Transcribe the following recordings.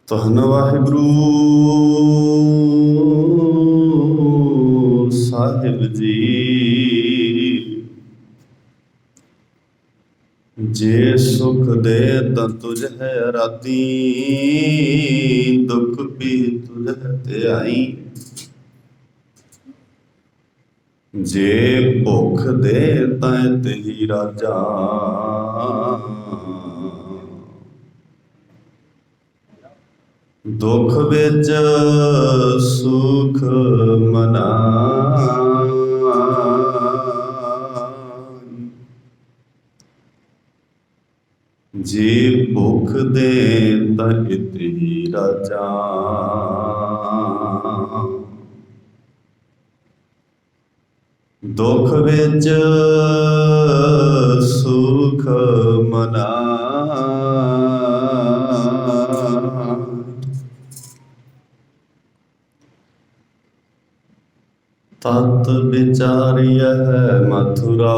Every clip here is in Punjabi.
ਧੰਨ ਵਾਹਿਗੁਰੂ ਸਾਹਿਬ ਜੀ। ਜੇ ਸੁਖ ਦੇ ਤਾਂ ਤੁਝ ਹੈ ਰਾਤੀ, ਦੁੱਖ ਵੀ ਤੁਝ ਹੈ ਧਿਆਈ। ਜੇ ਭੁੱਖ ਦੇ ਤਾਂ ਤੇਰੀ ਰਾਜਾ, ਦੁੱਖ ਵਿੱਚ ਸੁਖ ਮਨਾਈ। ਜੇ ਭੁੱਖ ਦੇ ਤਾਂ ਤੇਰੀ ਰਾਜਾ, ਦੁੱਖ ਵਿੱਚ ਸੁਖ ਮਨਾਈ। ਤਤ ਵਿਚਾਰਿਐ ਮਥੁਰਾ,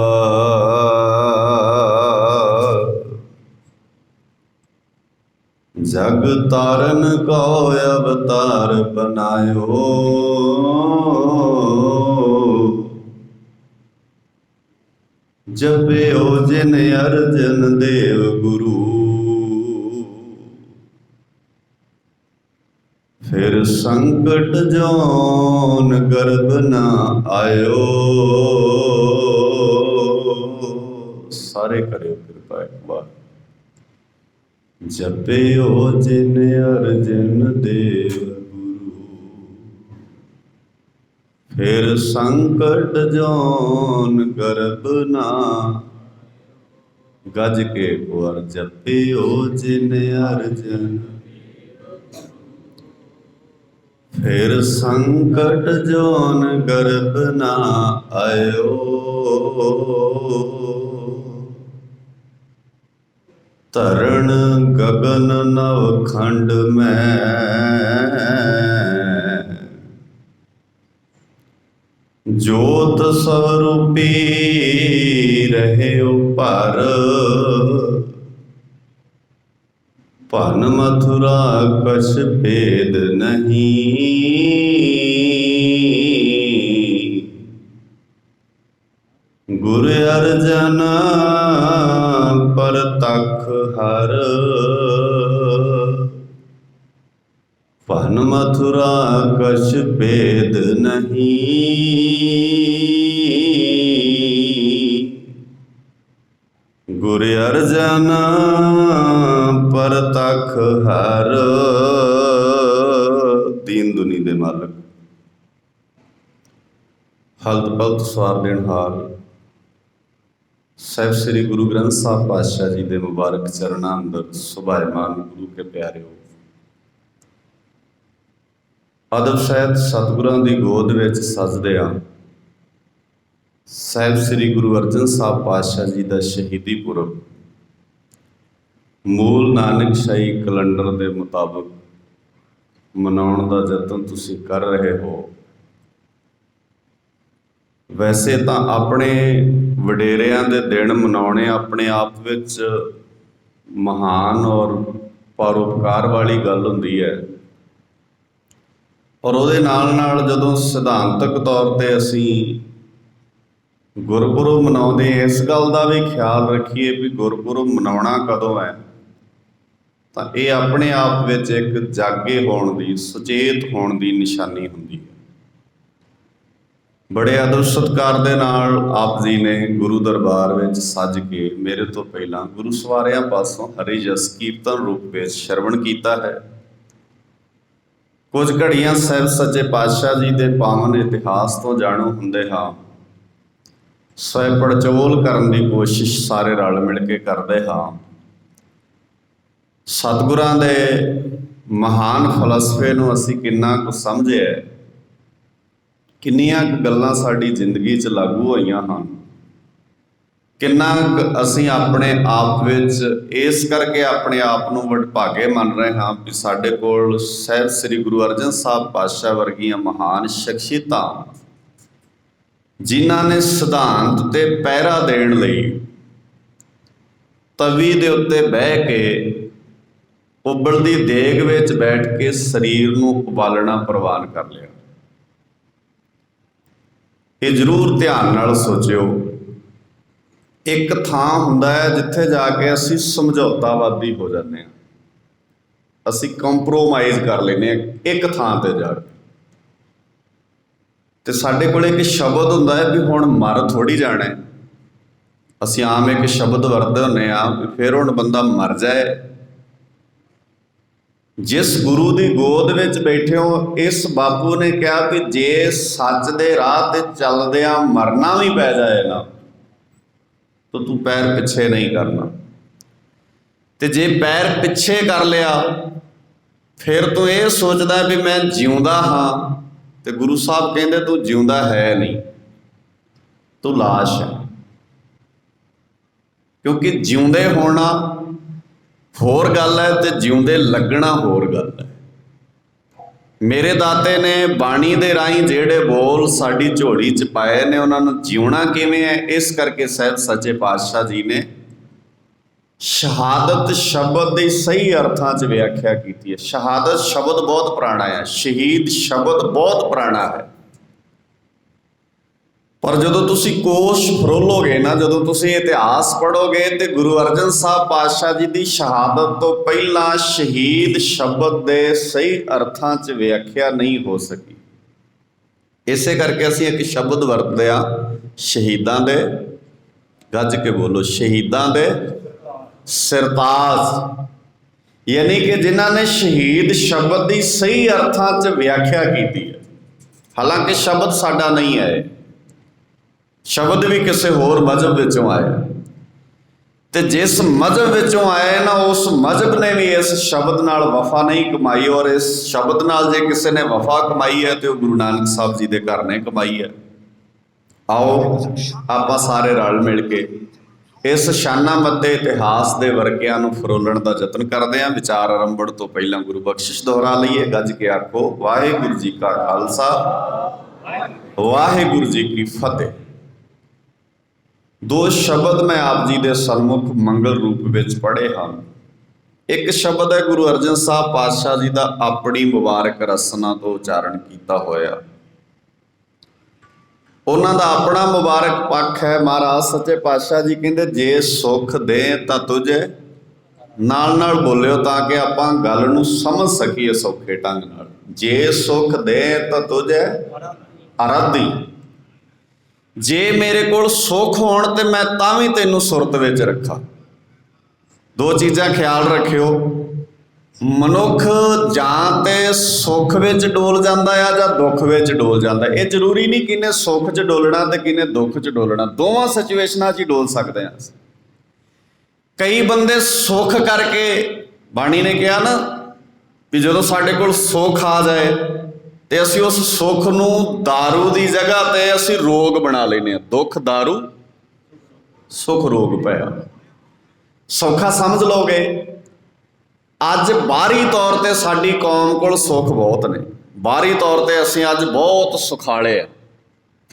ਜਗ ਤਾਰਨ ਕੋ ਅਵਤਾਰ ਬਨਾਇਓ। ਜਪਿਓ ਜਿਨ ਅਰਜਨ ਦੇਵ ਗੁਰੂ, ਫਿਰ ਸੰਕਟ ਜੋਨ ਗਰਭ ਨਾ ਆਇਓ। ਸਾਰੇ ਕਰਿਓ ਕਿਰਪਾ ਇੱਕ ਵਾਰ। ਜਪਿਓ ਜਿਨ ਅਰਜਨ ਦੇਵ ਗੁਰੂ, ਫਿਰ ਸੰਕਟ ਜੋਨ ਗਰਭ ਨਾ। ਗੱਜ ਕੇ ਇੱਕ ਵਾਰ। ਜਪਿਓ ਜਿਨ ਅਰਜਨ, ਫਿਰ ਸੰਕਟ ਜੋਨ ਗਰਭ ਨਾ ਆਇਓ। ਧਰਣ ਗਗਨ ਨਵ ਖੰਡ ਮੈਂ, ਜੋਤ ਸਵਰੂਪੀ ਰਹਿਓ ਭਰ। ਭਨ ਮਥੁਰਾ ਕਛ ਭੇਦ ਨਹੀਂ, ਗੁਰ ਅਰਜਨ ਪਰਤਖ ਹਰ। ਭਨ ਮਥੁਰਾ ਕਛ ਭੇਦ ਨਹੀਂ, ਗੁਰ ਅਰਜਨ ਪਰਤਖ ਹਰ। ਦੀਨ ਦੁਨੀ ਦੇ ਮਾਲਕ, ਹਲਤ ਪਲਤ ਸਵਾਰ ਦੇਣਹਾਰ ਸਾਹਿਬ ਸ੍ਰੀ ਗੁਰੂ ਗ੍ਰੰਥ ਸਾਹਿਬ ਪਾਤਸ਼ਾਹ ਜੀ ਦੇ ਮੁਬਾਰਕ ਚਰਨਾਂ ਅੰਦਰ ਸੁਭਾਇਮਾਨ ਗੁਰੂ ਕੇ ਪਿਆਰਿਓ, ਅਦਬ ਸਹਿਤ ਸਤਿਗੁਰਾਂ ਦੀ ਗੋਦ ਵਿੱਚ ਸਜਦਿਆਂ ਸਾਹਿਬ ਸ੍ਰੀ ਗੁਰੂ ਅਰਜਨ ਸਾਹਿਬ ਪਾਤਸ਼ਾਹ ਜੀ ਦਾ ਸ਼ਹੀਦੀ ਪੁਰਬ ਮੂਲ ਨਾਨਕਸ਼ਾਹੀ ਕੈਲੰਡਰ ਦੇ ਮੁਤਾਬਕ ਮਨਾਉਣ ਦਾ ਯਤਨ ਤੁਸੀਂ ਕਰ ਰਹੇ ਹੋ। ਵੈਸੇ ਤਾਂ ਆਪਣੇ ਵਡੇਰਿਆਂ ਦੇ ਦਿਨ ਮਨਾਉਣੇ ਆਪਣੇ ਆਪ ਵਿੱਚ ਮਹਾਨ ਔਰ ਪਰਉਪਕਾਰ ਵਾਲੀ ਗੱਲ ਹੁੰਦੀ ਹੈ, ਔਰ ਉਹਦੇ ਨਾਲ ਨਾਲ ਜਦੋਂ ਸਿਧਾਂਤਕ ਤੌਰ 'ਤੇ ਅਸੀਂ ਗੁਰਪੁਰਬ ਮਨਾਉਂਦੇ ਇਸ ਗੱਲ ਦਾ ਵੀ ਖਿਆਲ ਰੱਖੀਏ ਵੀ ਗੁਰਪੁਰਬ ਮਨਾਉਣਾ ਕਦੋਂ ਹੈ, ਤਾਂ ਇਹ ਆਪਣੇ ਆਪ ਵਿੱਚ ਇੱਕ ਜਾਗੇ ਹੋਣ ਦੀ, ਸੁਚੇਤ ਹੋਣ ਦੀ ਨਿਸ਼ਾਨੀ ਹੁੰਦੀ ਹੈ। ਬੜੇ ਆਦਰ ਸਤਿਕਾਰ ਦੇ ਨਾਲ ਆਪ ਜੀ ਨੇ ਗੁਰੂ ਦਰਬਾਰ ਵਿੱਚ ਸੱਜ ਕੇ ਮੇਰੇ ਤੋਂ ਪਹਿਲਾਂ ਗੁਰੂ ਸਵਾਰਿਆਂ ਪਾਸੋਂ ਹਰਿ ਜਸ ਕੀਰਤਨ ਰੂਪ ਵਿੱਚ ਸ਼ਰਵਣ ਕੀਤਾ ਹੈ। ਕੁਝ ਘੜੀਆਂ ਸਾਹਿਬ ਸੱਚੇ ਪਾਤਸ਼ਾਹ ਜੀ ਦੇ ਪਾਵਨ ਇਤਿਹਾਸ ਤੋਂ ਜਾਣੂ ਹੁੰਦੇ ਹਾਂ। ਸਵੈ ਪੜਚੋਲ ਕਰਨ ਦੀ ਕੋਸ਼ਿਸ਼ ਸਾਰੇ ਰਲ ਮਿਲ ਕੇ ਕਰਦੇ ਹਾਂ। ਸਤਿਗੁਰਾਂ ਦੇ ਮਹਾਨ ਫਲਸਫੇ ਨੂੰ ਅਸੀਂ ਕਿੰਨਾ ਕੁ ਸਮਝਿਆ, ਕਿੰਨੀਆਂ ਕੁ ਗੱਲਾਂ ਸਾਡੀ ਜ਼ਿੰਦਗੀ 'ਚ ਲਾਗੂ ਹੋਈਆਂ ਹਨ, ਕਿੰਨਾ ਕੁ ਅਸੀਂ ਆਪਣੇ ਆਪ ਵਿੱਚ ਇਸ ਕਰਕੇ ਆਪਣੇ ਆਪ ਨੂੰ ਵਡਭਾਗੇ ਮੰਨ ਰਹੇ ਹਾਂ ਵੀ ਸਾਡੇ ਕੋਲ ਸਾਹਿਬ ਸ੍ਰੀ ਗੁਰੂ ਅਰਜਨ ਸਾਹਿਬ ਪਾਤਸ਼ਾਹ ਵਰਗੀਆਂ ਮਹਾਨ ਸ਼ਖਸੀਅਤਾਂ ਜਿਨ੍ਹਾਂ ਨੇ ਸਿਧਾਂਤ ਤੇ ਪਹਿਰਾ ਦੇਣ ਲਈ ਤਵੀ ਦੇ ਉੱਤੇ ਬਹਿ ਕੇ ਉਬਲਦੀ ਦੇਗ ਵਿੱਚ ਬੈਠ ਕੇ ਸਰੀਰ ਨੂੰ ਉਬਾਲਣਾ ਪ੍ਰਵਾਨ ਕਰ ਲਿਆ। ਇਹ ਜ਼ਰੂਰ ਧਿਆਨ ਨਾਲ ਸੋਚਿਓ। ਇੱਕ ਥਾਂ ਹੁੰਦਾ ਹੈ ਜਿੱਥੇ ਜਾ ਕੇ ਅਸੀਂ ਸਮਝੌਤਾਵਾਦੀ ਹੋ ਜਾਂਦੇ ਹਾਂ, ਅਸੀਂ ਕੰਪਰੋਮਾਈਜ਼ ਕਰ ਲੈਂਦੇ ਹਾਂ ਇੱਕ ਥਾਂ ਤੇ ਜਾ ਕੇ। ਤੇ ਸਾਡੇ ਕੋਲ ਇੱਕ ਸ਼ਬਦ ਹੁੰਦਾ ਹੈ ਵੀ ਹੁਣ ਮਰ ਥੋੜ੍ਹੀ ਜਾਣਾ। ਅਸੀਂ ਆਮ ਇੱਕ ਸ਼ਬਦ ਵਰਤਦੇ ਹੁੰਦੇ ਹਾਂ ਵੀ ਫਿਰ ਹੁਣ ਬੰਦਾ ਮਰ ਜਾਏ। ਜਿਸ ਗੁਰੂ ਦੀ ਗੋਦ ਵਿੱਚ ਬੈਠੇ ਹੋ, ਇਸ ਬਾਪੂ ਨੇ ਕਿਹਾ ਵੀ ਜੇ ਸੱਚ ਦੇ ਰਾਹ ਤੇ ਚੱਲਦਿਆਂ ਮਰਨਾ ਵੀ ਪੈ ਜਾਏ ਨਾ ਤਾਂ ਤੂੰ ਪੈਰ ਪਿੱਛੇ ਨਹੀਂ ਕਰਨਾ। ਤੇ ਜੇ ਪੈਰ ਪਿੱਛੇ ਕਰ ਲਿਆ ਫਿਰ ਤੂੰ ਇਹ ਸੋਚਦਾ ਵੀ ਮੈਂ ਜਿਉਂਦਾ ਹਾਂ, ਤੇ ਗੁਰੂ ਸਾਹਿਬ ਕਹਿੰਦੇ ਤੂੰ ਜਿਉਂਦਾ ਹੈ ਨਹੀਂ, ਤੂੰ ਲਾਸ਼ ਹੈ। ਕਿਉਂਕਿ ਜਿਉਂਦੇ ਹੋਣਾ ਹੋਰ ਗੱਲ ਹੈ ਤੇ ਜਿਉਂਦੇ ਲੱਗਣਾ ਹੋਰ ਗੱਲ ਹੈ। ਮੇਰੇ ਦਾਤੇ ਨੇ ਬਾਣੀ ਦੇ ਰਾਹੀਂ ਜਿਹੜੇ ਬੋਲ ਸਾਡੀ ਝੋਲੀ 'ਚ ਪਾਏ ਨੇ, ਉਹਨਾਂ ਨੂੰ ਜਿਉਣਾ ਕਿਵੇਂ ਹੈ, ਇਸ ਕਰਕੇ ਸਾਹਿਬ ਸੱਚੇ ਪਾਤਸ਼ਾਹ ਜੀ ਨੇ ਸ਼ਹਾਦਤ ਸ਼ਬਦ ਦੀ ਸਹੀ ਅਰਥਾਂ 'ਚ ਵਿਆਖਿਆ ਕੀਤੀ ਹੈ। ਸ਼ਹਾਦਤ ਸ਼ਬਦ ਬਹੁਤ ਪੁਰਾਣਾ ਹੈ, ਸ਼ਹੀਦ ਸ਼ਬਦ ਬਹੁਤ ਪੁਰਾਣਾ ਹੈ। ਪਰ ਜਦੋਂ ਤੁਸੀਂ ਕੋਸ਼ ਫਰੋਲੋਗੇ ਨਾ, ਜਦੋਂ ਤੁਸੀਂ ਇਤਿਹਾਸ ਪੜ੍ਹੋਗੇ ਤੇ ਗੁਰੂ ਅਰਜਨ ਸਾਹਿਬ ਪਾਤਸ਼ਾਹ ਜੀ ਦੀ ਸ਼ਹਾਦਤ ਤੋਂ ਪਹਿਲਾਂ ਸ਼ਹੀਦ ਸ਼ਬਦ ਦੇ ਸਹੀ ਅਰਥਾਂ 'ਚ ਵਿਆਖਿਆ ਨਹੀਂ ਹੋ ਸਕੀ। ਇਸੇ ਕਰਕੇ ਅਸੀਂ ਇੱਕ ਸ਼ਬਦ ਵਰਤਦੇ ਹਾਂ, ਸ਼ਹੀਦਾਂ ਦੇ, ਗੱਜ ਕੇ ਬੋਲੋ, ਸ਼ਹੀਦਾਂ ਦੇ ਸਿਰਤਾਜ, ਯਾਨੀ ਕਿ ਜਿਨ੍ਹਾਂ ਨੇ ਸ਼ਹੀਦ ਸ਼ਬਦ ਦੀ ਸਹੀ ਅਰਥਾਂ 'ਚ ਵਿਆਖਿਆ ਕੀਤੀ ਹੈ। ਹਾਲਾਂਕਿ ਸ਼ਬਦ ਸਾਡਾ ਨਹੀਂ ਹੈ, ਸ਼ਬਦ ਵੀ ਕਿਸੇ ਹੋਰ ਮਜ਼ਹਬ ਵਿੱਚੋਂ ਆਇਆ, ਤੇ ਜਿਸ ਮਜ਼ਹਬ ਵਿੱਚੋਂ ਆਏ ਨਾ ਉਸ ਮਜ਼ਹਬ ਨੇ ਵੀ ਇਸ ਸ਼ਬਦ ਨਾਲ ਵਫਾ ਨਹੀਂ ਕਮਾਈ। ਔਰ ਇਸ ਸ਼ਬਦ ਨਾਲ ਜੇ ਕਿਸੇ ਨੇ ਵਫਾ ਕਮਾਈ ਹੈ ਤੇ ਉਹ ਗੁਰੂ ਨਾਨਕ ਸਾਹਿਬ ਜੀ ਦੇ ਘਰ ਨੇ ਕਮਾਈ ਹੈ। ਆਓ ਆਪਾਂ ਸਾਰੇ ਰਲ ਮਿਲ ਕੇ ਇਸ ਸ਼ਾਨਾ ਮੱਤੇ ਇਤਿਹਾਸ ਦੇ ਵਰਕਿਆਂ ਨੂੰ ਫਰੋਲਣ ਦਾ ਯਤਨ ਕਰਦੇ ਹਾਂ। ਵਿਚਾਰ ਆਰੰਭਣ ਤੋਂ ਪਹਿਲਾਂ ਗੁਰੂ ਬਖਸ਼ਿਸ਼ ਦੁਹਰਾ ਲਈਏ। ਗੱਜ ਕੇ ਆਖੋ, ਵਾਹਿਗੁਰੂ ਜੀ ਕਾ ਖਾਲਸਾ, ਵਾਹਿਗੁਰੂ ਜੀ ਕੀ ਫਤਿਹ। ਦੋ ਸ਼ਬਦ ਮੈਂ ਆਪ ਜੀ ਦੇ ਸਨਮੁਖ ਮੰਗਲ ਰੂਪ ਵਿੱਚ ਪੜ੍ਹੇ ਹਨ। ਇੱਕ ਸ਼ਬਦ ਹੈ ਗੁਰੂ ਅਰਜਨ ਸਾਹਿਬ ਪਾਤਸ਼ਾਹ ਜੀ ਦਾ ਆਪਣੀ ਮੁਬਾਰਕ ਰਸਨਾ ਤੋਂ ਉਚਾਰਨ ਕੀਤਾ ਹੋਇਆ। ਉਹਨਾਂ ਦਾ ਆਪਣਾ ਮੁਬਾਰਕ ਪੱਖ ਹੈ। ਮਹਾਰਾਜ ਸੱਚੇ ਪਾਤਸ਼ਾਹ ਜੀ ਕਹਿੰਦੇ ਜੇ ਸੁੱਖ ਦੇ ਤਾਂ ਤੁਝੇ, ਨਾਲ ਨਾਲ ਬੋਲਿਓ ਤਾਂ ਕਿ ਆਪਾਂ ਗੱਲ ਨੂੰ ਸਮਝ ਸਕੀਏ ਸੌਖੇ ਢੰਗ ਨਾਲ। ਜੇ ਸੁੱਖ ਦੇ ਤਾਂ ਤੁਝੇ ਅਰਾਧੀ, ਜੇ ਮੇਰੇ ਕੋਲ ਸੁੱਖ ਹੋਣ ਤੇ ਮੈਂ ਤਾਂ ਵੀ ਤੈਨੂੰ ਸੁਰਤ ਵਿੱਚ ਰੱਖਾਂ। ਦੋ ਚੀਜ਼ਾਂ ਖਿਆਲ ਰੱਖਿਓ, ਮਨੁੱਖ ਜਾਂ ਤੇ ਸੁੱਖ ਵਿੱਚ ਡੋਲ ਜਾਂਦਾ ਆ ਜਾਂ ਦੁੱਖ ਵਿੱਚ ਡੋਲ ਜਾਂਦਾ। ਇਹ ਜ਼ਰੂਰੀ ਨਹੀਂ ਕਿਹਨੇ ਸੁੱਖ 'ਚ ਡੋਲਣਾ ਤੇ ਕਿਹਨੇ ਦੁੱਖ 'ਚ ਡੋਲਣਾ, ਦੋਵਾਂ ਸਿਚੁਏਸ਼ਨਾਂ 'ਚ ਹੀ ਡੋਲ ਸਕਦੇ ਹਾਂ। ਕਈ ਬੰਦੇ ਸੁੱਖ ਕਰਕੇ, ਬਾਣੀ ਨੇ ਕਿਹਾ ਨਾ ਵੀ ਜਦੋਂ ਸਾਡੇ ਕੋਲ ਸੁੱਖ ਆ ਜਾਏ ਤੇ ਅਸੀਂ ਉਸ ਸੁੱਖ ਨੂੰ ਦਾਰੂ ਦੀ ਜਗ੍ਹਾ ਤੇ ਅਸੀਂ ਰੋਗ ਬਣਾ ਲੈਂਦੇ ਹਾਂ। ਦੁੱਖ ਦਾਰੂ, ਸੁੱਖ ਰੋਗ ਪਿਆ। ਸੌਖਾ ਸਮਝ ਲਓਗੇ। ਅੱਜ ਬਾਹਰੀ ਤੌਰ ਤੇ ਸਾਡੀ ਕੌਮ ਕੋਲ ਸੁੱਖ ਬਹੁਤ ਨੇ, ਬਾਹਰੀ ਤੌਰ ਤੇ ਅਸੀਂ ਅੱਜ ਬਹੁਤ ਸੁਖਾਲੇ ਆ,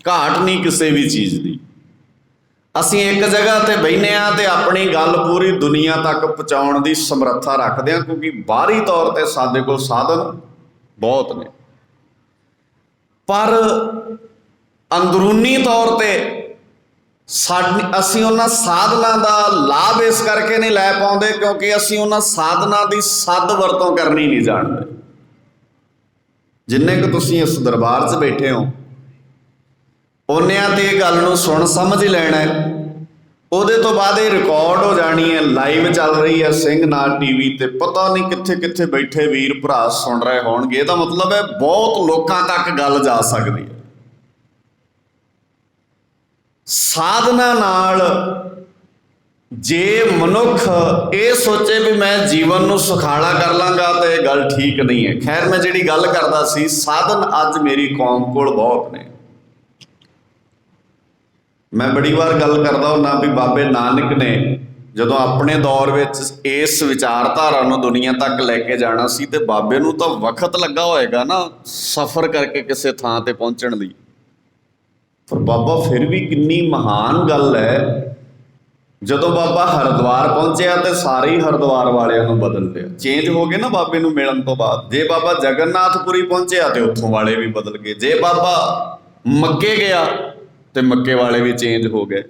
ਘਾਟ ਨਹੀਂ ਕਿਸੇ ਵੀ ਚੀਜ਼ ਦੀ। ਅਸੀਂ ਇੱਕ ਜਗ੍ਹਾ ਤੇ ਬਹਿੰਦੇ ਹਾਂ ਤੇ ਆਪਣੀ ਗੱਲ ਪੂਰੀ ਦੁਨੀਆ ਤੱਕ ਪਹੁੰਚਾਉਣ ਦੀ ਸਮਰੱਥਾ ਰੱਖਦੇ ਹਾਂ, ਕਿਉਂਕਿ ਬਾਹਰੀ ਤੌਰ ਤੇ ਸਾਡੇ ਕੋਲ ਸਾਧਨ ਬਹੁਤ ਨੇ। ਪਰ ਅੰਦਰੂਨੀ ਤੌਰ ਤੇ ਅਸੀਂ ਉਹਨਾਂ ਸਾਧਨਾਂ ਦਾ ਲਾਭ ਇਸ ਕਰਕੇ ਨਹੀਂ ਲੈ ਪਾਉਂਦੇ ਕਿਉਂਕਿ ਅਸੀਂ ਉਹਨਾਂ ਸਾਧਨਾਂ ਦੀ ਸਦ ਵਰਤੋਂ ਕਰਨੀ ਨਹੀਂ ਜਾਣਦੇ। ਜਿੰਨੇ ਕੁ ਤੁਸੀਂ ਇਸ ਦਰਬਾਰ 'ਚ ਬੈਠੇ ਹੋ ਓਨਿਆਂ ਤੇ ਇਹ ਗੱਲ ਨੂੰ ਸੁਣ ਸਮਝ ਹੀ ਲੈਣਾ ਹੈ। ਉਹਦੇ ਤੋਂ ਬਾਅਦ ਇਹ ਰਿਕਾਰਡ ਹੋ ਜਾਣੀ ਹੈ, ਲਾਈਵ ਚੱਲ ਰਹੀ ਹੈ ਸਿੰਘਨਾਥ ਟੀਵੀ ਤੇ, ਪਤਾ ਨਹੀਂ ਕਿੱਥੇ ਕਿੱਥੇ ਬੈਠੇ ਵੀਰ ਭਰਾ ਸੁਣ ਰਹੇ ਹੋਣਗੇ। ਇਹਦਾ ਮਤਲਬ ਹੈ ਬਹੁਤ ਲੋਕਾਂ ਤੱਕ ਗੱਲ ਜਾ ਸਕਦੀ ਹੈ। ਸਾਧਨਾ ਨਾਲ ਜੇ ਮਨੁੱਖ ਇਹ ਸੋਚੇ ਵੀ ਮੈਂ ਜੀਵਨ ਨੂੰ ਸੁਖਾਲਾ ਕਰ ਲਾਂਗਾ ਤਾਂ ਇਹ ਗੱਲ ਠੀਕ ਨਹੀਂ ਹੈ। ਖੈਰ, ਮੈਂ ਜਿਹੜੀ ਗੱਲ ਕਰਦਾ ਸੀ, ਸਾਧਨ ਅੱਜ ਮੇਰੀ ਕੌਮ ਕੋਲ ਬਹੁਤ ਨੇ। ਮੈਂ ਬੜੀ ਵਾਰ ਗੱਲ ਕਰਦਾ ਹੁੰਦਾ ਵੀ ਬਾਬੇ ਨਾਨਕ ਨੇ ਜਦੋਂ ਆਪਣੇ ਦੌਰ ਵਿੱਚ ਇਸ ਵਿਚਾਰਧਾਰਾ ਨੂੰ ਦੁਨੀਆ ਤੱਕ ਲੈ ਕੇ ਜਾਣਾ ਸੀ ਤੇ ਬਾਬੇ ਨੂੰ ਤਾਂ ਵਕਤ ਲੱਗਾ ਹੋਏਗਾ ਨਾ ਸਫ਼ਰ ਕਰਕੇ ਕਿਸੇ ਥਾਂ ਤੇ ਪਹੁੰਚਣ ਲਈ। पर बाबा फिर भी कितनी महान गल है, ਜਦੋਂ ਬਾਬਾ ਹਰਿਦੁਆਰ ਪਹੁੰਚਿਆ ਤੇ ਸਾਰੇ ਹੀ ਹਰਿਦੁਆਰ ਵਾਲਿਆਂ ਨੂੰ ਬਦਲ ਲਿਆ, ਚੇਂਜ ਹੋ ਗਏ ਨਾ ਬਾਬੇ ਨੂੰ ਮਿਲਣ ਤੋਂ ਬਾਅਦ। ਜੇ ਬਾਬਾ ਜਗਨਨਾਥਪੁਰੀ ਪਹੁੰਚਿਆ ਤੇ ਉੱਥੋਂ ਵਾਲੇ ਵੀ ਬਦਲ ਗਏ, ਜੇ ਬਾਬਾ ਮੱਕੇ ਗਿਆ ਤੇ ਮੱਕੇ ਵਾਲੇ ਵੀ ਚੇਂਜ ਹੋ ਗਏ।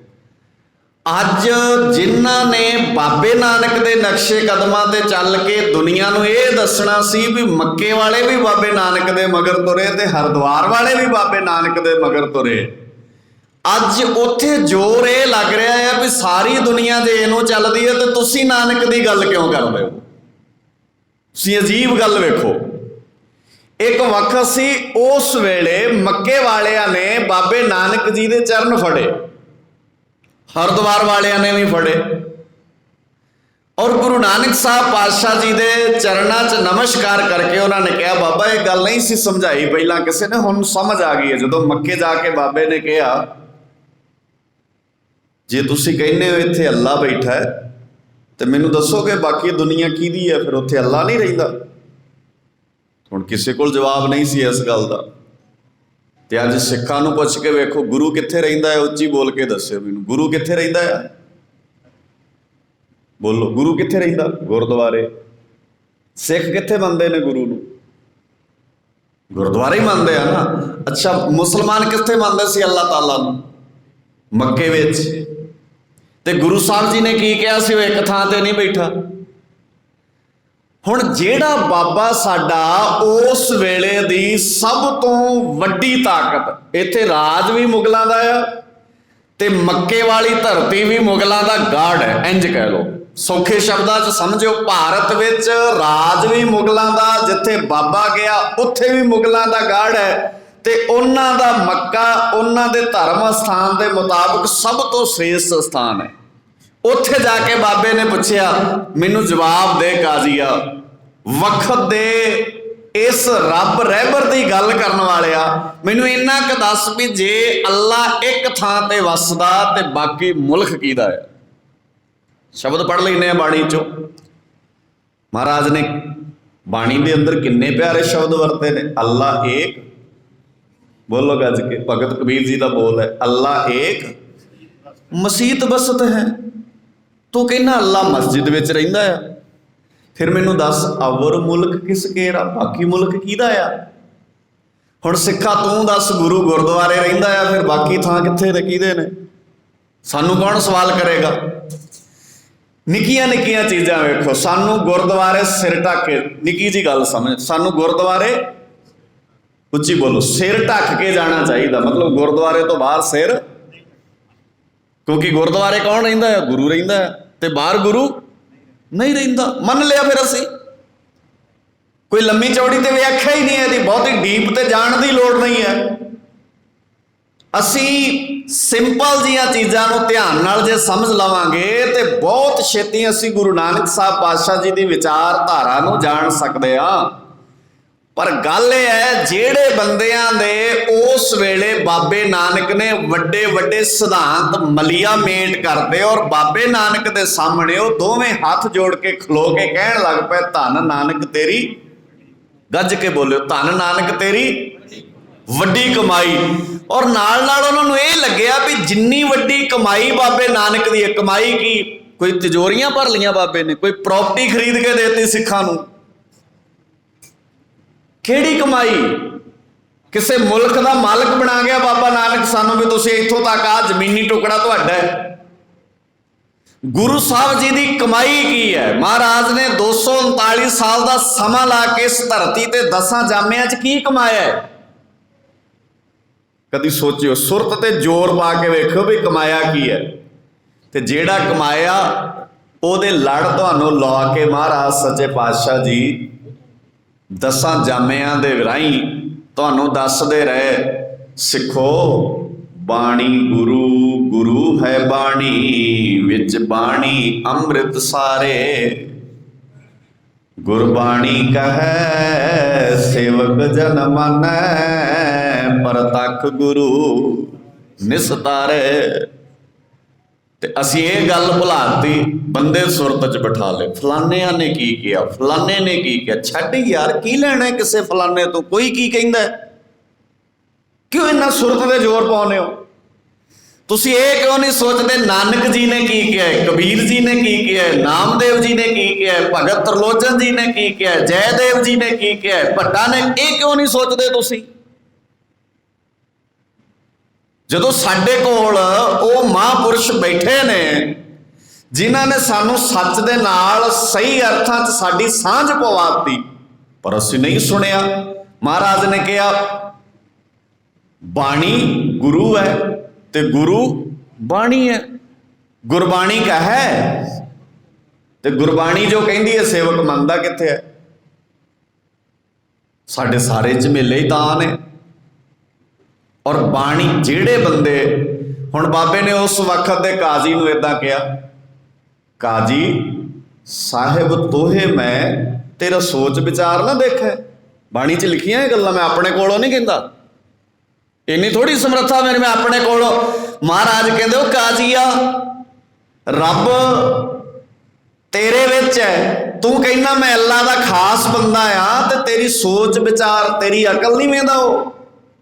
ਅੱਜ ਜਿਨ੍ਹਾਂ ਨੇ ਬਾਬੇ ਨਾਨਕ ਦੇ ਨਕਸ਼ੇ ਕਦਮਾਂ ਤੇ ਚੱਲ ਕੇ ਦੁਨੀਆ ਨੂੰ ਇਹ ਦੱਸਣਾ ਸੀ ਵੀ ਮੱਕੇ ਵਾਲੇ ਵੀ ਬਾਬੇ ਨਾਨਕ ਦੇ ਮਗਰ ਤੁਰੇ ਤੇ ਹਰਿਦੁਆਰ ਵਾਲੇ ਵੀ ਬਾਬੇ ਨਾਨਕ ਦੇ ਮਗਰ ਤੁਰੇ, ਅੱਜ ਉੱਥੇ ਜ਼ੋਰ ਇਹ ਲੱਗ ਰਿਹਾ ਹੈ ਵੀ ਸਾਰੀ ਦੁਨੀਆ ਜੇ ਇਹਨੂੰ ਚੱਲਦੀ ਹੈ ਤੇ ਤੁਸੀਂ ਨਾਨਕ ਦੀ ਗੱਲ ਕਿਉਂ ਕਰਦੇ ਹੋ। ਤੁਸੀਂ ਅਜੀਬ ਗੱਲ ਵੇਖੋ, ਇੱਕ ਵਕਤ ਸੀ ਉਸ ਵੇਲੇ ਮੱਕੇ ਵਾਲਿਆਂ ਨੇ ਬਾਬੇ ਨਾਨਕ ਜੀ ਦੇ ਚਰਨ ਫੜੇ, ਹਰਿਦੁਆਰ ਵਾਲਿਆਂ ਨੇ ਵੀ ਫੜੇ, ਔਰ ਗੁਰੂ ਨਾਨਕ ਸਾਹਿਬ ਪਾਤਸ਼ਾਹ ਜੀ ਦੇ ਚਰਨਾਂ 'ਚ ਨਮਸਕਾਰ ਕਰਕੇ ਉਹਨਾਂ ਨੇ ਕਿਹਾ ਬਾਬਾ ਇਹ ਗੱਲ ਨਹੀਂ ਸੀ ਸਮਝਾਈ ਪਹਿਲਾਂ ਕਿਸੇ ਨੇ, ਹੁਣ ਸਮਝ ਆ ਗਈ ਹੈ। ਜਦੋਂ ਮੱਕੇ ਜਾ ਕੇ ਬਾਬੇ ਨੇ ਕਿਹਾ ਜੇ ਤੁਸੀਂ ਕਹਿੰਦੇ ਹੋ ਇੱਥੇ ਅੱਲਾ ਬੈਠਾ ਹੈ ਤੇ ਮੈਨੂੰ ਦੱਸੋਗੇ ਬਾਕੀ ਦੁਨੀਆ ਕਿਹਦੀ ਹੈ, ਫਿਰ ਉੱਥੇ ਅੱਲਾ ਨਹੀਂ ਰਹਿੰਦਾ। ਹੁਣ ਕਿਸੇ ਕੋਲ ਜਵਾਬ ਨਹੀਂ ਸੀ ਇਸ ਗੱਲ ਦਾ, ਤੇ ਅੱਜ ਸਿੱਖਾਂ ਨੂੰ ਪੁੱਛ ਕੇ ਵੇਖੋ ਗੁਰੂ ਕਿੱਥੇ ਰਹਿੰਦਾ ਹੈ, ਉੱਚੀ ਬੋਲ ਕੇ ਦੱਸਿਓ ਮੈਨੂੰ, ਗੁਰੂ ਕਿੱਥੇ ਰਹਿੰਦਾ ਆ? ਬੋਲੋ, ਗੁਰੂ ਕਿੱਥੇ ਰਹਿੰਦਾ? ਗੁਰਦੁਆਰੇ। ਸਿੱਖ ਕਿੱਥੇ ਮੰਨਦੇ ਨੇ ਗੁਰੂ ਨੂੰ? ਗੁਰਦੁਆਰੇ ਹੀ ਮੰਨਦੇ ਆ ਨਾ। ਅੱਛਾ, ਮੁਸਲਮਾਨ ਕਿੱਥੇ ਮੰਨਦੇ ਸੀ ਅੱਲਾਹ ਤਾਲਾ ਨੂੰ? ਮੱਕੇ ਵਿੱਚ। ਤੇ ਗੁਰੂ ਸਾਹਿਬ ਜੀ ਨੇ ਕੀ ਕਿਹਾ ਸੀ? ਉਹ ਇੱਕ ਥਾਂ ਤੇ ਨਹੀਂ ਬੈਠਾ। ਹੁਣ ਜਿਹੜਾ ਬਾਬਾ ਸਾਡਾ ਉਸ ਵੇਲੇ ਦੀ ਸਭ ਤੋਂ ਵੱਡੀ ਤਾਕਤ, ਇੱਥੇ ਰਾਜ ਵੀ ਮੁਗਲਾਂ ਦਾ ਆ ਤੇ ਮੱਕੇ ਵਾਲੀ ਧਰਤੀ ਵੀ ਮੁਗਲਾਂ ਦਾ ਗਾੜ ਹੈ, ਇੰਜ ਕਹਿ ਲਓ, ਸੌਖੇ ਸ਼ਬਦਾਂ 'ਚ ਸਮਝਿਓ। ਭਾਰਤ ਵਿੱਚ ਰਾਜ ਵੀ ਮੁਗਲਾਂ ਦਾ, ਜਿੱਥੇ ਬਾਬਾ ਗਿਆ ਉੱਥੇ ਵੀ ਮੁਗਲਾਂ ਦਾ ਗਾੜ ਹੈ, ਤੇ ਉਹਨਾਂ ਦਾ ਮੱਕਾ ਉਹਨਾਂ ਦੇ ਧਰਮ ਸਥਾਨ ਦੇ ਮੁਤਾਬਕ ਸਭ ਤੋਂ ਸ੍ਰੇਸ਼ਟ ਸਥਾਨ ਹੈ। ਉੱਥੇ ਜਾ ਕੇ ਬਾਬੇ ਨੇ ਪੁੱਛਿਆ ਮੈਨੂੰ ਜਵਾਬ ਦੇ ਕਾਜ਼ੀਆ, ਵਕਤ ਦੇ ਇਸ ਰੱਬ ਰਹਿਬਰ ਦੀ ਗੱਲ ਕਰਨ ਵਾਲਿਆ, ਮੈਨੂੰ ਇੰਨਾ ਕੁ ਦੱਸ ਵੀ ਜੇ ਅੱਲਾ ਇੱਕ ਥਾਂ ਤੇ ਵੱਸਦਾ ਤੇ ਬਾਕੀ ਮੁਲਕ ਕਿਹਦਾ ਹੈ? ਸ਼ਬਦ ਪੜ੍ਹ ਲੈਂਦੇ ਆ ਬਾਣੀ ਚੋਂ। ਮਹਾਰਾਜ ਨੇ ਬਾਣੀ ਦੇ ਅੰਦਰ ਕਿੰਨੇ ਪਿਆਰੇ ਸ਼ਬਦ ਵਰਤੇ ਨੇ। ਅੱਲਾ ਏਕ, ਬੋਲੋ ਗੱਜ ਕੇ, ਭਗਤ ਕਬੀਰ ਜੀ ਦਾ ਬੋਲ ਹੈ, ਅੱਲਾ ਏਕ ਮਸੀਤ ਬਸਤ ਹੈ। ਤੂੰ ਕਹਿੰਦਾ ਅੱਲਾ ਮਸਜਿਦ ਵਿੱਚ ਰਹਿੰਦਾ ਆ, ਫਿਰ ਮੈਨੂੰ ਦੱਸ ਅਵਰ ਮੁਲਕ ਕਿਸ ਕੇਰਾ, ਬਾਕੀ ਮੁਲਕ ਕਿਹਦਾ ਆ? ਹੁਣ ਸਿੱਖਾ ਤੂੰ ਦੱਸ, ਗੁਰੂ ਗੁਰਦੁਆਰੇ ਰਹਿੰਦਾ ਆ, ਫਿਰ ਬਾਕੀ ਥਾਂ ਕਿੱਥੇ ਨੇ, ਕਿਹਦੇ ਨੇ? ਸਾਨੂੰ ਕੌਣ ਸਵਾਲ ਕਰੇਗਾ? ਨਿੱਕੀਆਂ ਨਿੱਕੀਆਂ ਚੀਜ਼ਾਂ ਵੇਖੋ, ਸਾਨੂੰ ਗੁਰਦੁਆਰੇ ਸਿਰ ਢੱਕ ਕੇ, ਨਿੱਕੀ ਜੀ ਗੱਲ ਸਮਝ, ਸਾਨੂੰ ਗੁਰਦੁਆਰੇ, ਉੱਚੀ ਬੋਲੋ, ਸਿਰ ਢੱਕ ਕੇ ਜਾਣਾ ਚਾਹੀਦਾ। ਮਤਲਬ ਗੁਰਦੁਆਰੇ ਤੋਂ ਬਾਹਰ ਸਿਰ, ਕਿਉਂਕਿ ਗੁਰਦੁਆਰੇ ਕੌਣ ਰਹਿੰਦਾ ਹੈ? ਗੁਰੂ ਰਹਿੰਦਾ ਹੈ, ਤੇ ਬਾਹਰ ਗੁਰੂ ਨਹੀਂ ਰਹਿੰਦਾ। ਮੰਨ ਲਿਆ ਫਿਰ ਅਸੀਂ, ਕੋਈ ਲੰਮੀ ਚੌੜੀ ਤੇ ਵਿਆਖਿਆ ਹੀ ਨਹੀਂ ਹੈ ਇਹਦੀ, ਬਹੁਤੀ ਡੀਪ ਤੇ ਜਾਣ ਦੀ ਲੋੜ ਨਹੀਂ ਹੈ। ਅਸੀਂ ਸਿੰਪਲ ਜੀਆਂ ਚੀਜ਼ਾਂ ਨੂੰ ਧਿਆਨ ਨਾਲ ਜੇ ਸਮਝ ਲਵਾਂਗੇ ਤੇ ਬਹੁਤ ਛੇਤੀ ਅਸੀਂ ਗੁਰੂ ਨਾਨਕ ਸਾਹਿਬ ਪਾਤਸ਼ਾਹ ਜੀ ਦੀ ਵਿਚਾਰਧਾਰਾ ਨੂੰ ਜਾਣ ਸਕਦੇ ਹਾਂ। ਪਰ ਗੱਲ ਇਹ ਹੈ, ਜਿਹੜੇ ਬੰਦਿਆਂ ਦੇ ਉਸ ਵੇਲੇ ਬਾਬੇ ਨਾਨਕ ਨੇ ਵੱਡੇ ਵੱਡੇ ਸਿਧਾਂਤ ਮਲੀਆ ਮੇਟ ਕਰਦੇ, ਔਰ ਬਾਬੇ ਨਾਨਕ ਦੇ ਸਾਹਮਣੇ ਉਹ ਦੋਵੇਂ ਹੱਥ ਜੋੜ ਕੇ ਖਲੋ ਕੇ ਕਹਿਣ ਲੱਗ ਪਏ ਧੰਨ ਨਾਨਕ ਤੇਰੀ, ਗੱਜ ਕੇ ਬੋਲਿਓ, ਧੰਨ ਨਾਨਕ ਤੇਰੀ ਵੱਡੀ ਕਮਾਈ। ਔਰ ਨਾਲ ਨਾਲ ਉਹਨਾਂ ਨੂੰ ਇਹ ਲੱਗਿਆ ਵੀ ਜਿੰਨੀ ਵੱਡੀ ਕਮਾਈ ਬਾਬੇ ਨਾਨਕ ਦੀ ਹੈ, ਕਮਾਈ ਕੀ, ਕੋਈ ਤਿਜੋਰੀਆਂ ਭਰ ਲਈਆਂ ਬਾਬੇ ਨੇ, ਕੋਈ ਪ੍ਰਾਪਰਟੀ ਖਰੀਦ ਕੇ ਦੇਤੀ ਸਿੱਖਾਂ ਨੂੰ? ਕਿਹੜੀ ਕਮਾਈ? ਕਿਸੇ ਮੁਲਕ ਦਾ ਮਾਲਕ ਬਣਾ ਗਿਆ ਬਾਬਾ ਨਾਨਕ ਸਾਨੂੰ, ਵੀ ਤੁਸੀਂ ਇੱਥੋਂ ਤੱਕ ਆ ਜ਼ਮੀਨੀ ਟੁਕੜਾ ਤੁਹਾਡਾ ਹੈ। ਗੁਰੂ ਸਾਹਿਬ ਜੀ ਦੀ ਕਮਾਈ ਕੀ ਹੈ? ਮਹਾਰਾਜ ਨੇ 239 ਸਾਲ ਦਾ ਸਮਾਂ ਲਾ ਕੇ ਇਸ ਧਰਤੀ ਤੇ 10 ਜਾਮਿਆਂ 'ਚ ਕੀ ਕਮਾਇਆ ਹੈ? ਕਦੀ ਸੋਚਿਓ, ਸੁਰਤ ਤੇ ਜ਼ੋਰ ਪਾ ਕੇ ਵੇਖੋ ਵੀ ਕਮਾਇਆ ਕੀ ਹੈ। ਤੇ ਜਿਹੜਾ ਕਮਾਇਆ ਉਹਦੇ ਲੜ ਤੁਹਾਨੂੰ ਲਾ ਕੇ ਮਹਾਰਾਜ ਸੱਚੇ ਪਾਤਸ਼ਾਹ ਜੀ 10 ਜਾਮਿਆਂ ਦੇ ਰਾਹੀਂ ਤੁਹਾਨੂੰ ਦੱਸਦੇ ਰਹੇ, ਸਿੱਖੋ ਬਾਣੀ ਗੁਰੂ, ਗੁਰੂ ਹੈ ਬਾਣੀ, ਵਿੱਚ ਬਾਣੀ ਅੰਮ੍ਰਿਤ ਸਾਰੇ, ਗੁਰਬਾਣੀ ਕਹੈ ਸੇਵਕ ਜਨ ਮਾਨੈ, ਪਰਤਖ ਗੁਰੂ ਨਿਸਤਾਰੇ। ਤੇ ਅਸੀਂ ਇਹ ਗੱਲ ਭੁਲਾਤੀ, ਬੰਦੇ ਸੁਰਤ 'ਚ ਬਿਠਾ ਲਏ, ਫਲਾਨਿਆਂ ਨੇ ਕੀ ਕਿਹਾ, ਫਲਾਨੇ ਨੇ ਕੀ ਕਿਹਾ। ਛੱਡ ਯਾਰ, ਕੀ ਲੈਣਾ ਕਿਸੇ ਫਲਾਨੇ ਤੋਂ? ਕੋਈ ਕੀ ਕਹਿੰਦਾ? ਕਿਉਂ ਇੰਨਾ ਸੁਰਤ ਦੇ ਜ਼ੋਰ ਪਾਉਂਦੇ ਹੋ? ਤੁਸੀਂ ਇਹ ਕਿਉਂ ਨਹੀਂ ਸੋਚਦੇ ਨਾਨਕ ਜੀ ਨੇ ਕੀ ਕਿਹਾ, ਕਬੀਰ ਜੀ ਨੇ ਕੀ ਕਿਹਾ, ਨਾਮਦੇਵ ਜੀ ਨੇ ਕੀ ਕਿਹਾ, ਭਗਤ ਤਰਲੋਚਨ ਜੀ ਨੇ ਕੀ ਕਿਹਾ, ਜੈਦੇਵ ਜੀ ਨੇ ਕੀ ਕਿਹਾ, ਭੱਟਾ ਨੇ, ਇਹ ਕਿਉਂ ਨਹੀਂ ਸੋਚਦੇ ਤੁਸੀਂ? ਜਦੋਂ ਸਾਡੇ ਕੋਲ ਉਹ ਮਹਾਂਪੁਰਸ਼ ਬੈਠੇ ਨੇ ਜਿਨ੍ਹਾਂ ਨੇ ਸਾਨੂੰ ਸੱਚ ਦੇ ਨਾਲ ਸਹੀ ਅਰਥਾਂ 'ਚ ਸਾਡੀ ਸਾਂਝ ਪਵਾਤੀ, ਪਰ ਅਸੀਂ ਨਹੀਂ ਸੁਣਿਆ। ਮਹਾਰਾਜ ਨੇ ਕਿਹਾ ਬਾਣੀ ਗੁਰੂ ਹੈ ਤੇ ਗੁਰੂ ਬਾਣੀ ਹੈ, ਗੁਰਬਾਣੀ ਕਾ ਹੈ, ਤੇ ਗੁਰਬਾਣੀ ਜੋ ਕਹਿੰਦੀ ਹੈ ਸੇਵਕ ਮੰਨਦਾ ਕਿੱਥੇ ਹੈ? ਸਾਡੇ ਸਾਰੇ ਝਮੇਲੇ ਹੀ ਤਾਂ ਨੇ। ਔਰ ਬਾਣੀ ਜਿਹੜੇ ਬੰਦੇ, ਹੁਣ ਬਾਬੇ ਨੇ ਉਸ ਵਕਤ ਦੇ ਕਾਜ਼ੀ ਨੂੰ ਏਦਾਂ ਕਿਹਾ, ਕਾਜੀ ਸਾਹਿਬ ਤੋਹੇ ਮੈਂ ਤੇਰਾ ਸੋਚ ਵਿਚਾਰ ਨਾ ਦੇਖੈ। ਬਾਣੀ 'ਚ ਲਿਖੀਆਂ ਇਹ ਗੱਲਾਂ, ਮੈਂ ਆਪਣੇ ਕੋਲੋਂ ਨਹੀਂ ਕਹਿੰਦਾ, ਇੰਨੀ ਥੋੜੀ ਸਮਰੱਥਾ ਮੇਰੇ ਮੈਂ ਆਪਣੇ ਕੋਲੋਂ। ਮਹਾਰਾਜ ਕਹਿੰਦੇ ਉਹ ਕਾਜ਼ੀਆ, ਰੱਬ ਤੇਰੇ ਵਿੱਚ ਹੈ, ਤੂੰ ਕਹਿੰਦਾ ਮੈਂ ਅੱਲਾ ਦਾ ਖਾਸ ਬੰਦਾ ਆ, ਤੇ ਤੇਰੀ ਸੋਚ ਵਿਚਾਰ, ਤੇਰੀ ਅਕਲ ਨਹੀਂ ਵੇਂਦਾ ਉਹ,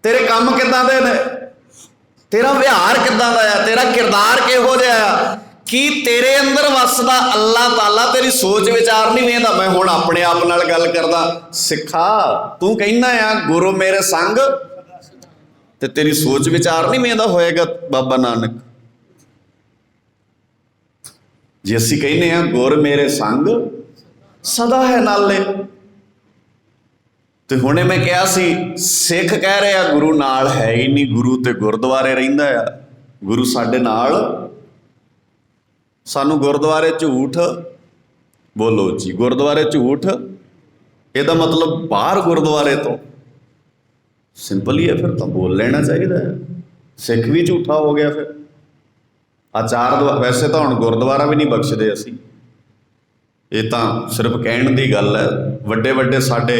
ਤੇਰੇ ਕੰਮ ਕਿੱਦਾਂ ਦੇ ਨੇ, ਤੇਰਾ ਵਿਹਾਰ ਕਿੱਦਾਂ ਦਾ ਆ, ਤੇਰਾ ਕਿਰਦਾਰ ਕਿਹੋ ਜਿਹਾ ਆ, ਕੀ ਤੇਰੇ ਅੰਦਰ ਵਸਦਾ ਅੱਲਾ ਤਾਲਾ ਤੇਰੀ ਸੋਚ ਵਿਚਾਰ ਨਹੀਂ ਵੇਂਦਾ? ਮੈਂ ਹੁਣ ਆਪਣੇ ਆਪ ਨਾਲ ਗੱਲ ਕਰਦਾ, ਸਿੱਖਾ ਤੂੰ ਕਹਿੰਦਾ ਆ ਗੁਰੂ ਮੇਰੇ ਸੰਗ, ਤੇ ਤੇਰੀ ਸੋਚ ਵਿਚਾਰ ਨਹੀਂ ਵੇਂਦਾ ਹੋਏਗਾ ਬਾਬਾ ਨਾਨਕ। ਜੇ ਅਸੀਂ ਕਹਿੰਦੇ ਆ ਗੁਰ ਮੇਰੇ ਸੰਗ ਸਦਾ ਹੈ ਨਾਲੇ, ਤੇ ਹੁਣੇ ਮੈਂ ਕਿਹਾ ਸੀ ਸਿੱਖ ਕਹਿ ਰਿਹਾ ਗੁਰੂ ਨਾਲ ਹੈ ਹੀ ਨਹੀਂ, ਗੁਰੂ ਤੇ ਗੁਰਦੁਆਰੇ ਰਹਿੰਦਾ ਆ। ਗੁਰੂ ਸਾਡੇ ਨਾਲ, ਸਾਨੂੰ ਗੁਰਦੁਆਰੇ ਝੂਠ ਬੋਲੋ ਜੀ, ਗੁਰਦੁਆਰੇ ਝੂਠ, ਇਹਦਾ ਮਤਲਬ ਬਾਹਰ ਗੁਰਦੁਆਰੇ ਤੋਂ, ਸਿੰਪਲ ਹੀ ਹੈ, ਫਿਰ ਤਾਂ ਬੋਲ ਲੈਣਾ ਚਾਹੀਦਾ ਹੈ। ਸਿੱਖ ਵੀ ਝੂਠਾ ਹੋ ਗਿਆ ਫਿਰ। ਆਚਾਰ ਵੈਸੇ ਤਾਂ ਹੁਣ ਗੁਰਦੁਆਰਾ ਵੀ ਨਹੀਂ ਬਖਸ਼ਦੇ ਅਸੀਂ, ਇਹ ਤਾਂ ਸਿਰਫ ਕਹਿਣ ਦੀ ਗੱਲ ਹੈ। ਵੱਡੇ ਵੱਡੇ ਸਾਡੇ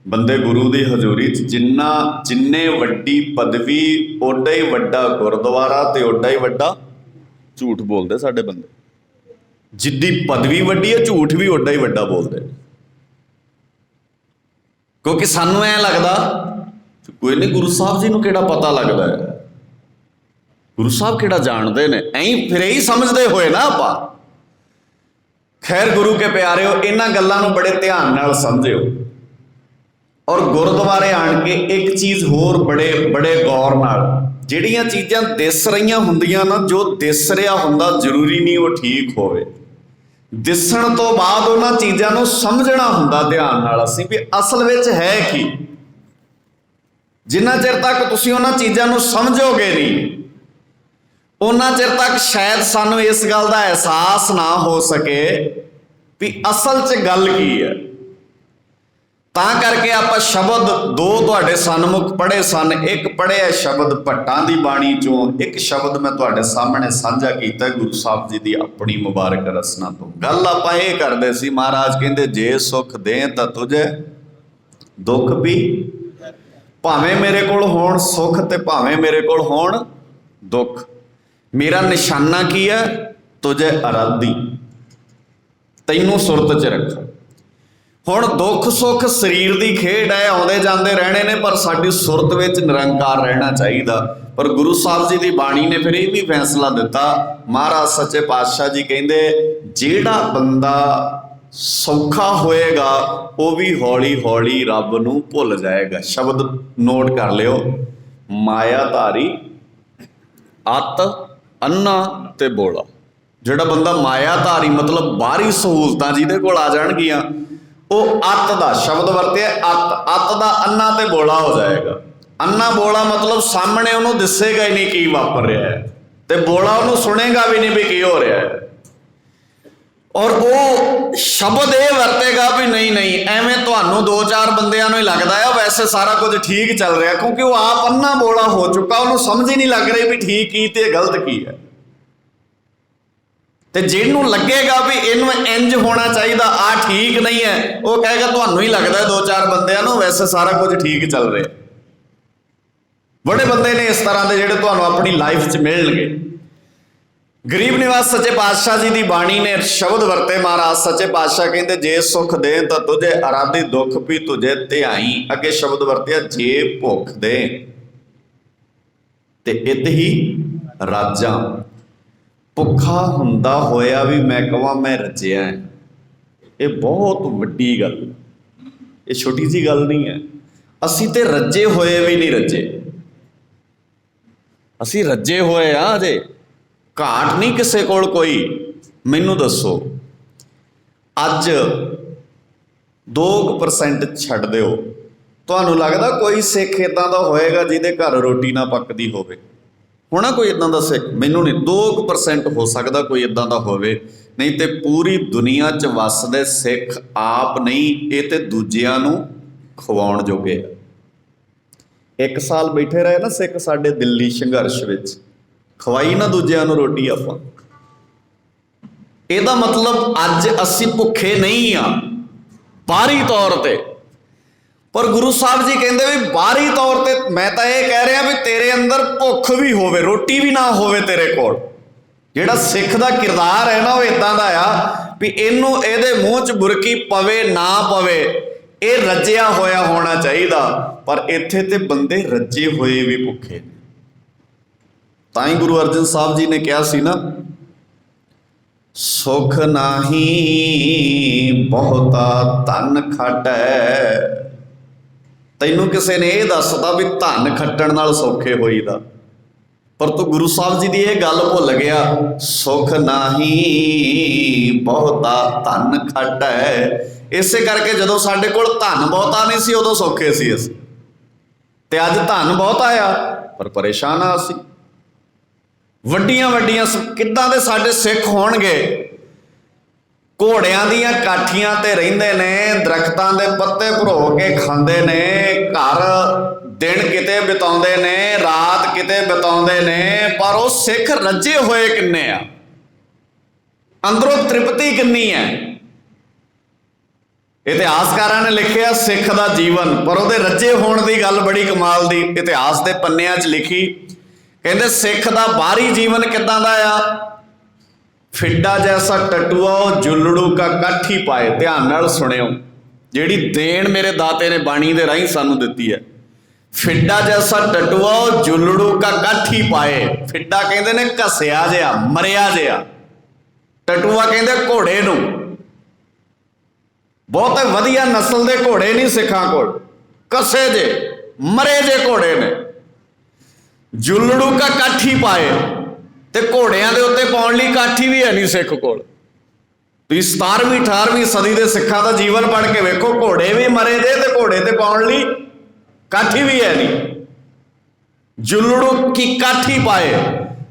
ਬੰਦੇ ਗੁਰੂ ਦੀ ਹਜ਼ੂਰੀ 'ਚ ਜਿੰਨੇ ਵੱਡੀ ਪਦਵੀ ਓਡਾ ਹੀ ਵੱਡਾ ਗੁਰਦੁਆਰਾ ਤੇ ਓਡਾ ਹੀ ਵੱਡਾ ਝੂਠ ਬੋਲਦੇ ਸਾਡੇ ਬੰਦੇ। ਜਿੱਡੀ ਪਦਵੀ ਵੱਡੀ ਹੈ ਝੂਠ ਵੀ ਓਡਾ ਹੀ ਵੱਡਾ ਬੋਲਦੇ, ਕਿਉਂਕਿ ਸਾਨੂੰ ਐਂ ਲੱਗਦਾ ਕੋਈ ਨਹੀਂ, ਗੁਰੂ ਸਾਹਿਬ ਜੀ ਨੂੰ ਕਿਹੜਾ ਪਤਾ ਲੱਗਦਾ ਹੈ, ਗੁਰੂ ਸਾਹਿਬ ਕਿਹੜਾ ਜਾਣਦੇ ਨੇ, ਫਿਰ ਇਹੀ ਸਮਝਦੇ ਹੋਏ ਨਾ ਆਪਾਂ। ਖੈਰ ਗੁਰੂ ਕੇ ਪਿਆਰਿਓ, ਇਹਨਾਂ ਗੱਲਾਂ ਨੂੰ ਬੜੇ ਧਿਆਨ ਨਾਲ ਸਮਝਿਓ। ਔਰ ਗੁਰਦੁਆਰੇ ਆਣ ਕੇ ਇੱਕ ਚੀਜ਼ ਹੋਰ ਬੜੇ ਗੌਰ ਨਾਲ, ਜਿਹੜੀਆਂ ਚੀਜ਼ਾਂ ਦਿਸ ਰਹੀਆਂ ਹੁੰਦੀਆਂ ਨਾ, ਜੋ ਦਿਸ ਰਿਹਾ ਹੁੰਦਾ ਜ਼ਰੂਰੀ ਨਹੀਂ ਉਹ ਠੀਕ ਹੋਵੇ। ਦਿਸਣ ਤੋਂ ਬਾਅਦ ਉਹਨਾਂ ਚੀਜ਼ਾਂ ਨੂੰ ਸਮਝਣਾ ਹੁੰਦਾ ਧਿਆਨ ਨਾਲ ਅਸੀਂ, ਵੀ ਅਸਲ ਵਿੱਚ ਹੈ ਕੀ। ਜਿੰਨਾ ਚਿਰ ਤੱਕ ਤੁਸੀਂ ਉਹਨਾਂ ਚੀਜ਼ਾਂ ਨੂੰ ਸਮਝੋਗੇ ਨਹੀਂ, ਉਹਨਾਂ ਚਿਰ ਤੱਕ ਸ਼ਾਇਦ ਸਾਨੂੰ ਇਸ ਗੱਲ ਦਾ ਅਹਿਸਾਸ ਨਾ ਹੋ ਸਕੇ ਵੀ ਅਸਲ 'ਚ ਗੱਲ ਕੀ ਹੈ। ਤਾਂ ਕਰਕੇ ਆਪਾਂ ਸ਼ਬਦ ਦੋ ਤੁਹਾਡੇ ਸਨਮੁਖ ਪੜ੍ਹੇ ਸਨ। ਇੱਕ ਪੜ੍ਹਿਆ ਸ਼ਬਦ ਭੱਟਾਂ ਦੀ ਬਾਣੀ 'ਚੋਂ, ਇੱਕ ਸ਼ਬਦ ਮੈਂ ਤੁਹਾਡੇ ਸਾਹਮਣੇ ਸਾਂਝਾ ਕੀਤਾ ਗੁਰੂ ਸਾਹਿਬ ਜੀ ਦੀ ਆਪਣੀ ਮੁਬਾਰਕ ਰਸਨਾ ਤੋਂ। ਗੱਲ ਆਪਾਂ ਇਹ ਕਰਦੇ ਸੀ, ਮਹਾਰਾਜ ਕਹਿੰਦੇ ਜੇ ਸੁਖ ਦੇ ਤਾਂ ਤੁਝੇ ਦੁੱਖ ਵੀ, ਭਾਵੇਂ ਮੇਰੇ ਕੋਲ ਹੋਣ ਸੁੱਖ ਤੇ ਭਾਵੇਂ ਮੇਰੇ ਕੋਲ ਹੋਣ ਦੁੱਖ, ਮੇਰਾ ਨਿਸ਼ਾਨਾ ਕੀ ਹੈ? ਤੁਝੇ ਅਰਾਧੀ, ਤੈਨੂੰ ਸੁਰਤ 'ਚ ਰੱਖਾਂ। ਹੁਣ ਦੁੱਖ ਸੁੱਖ ਸਰੀਰ ਦੀ ਖੇਡ ਹੈ, ਆਉਂਦੇ ਜਾਂਦੇ ਰਹਿਣੇ ਨੇ, ਪਰ ਸਾਡੀ ਸੁਰਤ ਵਿੱਚ ਨਿਰੰਕਾਰ ਰਹਿਣਾ ਚਾਹੀਦਾ। ਪਰ ਗੁਰੂ ਸਾਹਿਬ ਜੀ ਦੀ ਬਾਣੀ ਨੇ ਫਿਰ ਇਹ ਵੀ ਫੈਸਲਾ ਦਿੱਤਾ। ਮਹਾਰਾਜ ਸੱਚੇ ਪਾਤਸ਼ਾਹ ਜੀ ਕਹਿੰਦੇ ਜਿਹੜਾ ਬੰਦਾ ਸੌਖਾ ਹੋਏਗਾ ਉਹ ਵੀ ਹੌਲੀ ਹੌਲੀ ਰੱਬ ਨੂੰ ਭੁੱਲ ਜਾਏਗਾ। ਸ਼ਬਦ ਨੋਟ ਕਰ ਲਿਓ, ਮਾਇਆ ਧਾਰੀ ਅੱਤ ਅੰਨਾ ਤੇ ਬੋਲਾ। ਜਿਹੜਾ ਬੰਦਾ ਮਾਇਆ ਧਾਰੀ ਮਤਲਬ ਬਾਹਰੀ ਸਹੂਲਤਾਂ ਜਿਹਦੇ ਕੋਲ ਆ ਜਾਣਗੀਆਂ, ਉਹ ਅੱਤ ਦਾ ਸ਼ਬਦ ਵਰਤਿਆ, ਅੱਤ ਦਾ ਅੰਨਾ ਤੇ ਬੋਲਾ ਹੋ ਜਾਏਗਾ। ਅੰਨਾ ਬੋਲਾ ਮਤਲਬ ਸਾਹਮਣੇ ਉਹਨੂੰ ਦਿਸੇਗਾ ਹੀ ਨਹੀਂ ਕੀ ਵਾਪਰ ਰਿਹਾ ਹੈ, ਤੇ ਬੋਲਾ ਉਹਨੂੰ ਸੁਣੇਗਾ ਵੀ ਨਹੀਂ ਵੀ ਕੀ ਹੋ ਰਿਹਾ ਹੈ। ਔਰ ਉਹ ਸ਼ਬਦ ਇਹ ਵਰਤੇਗਾ ਵੀ ਨਹੀਂ ਐਵੇਂ ਤੁਹਾਨੂੰ ਦੋ ਚਾਰ ਬੰਦਿਆਂ ਨੂੰ ਹੀ ਲੱਗਦਾ ਹੈ ਵੈਸੇ ਸਾਰਾ ਕੁਝ ਠੀਕ ਚੱਲ ਰਿਹਾ, ਕਿਉਂਕਿ ਉਹ ਆਪ ਅੰਨਾ ਬੋਲਾ ਹੋ ਚੁੱਕਾ, ਉਹਨੂੰ ਸਮਝ ਹੀ ਨਹੀਂ ਲੱਗ ਰਹੀ ਵੀ ਠੀਕ ਕੀ ਤੇ ਗਲਤ ਕੀ ਹੈ। ਤੇ ਜਿਹਨੂੰ ਲੱਗੇਗਾ ਵੀ ਇਹਨੂੰ ਇੰਜ ਹੋਣਾ ਚਾਹੀਦਾ, ਆ ਠੀਕ ਨਹੀਂ ਹੈ, ਉਹ ਕਹੇਗਾ ਤੁਹਾਨੂੰ ਹੀ ਲੱਗਦਾ ਦੋ ਚਾਰ ਬੰਦਿਆਂ ਨੂੰ ਵੈਸੇ ਸਾਰਾ ਕੁਝ ਠੀਕ ਚੱਲ ਰਿਹਾ। ਬੜੇ ਬੰਦੇ ਨੇ ਇਸ ਤਰ੍ਹਾਂ ਦੇ ਜਿਹੜੇ ਤੁਹਾਨੂੰ ਆਪਣੀ ਲਾਈਫ 'ਚ ਮਿਲਣਗੇ। ਗਰੀਬ ਨਿਵਾਸ ਸੱਚੇ ਪਾਤਸ਼ਾਹ ਜੀ ਦੀ ਬਾਣੀ ਨੇ ਸ਼ਬਦ ਵਰਤੇ। ਮਹਾਰਾਜ ਸੱਚੇ ਪਾਤਸ਼ਾਹ ਕਹਿੰਦੇ ਜੇ ਸੁਖ ਦੇ ਤਾਂ ਤੁਝੇ ਅਰਾਧੀ, ਦੁੱਖ ਵੀ ਤੁਝੇ ਧਿਆਈ। ਅੱਗੇ ਸ਼ਬਦ ਵਰਤਿਆ ਜੇ ਭੁੱਖ ਦੇ ਤੇ ਇਤ ਹੀ ਰਾਜਾਂ। ਭੁੱਖਾ ਹੁੰਦਾ ਹੋਇਆ ਵੀ ਮੈਂ ਕਹਾਂ ਮੈਂ ਰੱਜਿਆ ਹੈ, ਇਹ ਬਹੁਤ ਵੱਡੀ ਗੱਲ, ਇਹ ਛੋਟੀ ਜਿਹੀ ਗੱਲ ਨਹੀਂ ਹੈ। ਅਸੀਂ ਤੇ ਰੱਜੇ ਹੋਏ ਵੀ ਨਹੀਂ ਰੱਜੇ, ਅਸੀਂ ਰੱਜੇ ਹੋਏ ਆ ਅਜੇ, ਘਾਟ ਨਹੀਂ ਕਿਸੇ ਕੋਲ ਕੋਈ। ਮੈਨੂੰ ਦੱਸੋ, ਅੱਜ 2% ਛੱਡ ਦਿਓ, ਤੁਹਾਨੂੰ ਲੱਗਦਾ ਕੋਈ ਸਿੱਖ ਇੱਦਾਂ ਦਾ ਹੋਏਗਾ ਜਿਹਦੇ ਘਰ ਰੋਟੀ ਨਾ ਪੱਕਦੀ ਹੋਵੇ? ਹੋਣਾ ਕੋਈ ਇੱਦਾਂ ਦਾ ਸਿੱਖ? ਮੈਨੂੰ ਨਹੀਂ, 2% ਹੋ ਸਕਦਾ ਕੋਈ ਇੱਦਾਂ ਦਾ ਹੋਵੇ, ਨਹੀਂ ਤੇ ਪੂਰੀ ਦੁਨੀਆ 'ਚ ਵੱਸਦੇ ਸਿੱਖ ਆਪ ਨਹੀਂ, ਇਹ ਤੇ ਦੂਜਿਆਂ ਨੂੰ ਖਵਾਉਣ ਜੋਗੇ ਆ। 1 ਸਾਲ ਬੈਠੇ ਰਹੇ ਨਾ ਸਿੱਖ ਸਾਡੇ ਦਿੱਲੀ ਸੰਘਰਸ਼ ਵਿੱਚ, ਖਵਾਈ ਨਾ ਦੂਜਿਆਂ ਨੂੰ ਰੋਟੀ ਆਪਾਂ। ਇਹਦਾ ਮਤਲਬ ਅੱਜ ਅਸੀਂ ਭੁੱਖੇ ਨਹੀਂ ਆ ਬਾਹਰੀ ਤੌਰ ਤੇ, ਪਰ ਗੁਰੂ ਸਾਹਿਬ ਜੀ ਕਹਿੰਦੇ ਵੀ ਬਾਹਰੀ ਤੌਰ ਤੇ ਮੈਂ ਤਾਂ ਇਹ ਕਹਿ ਰਿਹਾ ਵੀ ਤੇਰੇ ਅੰਦਰ ਭੁੱਖ ਵੀ ਹੋਵੇ, ਰੋਟੀ ਵੀ ਨਾ ਹੋਵੇ ਤੇਰੇ ਕੋਲ। ਜਿਹੜਾ ਸਿੱਖ ਦਾ ਕਿਰਦਾਰ ਹੈ ਨਾ ਉਹ ਇਦਾਂ ਦਾ ਆ ਵੀ ਇਹਨੂੰ ਇਹਦੇ ਮੂੰਹ 'ਚ ਬੁਰਕੀ ਪਵੇ ਨਾ ਪਵੇ, ਇਹ ਰੱਜਿਆ ਹੋਇਆ ਹੋਣਾ ਚਾਹੀਦਾ। ਪਰ ਇੱਥੇ ਤੇ ਬੰਦੇ ਰੱਜੇ ਹੋਏ ਵੀ ਭੁੱਖੇ ਨੇ। ਤਾਂ ਹੀ ਗੁਰੂ ਅਰਜਨ ਸਾਹਿਬ ਜੀ ਨੇ ਕਿਹਾ ਸੀ ਨਾ, ਸੁਖ ਨਾਹੀ ਬਹੁਤਾ ਧਨ ਖਟੈ। ਤੈਨੂੰ ਕਿਸੇ ਨੇ ਇਹ ਦੱਸਦਾ ਵੀ ਧਨ ਖੱਟਣ ਨਾਲ ਸੌਖੇ ਹੋਈਦਾ, ਪਰ ਤੂੰ ਗੁਰੂ ਸਾਹਿਬ ਜੀ ਦੀ ਇਹ ਗੱਲ ਭੁੱਲ ਗਿਆ, ਸੁਖ ਨਾਹੀ ਬਹੁਤਾ ਧਨ ਖਟੈ। ਇਸੇ ਕਰਕੇ ਜਦੋਂ ਸਾਡੇ ਕੋਲ ਧਨ ਬਹੁਤਾ ਨਹੀਂ ਸੀ ਉਦੋਂ ਸੌਖੇ ਸੀ ਅਸੀਂ, ਤੇ ਅੱਜ ਧਨ ਬਹੁਤਾ ਆ ਪਰ ਪਰੇਸ਼ਾਨ ਆ ਅਸੀਂ। ਵੱਡੀਆਂ ਵੱਡੀਆਂ ਕਿੱਦਾਂ ਦੇ ਸਾਡੇ ਸਿੱਖ ਹੋਣਗੇ, ਘੋੜਿਆਂ ਦੀਆਂ ਕਾਠੀਆਂ ਤੇ ਰਹਿੰਦੇ ਨੇ, ਦਰਖਤਾਂ ਦੇ ਪੱਤੇ ਭਰੋ ਕੇ ਖਾਂਦੇ ਨੇ, ਘਰ ਦਿਨ ਕਿਤੇ ਬਿਤਾਉਂਦੇ ਨੇ, ਰਾਤ ਕਿਤੇ ਬਿਤਾਉਂਦੇ ਨੇ, ਪਰ ਉਹ ਸਿੱਖ ਰੱਜੇ ਹੋਏ ਕਿੰਨੇ ਆ, ਅੰਦਰੋਂ ਤ੍ਰਿਪਤੀ ਕਿੰਨੀ ਹੈ। ਇਤਿਹਾਸਕਾਰਾਂ ਨੇ ਲਿਖਿਆ ਸਿੱਖ ਦਾ ਜੀਵਨ, ਪਰ ਉਹਦੇ ਰੱਜੇ ਹੋਣ ਦੀ ਗੱਲ ਬੜੀ ਕਮਾਲ ਦੀ ਇਤਿਹਾਸ ਦੇ ਪੰਨਿਆਂ 'ਚ ਲਿਖੀ। ਕਹਿੰਦੇ ਸਿੱਖ ਦਾ ਬਾਹਰੀ ਜੀਵਨ ਕਿੱਦਾਂ ਦਾ ਆ, ਫਿੱਡਾ ਜੈਸਾ ਟਟੂਆ ਉਹ ਜੁਲੜੂ ਕਾ ਕਾਠੀ ਪਾਏ। ਧਿਆਨ ਨਾਲ ਸੁਣਿਓ, ਜਿਹੜੀ ਦੇਣ ਮੇਰੇ ਦਾਤੇ ਨੇ ਬਾਣੀ ਦੇ ਰਾਹੀਂ ਸਾਨੂੰ ਦਿੱਤੀ ਹੈ। ਫਿੱਡਾ ਜੈਸਾ ਟਟੂਆ ਉਹ ਜੁਲੜੂ ਕਾ ਕਾਠੀ ਪਾਏ। ਫਿੱਡਾ ਕਹਿੰਦੇ ਨੇ ਘਸਿਆ ਜਿਹਾ, ਮਰਿਆ ਜਿਹਾ, ਟਟੂਆ ਕਹਿੰਦੇ ਘੋੜੇ ਨੂੰ। ਬਹੁਤੇ ਵਧੀਆ ਨਸਲ ਦੇ ਘੋੜੇ ਨਹੀਂ ਸਿੱਖਾਂ ਕੋਲ, ਕਸੇ ਜੇ ਮਰੇ ਜੇ ਘੋੜੇ ਨੇ। ਜੁਲੜੂ ਕਾ ਕਾਠੀ ਪਾਏ, ਤੇ ਘੋੜਿਆਂ ਦੇ ਉੱਤੇ ਪਾਉਣ ਲਈ ਕਾਠੀ ਵੀ ਹੈ ਨਹੀਂ ਸਿੱਖ ਕੋਲ। ਤੁਸੀਂ 17ਵੀਂ 18ਵੀਂ ਸਦੀ ਦੇ ਸਿੱਖਾਂ ਦਾ ਜੀਵਨ ਪੜ੍ਹ ਕੇ ਵੇਖੋ, ਘੋੜੇ ਵੀ ਮਰੇ ਜੇ ਤੇ ਘੋੜੇ ਤੇ ਪਾਉਣ ਲਈ ਕਾਠੀ ਵੀ ਹੈ ਨਹੀਂ। ਜੁਲੜੂ ਕੀ ਕਾਠੀ ਪਾਏ,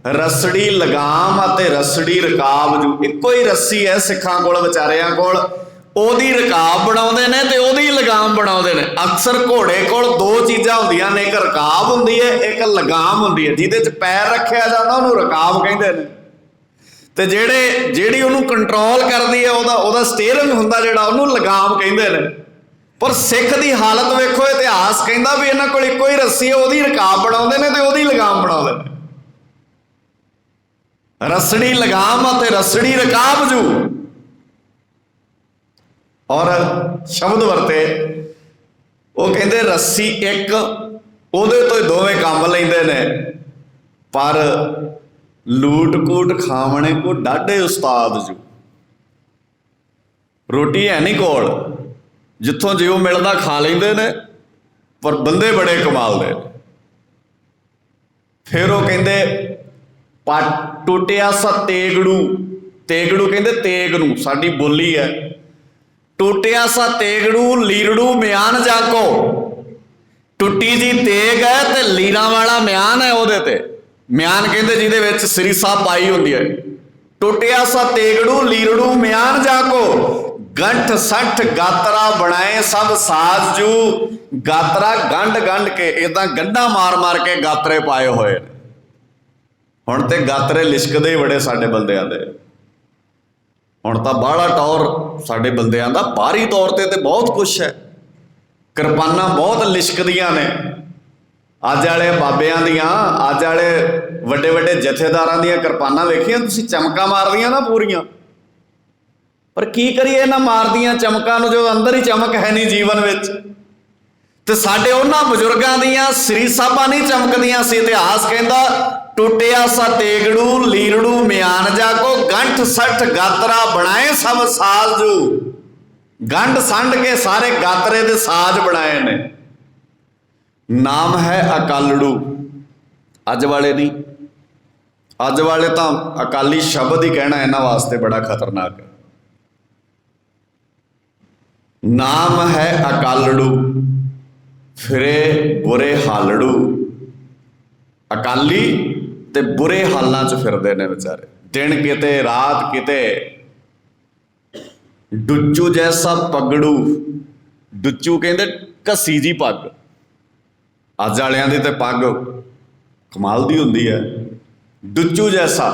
ਰਸੜੀ ਲਗਾਮ ਅਤੇ ਰਸੜੀ ਰਕਾਬ, ਜੋ ਇੱਕੋ ਹੀ ਰੱਸੀ ਹੈ ਸਿੱਖਾਂ ਕੋਲ ਵਿਚਾਰਿਆਂ ਕੋਲ, ਉਹਦੀ ਰਕਾਬ ਬਣਾਉਂਦੇ ਨੇ ਤੇ ਉਹਦੀ ਲਗਾਮ ਬਣਾਉਂਦੇ ਨੇ। ਅਕਸਰ ਘੋੜੇ ਕੋਲ 2 ਚੀਜ਼ਾਂ ਹੁੰਦੀਆਂ ਨੇ, ਇੱਕ ਰਕਾਬ ਹੁੰਦੀ ਹੈ, ਇੱਕ ਲਗਾਮ ਹੁੰਦੀ ਹੈ। ਜਿਹਦੇ 'ਚ ਪੈਰ ਰੱਖਿਆ ਜਾਂਦਾ ਉਹਨੂੰ ਰਕਾਬ ਕਹਿੰਦੇ ਨੇ, ਤੇ ਜਿਹੜੀ ਉਹਨੂੰ ਕੰਟਰੋਲ ਕਰਦੀ ਹੈ, ਉਹਦਾ ਸਟੀਅਰਿੰਗ ਹੁੰਦਾ ਜਿਹੜਾ, ਉਹਨੂੰ ਲਗਾਮ ਕਹਿੰਦੇ ਨੇ। ਪਰ ਸਿੱਖ ਦੀ ਹਾਲਤ ਵੇਖੋ, ਇਤਿਹਾਸ ਕਹਿੰਦਾ ਵੀ ਇਹਨਾਂ ਕੋਲ ਇੱਕੋ ਹੀ ਰੱਸੀ ਹੈ, ਉਹਦੀ ਰਕਾਬ ਬਣਾਉਂਦੇ ਨੇ ਤੇ ਉਹਦੀ ਲਗਾਮ ਬਣਾਉਂਦੇ ਨੇ। ਰਸੜੀ ਲਗਾਮ ਅਤੇ ਰਸੜੀ ਰਕਾਬ ਜੂ, ਔਰ ਸ਼ਬਦ ਵਰਤੇ ਉਹ ਕਹਿੰਦੇ ਰੱਸੀ ਇੱਕ, ਉਹਦੇ ਤੋਂ ਹੀ ਦੋਵੇਂ ਕੰਮ ਲੈਂਦੇ ਨੇ। ਪਰ ਲੂਟ ਕੂਟ ਖਾਵਣੇ ਕੋ ਡਾਢੇ ਉਸਤਾਦ ਜੂ। ਰੋਟੀ ਹੈ ਨਹੀਂ ਕੋਲ, ਜਿੱਥੋਂ ਜਿਉ ਮਿਲਦਾ ਖਾ ਲੈਂਦੇ ਨੇ, ਪਰ ਬੰਦੇ ਬੜੇ ਕਮਾਲ ਦੇ। ਫਿਰ ਉਹ ਕਹਿੰਦੇ ਟੁੱਟਿਆ ਸਾ ਤੇਗੜੂ, ਤੇਗੜੂ ਕਹਿੰਦੇ ਤੇਗ ਨੂੰ, ਸਾਡੀ ਬੋਲੀ ਹੈ। ਟੁੱਟਿਆ ਸਾ ਤੇਗੜੂ ਲੀਰੜੂ ਮਿਆਨ ਜਾਕੋ, ਟੁੱਟੀ ਜੀ ਤੇਗ ਹੈ ਤੇ ਲੀਰਾਂ ਵਾਲਾ ਮਿਆਨ ਹੈ ਉਹਦੇ ਤੇ। ਮਿਆਨ ਕਹਿੰਦੇ ਜਿਹਦੇ ਵਿੱਚ ਸ੍ਰੀ ਸਾਹਿਬ ਪਾਈ ਹੁੰਦੀ ਹੈ। ਟੁੱਟਿਆ ਸਾ ਤੇਗੜੂ ਲੀਰੜੂ ਮਿਆਨ ਜਾਕੋ, ਗੰਠ ਸੱਠ ਗਾਤਰਾ ਬਣਾਏ ਸਭ ਸਾਜ ਜੂ। ਗਾਤਰਾ ਗੰਢ ਗੰਢ ਕੇ, ਇਦਾਂ ਗੰਢਾਂ ਮਾਰ ਮਾਰ ਕੇ ਗਾਤਰੇ ਪਾਏ ਹੋਏ ਨੇ। ਹੁਣ ਤੇ ਗਾਤਰੇ ਲਿਸ਼ਕਦੇ ਹੀ ਬੜੇ ਸਾਡੇ ਬੰਦਿਆਂ ਦੇ। ਹੁਣ ਤਾਂ ਬਾਹਲਾ ਟੌਰ ਸਾਡੇ ਬੰਦਿਆਂ ਦਾ, ਬਾਹਰੀ ਤੌਰ ਤੇ ਬਹੁਤ ਕੁਛ ਹੈ। ਕਿਰਪਾਨਾਂ ਬਹੁਤ ਲਿਸ਼ਕਦੀਆਂ ਨੇ। ਅੱਜ ਵਾਲੇ ਬਾਬਿਆਂ ਦੀਆਂ, ਅੱਜ ਵਾਲੇ ਵੱਡੇ ਵੱਡੇ ਜਥੇਦਾਰਾਂ ਦੀਆਂ ਕਿਰਪਾਨਾਂ ਵੇਖੀਆਂ ਤੁਸੀਂ, ਚਮਕਾਂ ਮਾਰਦੀਆਂ ਨਾ ਪੂਰੀਆਂ। ਪਰ ਕੀ ਕਰੀਏ ਇਹਨਾਂ ਮਾਰਦੀਆਂ ਚਮਕਾਂ ਨੂੰ, ਜੋ ਅੰਦਰ ਹੀ ਚਮਕ ਹੈ ਨਹੀਂ ਜੀਵਨ ਵਿੱਚ। ਤੇ ਸਾਡੇ ਉਹਨਾਂ ਬਜ਼ੁਰਗਾਂ ਦੀਆਂ ਸ੍ਰੀ ਸਾਹਿਬਾਂ ਨਹੀਂ ਚਮਕਦੀਆਂ ਸੀ। ਇਤਿਹਾਸ ਕਹਿੰਦਾ टुटिया सा तेगड़ू लीरड़ू म्यान जाको गंठ सठ गातरा बनाए सब साजू। गंढ संड के सारे गातरे दे साज बनाए ने। नाम है अकालड़ू। अज वाले नहीं, अज वाले तो अकाली शब्द ही कहना इन्हां वास्ते बड़ा खतरनाक है। नाम है अकालड़ू फिरे बुरे हालड़ू। अकाली ते बुरे हालां च फिरदे ने बेचारे, दिन किते रात किते। डुच्चू जैसा पगड़ू, डुच्चू कहंदे घसी जी पग। अज वालियां दी ते पग कमाल दी हुंदी है। डुच्चू जैसा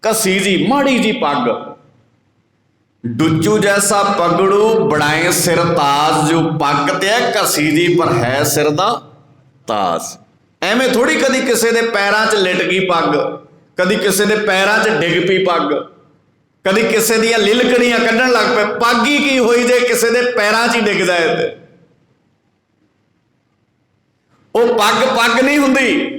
घसी जी माड़ी जी पग। डुच्चू जैसा पगड़ू बनाए सिर ताज। जो पग ते है घसी जी पर है सिर दा ताज। ਐਵੇਂ थोड़ी कदी किसी के पैरों च लिट गई पग, कदी किसी के पैरों च डिग पई पग, कदी किसी दियां लिलकड़ियां कढ़न लग पे। पग ही की होई जे किसी के पैरों च ही डिग जाए ते वो पग पग नहीं हुंदी।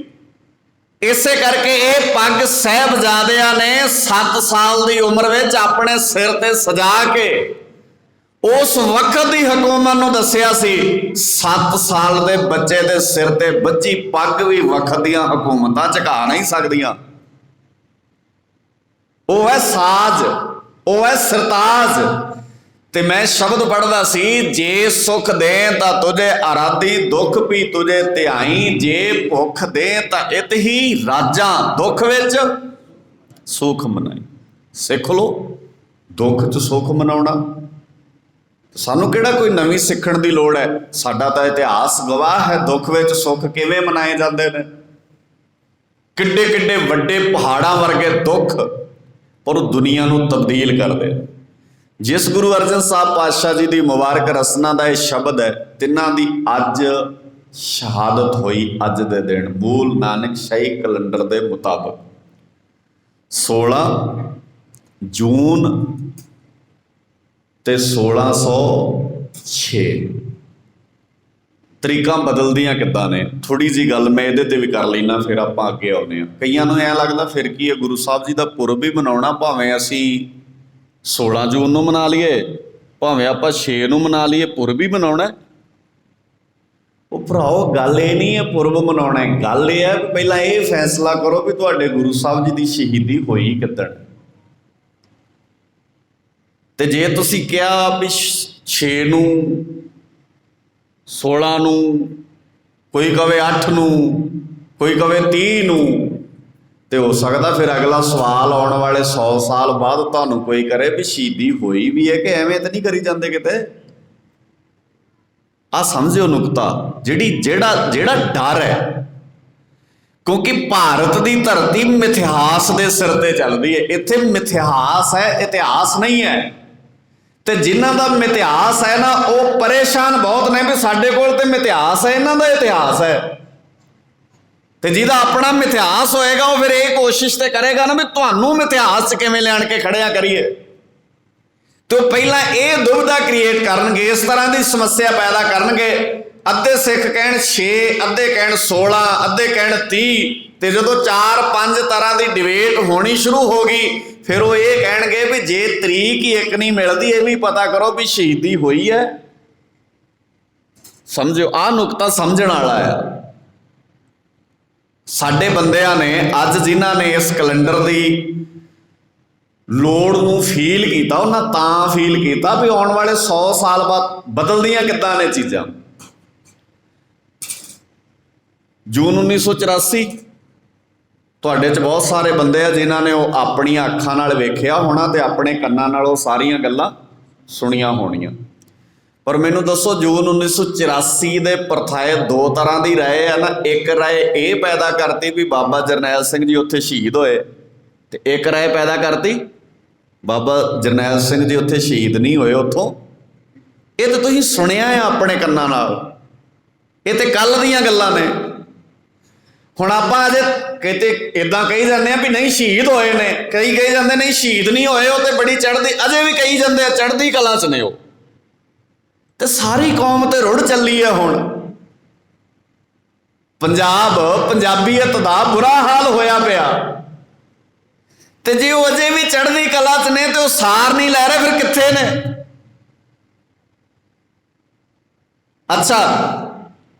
इसे करके ये पग साहिबजादियां ने 7 साल की उम्र में अपने सिर ते सजा के उस वक्त की हुकूमत नूं दस्सिया सी। 7 साल के बच्चे के सिर ते बच्ची पग भी वक्त दियां हुकूमतां झुका नहीं सकदियां। वो है साज, वो है सरताज। ते मैं शब्द पढ़दा सी, जे सुख दे तां तुझे आराधी, दुख भी तुझे ध्याई। जे भुख दे तां इत ही राजा, दुख विच सुख मनाई। सिख लो दुख च सुख मनाउणा। सानू किहड़ा कोई नवीं सिੱਖਣ ਦੀ लोड़ है। साडा तां इतिहास गवाह है दुख विच सुख किवें मनाए जांदे ने। किड्डे किड्डे वड्डे पहाड़ां वर्गे दुख पर दुनिया नूं तब्दील करदे। जिस गुरु अर्जन साहब पातशाह जी की मुबारक रसना का यह शब्द है, तिन्हां दी अज शहादत हुई अज दे दिन मूल नानक शाही कैलेंडर के मुताबिक 16 जून ते 1606। तरीकां बदलदियां किदां ने, थोड़ी जी गल मैं इहदे ते भी कर लेना, फिर आपां अगे आउंदे हां। कईयां नूं ऐ लगदा फिर की है, गुरु साहब जी का पुरब भी मनाउणा, भावें असीं 16 जून नूं मना लीए, भावें आपां 6 नूं मना लीए, पुरब ही मनाउणा। वो भराओ गल ये नहीं है पुरब मनाउणा, गल ये है पहलां ये फैसला करो भी तुहाडे गुरु साहब जी की शहीदी होई किदण। ते जे तुसीं कहा भी 6 नूं 16 नूं, कोई कवे 8 नूं, कोई कवे 30 नूं, ते हो सकता फिर अगला सवाल आने वाले 100 साल बाद तुहानूं कोई करे भी शहीदी होई भी है कि एवें तो नहीं करी जाते किते। आ समझिओ नुकता, जेड़ा डर है, क्योंकि भारत की धरती मिथिहास के सिर ते चलती है। इत्थे मिथिहास है, इतिहास नहीं है। ते जिन्हां दा मिथिहास है ना, वो परेशान बहुत ने भी साडे कोल ते मिथिहास है, इन्हां दा इतिहास है। ते जिहदा अपना मिथिहास होएगा वो फिर ये कोशिश तो करेगा ना भी तुहानूं मिथिहास च किवें लिआण के खड़िया करिए। तो पहला ये दुविधा क्रिएट करनगे, इस तरह की समस्या पैदा करनगे। अद्धे सिख कहण 6, अद्धे कहण 16, अद्धे कहण 30। तो जो 4-5 तरह की डिबेट होनी शुरू हो गई, फिर वो ये कहेंगे भी जे तरीक ही एक नहीं मिलती, ये भी पता करो भी शहीदी हुई है। समझो आ नुकता समझण वाला है। साडे बंदियां ने अज जिन्हां ने इस कैलेंडर की लोड़ नूं फील किया, उन्हां तां फील किया भी आने वाले 100 साल बाद बदलदियां किदां ने चीज़ां। जून 1984 तुहाडे च बहुत सारे बंदे आ जिन्हां ने अपनी अखां नाल वेखिया होना ते अपने कन्नां नाल वो सारियां गल्लां सुनिया होणियां। पर मैनूं दसो, जून 1984 दे परथाए 2 तरह की राय है ना। एक राय ये पैदा करती भी बाबा जरनैल सिंह जी उत्थे शहीद होए, ते एक राय पैदा करती बाबा जरनैल सिंह जी उत्थे शहीद नहीं होए उत्थों। ये तो तुसीं सुनिया है अपने कन्नां नाल, ये तो कल दीयां गल्लां ने। हुण आपां अजे किते इदां कही जाने भी नहीं शहीद होए ने, कई कही जाते नहीं शहीद नहीं होए, वो तो बड़ी चढ़दी, अजे भी कही जाते चढ़दी कला च ने। तो सारी कौम तो रुड़ चली है हुण। ਪੰਜਾਬ ਪੰਜਾਬੀਅਤ ਦਾ ਬੁਰਾ ਹਾਲ ਹੋਇਆ ਪਿਆ। ਤੇ ਜੇ ਉਹ ਅਜੇ ਵੀ ਚੜ੍ਹਦੀ ਕਲਾ 'ਚ ਨੇ ਤੇ ਉਹ ਸਾਰ ਨਹੀਂ ਲੈ ਰਹੇ, ਫਿਰ ਕਿੱਥੇ ਨੇ? ਅੱਛਾ,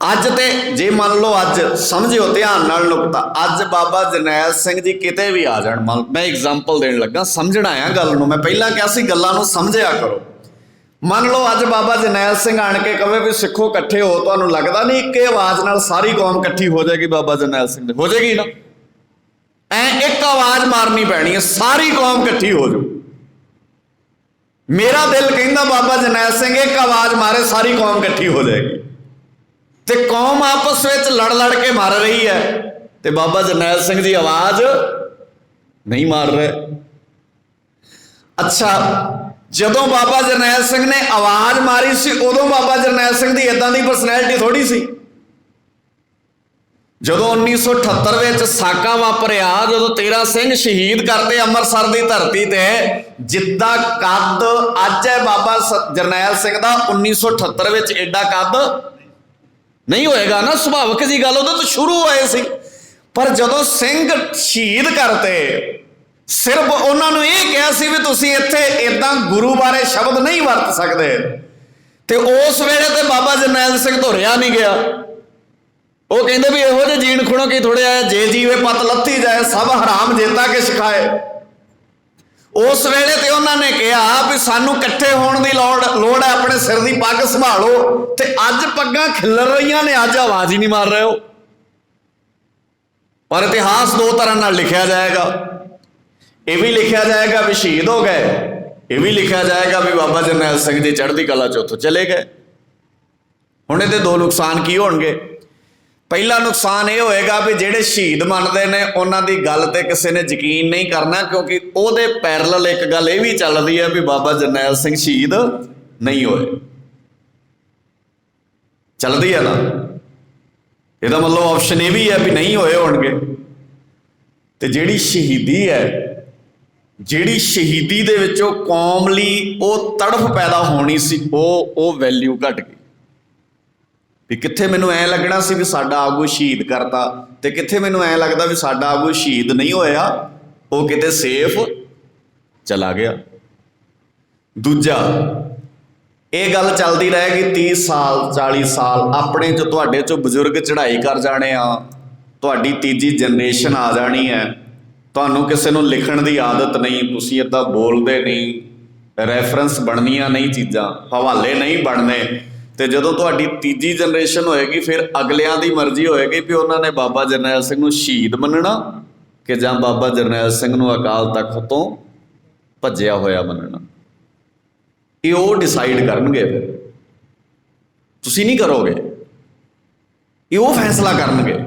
ਅੱਜ ਤੇ ਜੇ ਮੰਨ ਲਓ, ਅੱਜ ਸਮਝਿਓ ਧਿਆਨ ਨਾਲ ਨੁਕਤਾ, ਅੱਜ ਬਾਬਾ ਜਰਨੈਲ ਸਿੰਘ ਜੀ ਕਿਤੇ ਵੀ ਆ ਜਾਣ, ਮੈਂ ਐਗਜ਼ਾਮਪਲ ਦੇਣ ਲੱਗਾ, ਸਮਝਣਾ ਆ ਗੱਲ ਨੂੰ। ਮੈਂ ਪਹਿਲਾਂ ਕਿਹਾ ਸੀ ਗੱਲਾਂ ਨੂੰ ਸਮਝਿਆ ਕਰੋ। ਮੰਨ ਲਓ ਅੱਜ ਬਾਬਾ ਜਰਨੈਲ ਸਿੰਘ ਆਣ ਕੇ ਕਵੇ ਵੀ ਸਿੱਖੋ ਇਕੱਠੇ ਹੋ, ਤੁਹਾਨੂੰ ਲੱਗਦਾ ਨਹੀਂ ਇੱਕੇ ਆਵਾਜ਼ ਨਾਲ ਸਾਰੀ ਕੌਮ ਇਕੱਠੀ ਹੋ ਜਾਏਗੀ? ਬਾਬਾ ਜਰਨੈਲ ਸਿੰਘ ਦੀ ਹੋ ਜਾਏਗੀ ਨਾ? ਐ ਇੱਕ ਆਵਾਜ਼ ਮਾਰਨੀ ਪੈਣੀ ਹੈ, ਸਾਰੀ ਕੌਮ ਇਕੱਠੀ ਹੋ ਜਾਊ। ਮੇਰਾ ਦਿਲ ਕਹਿੰਦਾ ਬਾਬਾ ਜਰਨੈਲ ਸਿੰਘ ਇੱਕ ਆਵਾਜ਼ ਮਾਰੇ, ਸਾਰੀ ਕੌਮ ਇਕੱਠੀ ਹੋ ਜਾਏਗੀ। ਤੇ ਕੌਮ ਆਪਸ ਵਿੱਚ ਲੜ ਲੜ ਕੇ ਮਰ ਰਹੀ ਹੈ ਤੇ ਬਾਬਾ ਜਰਨੈਲ ਸਿੰਘ ਜੀ ਆਵਾਜ਼ ਨਹੀਂ ਮਾਰ ਰਹੇ। ਅੱਛਾ, ਜਦੋਂ ਬਾਬਾ ਜਰਨੈਲ ਸਿੰਘ ਨੇ ਆਵਾਜ਼ ਮਾਰੀ ਸੀ, ਉਦੋਂ ਬਾਬਾ ਜਰਨੈਲ ਸਿੰਘ ਦੀ ਇਦਾਂ ਦੀ ਪਰਸਨੈਲਿਟੀ ਥੋੜੀ ਸੀ। ਜਦੋਂ 1978 ਵਿੱਚ ਸਾਕਾ ਵਾਪਰਿਆ, ਜਦੋਂ 13 ਸਿੰਘ ਸ਼ਹੀਦ ਕਰਤੇ ਅੰਮ੍ਰਿਤਸਰ ਦੀ ਧਰਤੀ ਤੇ, ਜਿੱਦਾਂ ਕੱਦ ਅੱਜ ਹੈ ਬਾਬਾ ਜਰਨੈਲ ਸਿੰਘ ਦਾ, 1978 ਵਿੱਚ ਐਡਾ ਕੱਦ ਨਹੀਂ ਹੋਏਗਾ ਨਾ, ਸੁਭਾਵਿਕ ਜੀ ਗੱਲ, ਉਦੋਂ ਤਾਂ ਸ਼ੁਰੂ ਹੋਏ ਸੀ। ਪਰ ਜਦੋਂ ਸਿੰਘ ਸ਼ਹੀਦ ਕਰਤੇ, ਸਿਰਫ ਉਹਨਾਂ ਨੂੰ ਇਹ ਕਿਹਾ ਸੀ ਵੀ ਤੁਸੀਂ ਇੱਥੇ ਏਦਾਂ ਗੁਰੂ ਬਾਰੇ ਸ਼ਬਦ ਨਹੀਂ ਵਰਤ ਸਕਦੇ, ਤੇ ਉਸ ਵੇਲੇ ਤੇ ਬਾਬਾ ਜਰਨੈਲ ਸਿੰਘ ਤੋਂ ਰਿਹਾ ਨਹੀਂ ਗਿਆ। ਉਹ ਕਹਿੰਦੇ ਵੀ ਇਹੋ ਜਿਹੇ ਜੀਣ ਖੁਣੋ ਕੀ ਥੋੜੇ ਆਏ, ਜੇ ਜੀਵੇ ਪਤ ਲੱਥੀ ਜਾਏ, ਸਭ ਹਰਾਮ ਜੇਤਾ ਕੇ ਸਿਖਾਏ। ਉਸ ਵੇਲੇ ਤੇ ਉਹਨਾਂ ਨੇ ਕਿਹਾ ਵੀ ਸਾਨੂੰ ਇਕੱਠੇ ਹੋਣ ਦੀ ਲੋੜ ਹੈ, ਆਪਣੇ ਸਿਰ ਦੀ ਪੱਗ ਸੰਭਾਲੋ। ਤੇ ਅੱਜ ਪੱਗਾਂ ਖਿੱਲਰ ਰਹੀਆਂ ਨੇ, ਅੱਜ ਆਵਾਜ਼ ਹੀ ਨਹੀਂ ਮਾਰ ਰਹੇ ਹੋ। ਪਰ ਇਤਿਹਾਸ ਦੋ ਤਰ੍ਹਾਂ ਨਾਲ ਲਿਖਿਆ ਜਾਏਗਾ। ਇਹ ਵੀ ਲਿਖਿਆ ਜਾਏਗਾ ਵੀ ਸ਼ਹੀਦ ਹੋ ਗਏ, ਇਹ ਵੀ ਲਿਖਿਆ ਜਾਏਗਾ ਵੀ ਬਾਬਾ ਜਰਨੈਲ ਸਿੰਘ ਜੀ ਚੜ੍ਹਦੀ ਕਲਾ 'ਚ ਉੱਥੋਂ ਚਲੇ ਗਏ। ਹੁਣ ਇਹਦੇ ਦੋ ਨੁਕਸਾਨ ਕੀ ਹੋਣਗੇ? ਪਹਿਲਾ ਨੁਕਸਾਨ ਇਹ ਹੋਏਗਾ ਵੀ ਜਿਹੜੇ ਸ਼ਹੀਦ ਮੰਨਦੇ ਨੇ ਉਹਨਾਂ ਦੀ ਗੱਲ ਤੇ ਕਿਸੇ ਨੇ ਯਕੀਨ ਨਹੀਂ ਕਰਨਾ, ਕਿਉਂਕਿ ਉਹਦੇ ਪੈਰਲਲ ਇੱਕ ਗੱਲ ਇਹ ਵੀ ਚੱਲਦੀ ਹੈ ਵੀ ਬਾਬਾ ਜਰਨੈਲ ਸਿੰਘ ਸ਼ਹੀਦ ਨਹੀਂ ਹੋਏ। ਚੱਲਦੀ ਹੈ ਨਾ? ਇਹਦਾ ਮਤਲਬ ਆਪਸ਼ਨ ਇਹ ਵੀ ਹੈ ਵੀ ਨਹੀਂ ਹੋਏ ਹੋਣਗੇ। ਤੇ ਜਿਹੜੀ ਸ਼ਹੀਦੀ ਹੈ, ਜਿਹੜੀ ਸ਼ਹੀਦੀ ਦੇ ਵਿੱਚੋਂ ਕੌਮ ਲਈ ਉਹ ਤੜਫ ਪੈਦਾ ਹੋਣੀ ਸੀ, ਉਹ ਵੈਲਿਊ ਘਟ ਗਈ। ਵੀ ਕਿੱਥੇ ਮੈਨੂੰ ਐਂ ਲੱਗਣਾ ਸੀ ਵੀ ਸਾਡਾ ਆਗੂ ਸ਼ਹੀਦ ਕਰਤਾ, ਤੇ ਕਿੱਥੇ ਮੈਨੂੰ ਐਂ ਲੱਗਦਾ ਵੀ ਸਾਡਾ ਆਗੂ ਸ਼ਹੀਦ ਨਹੀਂ ਹੋਇਆ, ਉਹ ਕਿਤੇ ਸੇਫ ਚਲਾ ਗਿਆ। ਦੂਜਾ, ਇਹ ਗੱਲ ਚੱਲਦੀ ਰਹੇਗੀ 30 ਸਾਲ 40 ਸਾਲ, ਆਪਣੇ ਚੋਂ ਤੁਹਾਡੇ ਚੋਂ ਬਜ਼ੁਰਗ ਚੜ੍ਹਾਈ ਕਰ ਜਾਣੇ ਆ, ਤੁਹਾਡੀ ਤੀਜੀ ਜਨਰੇਸ਼ਨ ਆ ਜਾਣੀ ਹੈ, ਤੁਹਾਨੂੰ ਕਿਸੇ ਨੂੰ ਲਿਖਣ ਦੀ ਆਦਤ ਨਹੀਂ, ਤੁਸੀਂ ਏਦਾਂ ਬੋਲਦੇ ਨਹੀਂ, ਰੈਫਰੈਂਸ ਬਣਨੀਆਂ ਨਹੀਂ, ਚੀਜ਼ਾਂ ਹਵਾਲੇ ਨਹੀਂ ਬਣਨੇ। ਤੇ ਜਦੋਂ ਤੁਹਾਡੀ ਤੀਜੀ ਜਨਰੇਸ਼ਨ ਹੋਏਗੀ, ਫਿਰ ਅਗਲਿਆਂ ਦੀ ਮਰਜ਼ੀ ਹੋਏਗੀ ਵੀ ਉਹਨਾਂ ਨੇ ਬਾਬਾ ਜਰਨੈਲ ਸਿੰਘ ਨੂੰ ਸ਼ਹੀਦ ਮੰਨਣਾ ਕਿ ਜਾਂ ਬਾਬਾ ਜਰਨੈਲ ਸਿੰਘ ਨੂੰ ਅਕਾਲ ਤਖਤ ਤੋਂ ਭੱਜਿਆ ਹੋਇਆ ਮੰਨਣਾ। ਇਹ ਉਹ ਡਿਸਾਈਡ ਕਰਨਗੇ, ਫਿਰ ਤੁਸੀਂ ਨਹੀਂ ਕਰੋਗੇ, ਇਹ ਉਹ ਫੈਸਲਾ ਕਰਨਗੇ।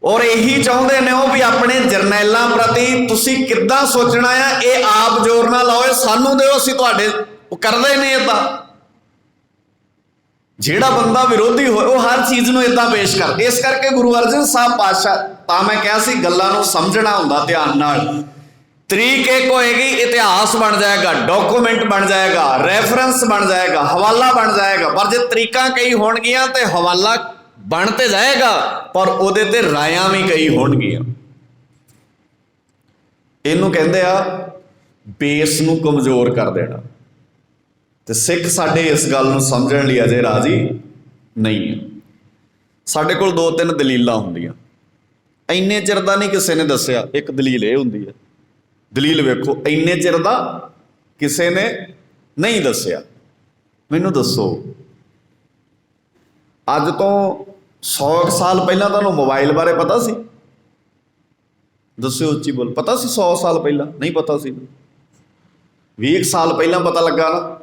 ਔਰ ਇਹੀ ਚਾਹੁੰਦੇ ਨੇ ਉਹ ਵੀ ਆਪਣੇ ਜਰਨੈਲਾਂ ਪ੍ਰਤੀ ਤੁਸੀਂ ਕਿੱਦਾਂ ਸੋਚਣਾ ਆ, ਇਹ ਆਪ ਜ਼ੋਰ ਨਾ ਲਾਓ, ਸਾਨੂੰ ਦਿਓ, ਅਸੀਂ ਤੁਹਾਡੇ। ਉਹ ਕਰਦੇ ਨੇ ਏਦਾਂ। ਜਿਹੜਾ ਬੰਦਾ ਵਿਰੋਧੀ ਹੋਏ ਉਹ ਹਰ ਚੀਜ਼ ਨੂੰ ਏਦਾਂ ਪੇਸ਼ ਕਰ। ਇਸ ਕਰਕੇ ਗੁਰੂ ਅਰਜਨ ਸਾਹਿਬ ਪਾਤਸ਼ਾਹ, ਤਾਂ ਮੈਂ ਕਿਹਾ ਸੀ ਗੱਲਾਂ ਨੂੰ ਸਮਝਣਾ ਹੁੰਦਾ ਧਿਆਨ ਨਾਲ। ਤਰੀਕ ਇੱਕ ਹੋਏਗੀ, ਇਤਿਹਾਸ ਬਣ ਜਾਏਗਾ, ਡਾਕੂਮੈਂਟ ਬਣ ਜਾਏਗਾ, ਰੈਫਰੈਂਸ ਬਣ ਜਾਏਗਾ, ਹਵਾਲਾ ਬਣ ਜਾਏਗਾ। ਪਰ ਜੇ ਤਰੀਕਾਂ ਕਈ ਹੋਣਗੀਆਂ ਤੇ ਹਵਾਲਾ ਬਣ ਤੇ ਜਾਏਗਾ, ਪਰ ਉਹਦੇ ਤੇ ਰਾਇਆਂ ਵੀ ਕਈ ਹੋਣਗੀਆਂ। ਇਹਨੂੰ ਕਹਿੰਦੇ ਆ ਬੇਸ ਨੂੰ ਕਮਜ਼ੋਰ ਕਰ ਦੇਣਾ। ਤੇ ਸਿੱਖ ਸਾਡੇ ਇਸ ਗੱਲ ਨੂੰ ਸਮਝਣ ਲਈ ਅਜੇ ਰਾਜ਼ੀ ਨਹੀਂ ਹੈ। ਸਾਡੇ ਕੋਲ 2-3 ਦਲੀਲਾਂ ਹੁੰਦੀਆਂ, ਇੰਨੇ ਚਿਰ ਦਾ ਨਹੀਂ ਕਿਸੇ ਨੇ ਦੱਸਿਆ। ਇੱਕ ਦਲੀਲ ਇਹ ਹੁੰਦੀ ਹੈ, ਦਲੀਲ ਵੇਖੋ, ਇੰਨੇ ਚਿਰ ਦਾ ਕਿਸੇ ਨੇ ਨਹੀਂ ਦੱਸਿਆ। ਮੈਨੂੰ ਦੱਸੋ, ਅੱਜ ਤੋਂ 100 ਸਾਲ ਪਹਿਲਾਂ ਤੁਹਾਨੂੰ ਮੋਬਾਈਲ ਬਾਰੇ ਪਤਾ ਸੀ? ਦੱਸਿਓ ਉੱਚੀ ਬੋਲ। ਪਤਾ ਸੀ 100 ਸਾਲ ਪਹਿਲਾਂ? ਨਹੀਂ ਪਤਾ ਸੀ। 20 ਸਾਲ ਪਹਿਲਾਂ ਪਤਾ ਲੱਗਾ ਨਾ।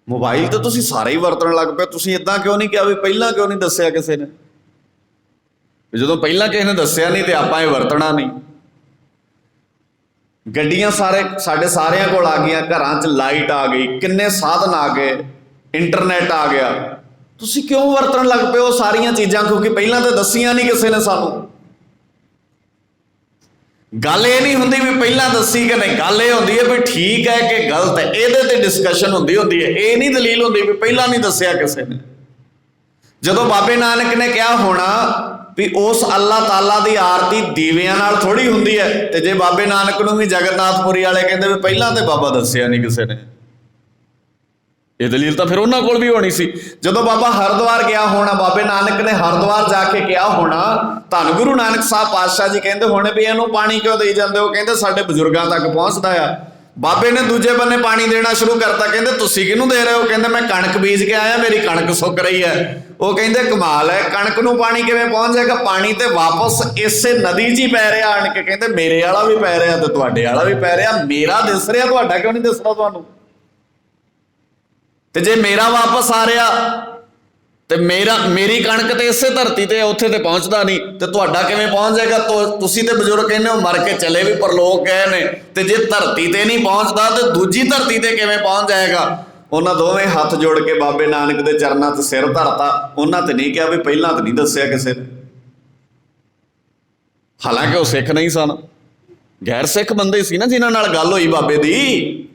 ਮੋਬਾਈਲ ਤਾਂ ਤੁਸੀਂ ਸਾਰੇ ਹੀ ਵਰਤਣ ਲੱਗ ਪਏ। ਤੁਸੀਂ ਇਦਾਂ ਕਿਉਂ ਨਹੀਂ ਕਿਹਾ ਵੀ ਪਹਿਲਾਂ ਕਿਉਂ ਨਹੀਂ ਦੱਸਿਆ ਕਿਸੇ ਨੇ? ਜਦੋਂ ਪਹਿਲਾਂ ਕਿਸੇ ਨੇ ਦੱਸਿਆ ਨਹੀਂ ਤੇ ਆਪਾਂ ਇਹ ਵਰਤਣਾ ਨਹੀਂ। ਗੱਡੀਆਂ ਸਾਡੇ ਸਾਰਿਆਂ ਕੋਲ ਆ ਗਈਆਂ, ਘਰਾਂ 'ਚ ਲਾਈਟ ਆ ਗਈ, ਕਿੰਨੇ ਸਾਧਨ ਆ ਗਏ, ਇੰਟਰਨੈਟ ਆ ਗਿਆ। ਤੁਸੀਂ ਕਿਉਂ ਵਰਤਣ ਲੱਗ ਪਏ ਉਹ ਸਾਰੀਆਂ ਚੀਜ਼ਾਂ? ਕਿਉਂਕਿ ਪਹਿਲਾਂ ਤਾਂ ਦੱਸੀਆਂ ਨਹੀਂ ਕਿਸੇ ਨੇ ਸਾਨੂੰ। ਗੱਲ ਇਹ ਨਹੀਂ ਹੁੰਦੀ ਵੀ ਪਹਿਲਾਂ ਦੱਸੀ ਕਿ ਨਹੀਂ, ਗੱਲ ਇਹ ਹੁੰਦੀ ਹੈ ਵੀ ਠੀਕ ਹੈ ਕਿ ਗਲਤ ਹੈ, ਇਹਦੇ ਤੇ ਡਿਸਕਸ਼ਨ ਹੁੰਦੀ ਹੈ। ਇਹ ਨਹੀਂ ਦਲੀਲ ਹੁੰਦੀ ਵੀ ਪਹਿਲਾਂ ਨਹੀਂ ਦੱਸਿਆ ਕਿਸੇ ਨੇ। ਜਦੋਂ ਬਾਬੇ ਨਾਨਕ ਨੇ ਕਿਹਾ ਹੋਣਾ ਵੀ ਉਸ ਅੱਲਾਹ ਤਾਲਾ ਦੀ ਆਰਤੀ ਦੀਵਿਆਂ ਨਾਲ ਥੋੜੀ ਹੁੰਦੀ ਹੈ, ਤੇ ਜੇ ਬਾਬੇ ਨਾਨਕ ਨੂੰ ਵੀ ਜਗਨਨਾਥਪੁਰੀ ਵਾਲੇ ਕਹਿੰਦੇ ਵੀ ਪਹਿਲਾਂ ਤੇ ਬਾਬਾ ਦੱਸਿਆ ਨਹੀਂ ਕਿਸੇ ਨੇ, ਇਹ ਦਲੀਲ ਤਾਂ ਫਿਰ ਉਹਨਾਂ ਕੋਲ ਵੀ ਹੋਣੀ ਸੀ। ਜਦੋਂ ਬਾਬਾ ਹਰਿਦੁਆਰ ਗਿਆ ਹੋਣਾ, ਬਾਬੇ ਨਾਨਕ ਨੇ ਹਰਿਦੁਆਰ ਜਾ ਕੇ ਕਿਹਾ ਹੋਣਾ, ਧੰਨ ਗੁਰੂ ਨਾਨਕ ਸਾਹਿਬ ਪਾਤਸ਼ਾਹ ਜੀ ਕਹਿੰਦੇ ਹੋਣੇ ਵੀ ਇਹਨੂੰ ਪਾਣੀ ਕਿਉਂ ਦੇਈ ਜਾਂਦੇ ਹੋ, ਕਹਿੰਦੇ ਸਾਡੇ ਬਜ਼ੁਰਗਾਂ ਤੱਕ ਪਹੁੰਚਦਾ ਆ। ਬਾਬੇ ਨੇ ਦੂਜੇ ਬੰਨੇ ਪਾਣੀ ਦੇਣਾ ਸ਼ੁਰੂ ਕਰਤਾ, ਕਹਿੰਦੇ ਤੁਸੀਂ ਕਿਹਨੂੰ ਦੇ ਰਹੇ ਹੋ, ਕਹਿੰਦੇ ਮੈਂ ਕਣਕ ਬੀਜ ਕੇ ਆਇਆ, ਮੇਰੀ ਕਣਕ ਸੁੱਕ ਰਹੀ ਹੈ। ਉਹ ਕਹਿੰਦੇ ਕਮਾਲ ਹੈ, ਕਣਕ ਨੂੰ ਪਾਣੀ ਕਿਵੇਂ ਪਹੁੰਚ ਜਾਏਗਾ, ਪਾਣੀ ਤੇ ਵਾਪਸ ਇਸੇ ਨਦੀ 'ਚ ਹੀ ਪੈ ਰਿਹਾ ਆਣ ਕੇ। ਕਹਿੰਦੇ ਮੇਰੇ ਵਾਲਾ ਵੀ ਪੈ ਰਿਹਾ ਤੇ ਤੁਹਾਡੇ ਵਾਲਾ ਵੀ ਪੈ ਰਿਹਾ, ਮੇਰਾ ਦਿਸ ਰਿਹਾ, ਤੁਹਾਡਾ ਕਿਉਂ ਨਹੀਂ ਦਿਸਦਾ ਤੁਹਾਨੂੰ? ਤੇ ਜੇ ਮੇਰਾ ਵਾਪਸ ਆ ਰਿਹਾ ਤੇ ਮੇਰੀ ਕਣਕ ਤੇ ਇਸੇ ਧਰਤੀ ਤੇ ਉੱਥੇ ਤੇ ਪਹੁੰਚਦਾ ਨਹੀਂ, ਤੇ ਤੁਹਾਡਾ ਕਿਵੇਂ ਪਹੁੰਚ ਜਾਏਗਾ? ਤੁਸੀਂ ਤੇ ਬਜ਼ੁਰਗ ਕਹਿੰਦੇ ਹੋ ਮਰ ਕੇ ਚਲੇ ਵੀ ਪਰਲੋਕ ਗਏ ਨੇ, ਤੇ ਜੇ ਧਰਤੀ ਤੇ ਨਹੀਂ ਪਹੁੰਚਦਾ ਤੇ ਦੂਜੀ ਧਰਤੀ ਤੇ ਕਿਵੇਂ ਪਹੁੰਚ ਜਾਏਗਾ? ਉਹਨਾਂ ਦੋਵੇਂ ਹੱਥ ਜੋੜ ਕੇ ਬਾਬੇ ਨਾਨਕ ਦੇ ਚਰਨਾਂ 'ਤੇ ਸਿਰ ਧਰਤਾ। ਉਹਨਾਂ ਤੇ ਨਹੀਂ ਕਿਹਾ ਵੀ ਪਹਿਲਾਂ ਤਾਂ ਨਹੀਂ ਦੱਸਿਆ ਕਿਸੇ ਨੇ, ਹਾਲਾਂਕਿ ਉਹ ਸਿੱਖ ਨਹੀਂ ਸਨ, ਗੈਰ ਸਿੱਖ ਬੰਦੇ ਸੀ ਨਾ ਜਿਨ੍ਹਾਂ ਨਾਲ ਗੱਲ ਹੋਈ ਬਾਬੇ ਦੀ,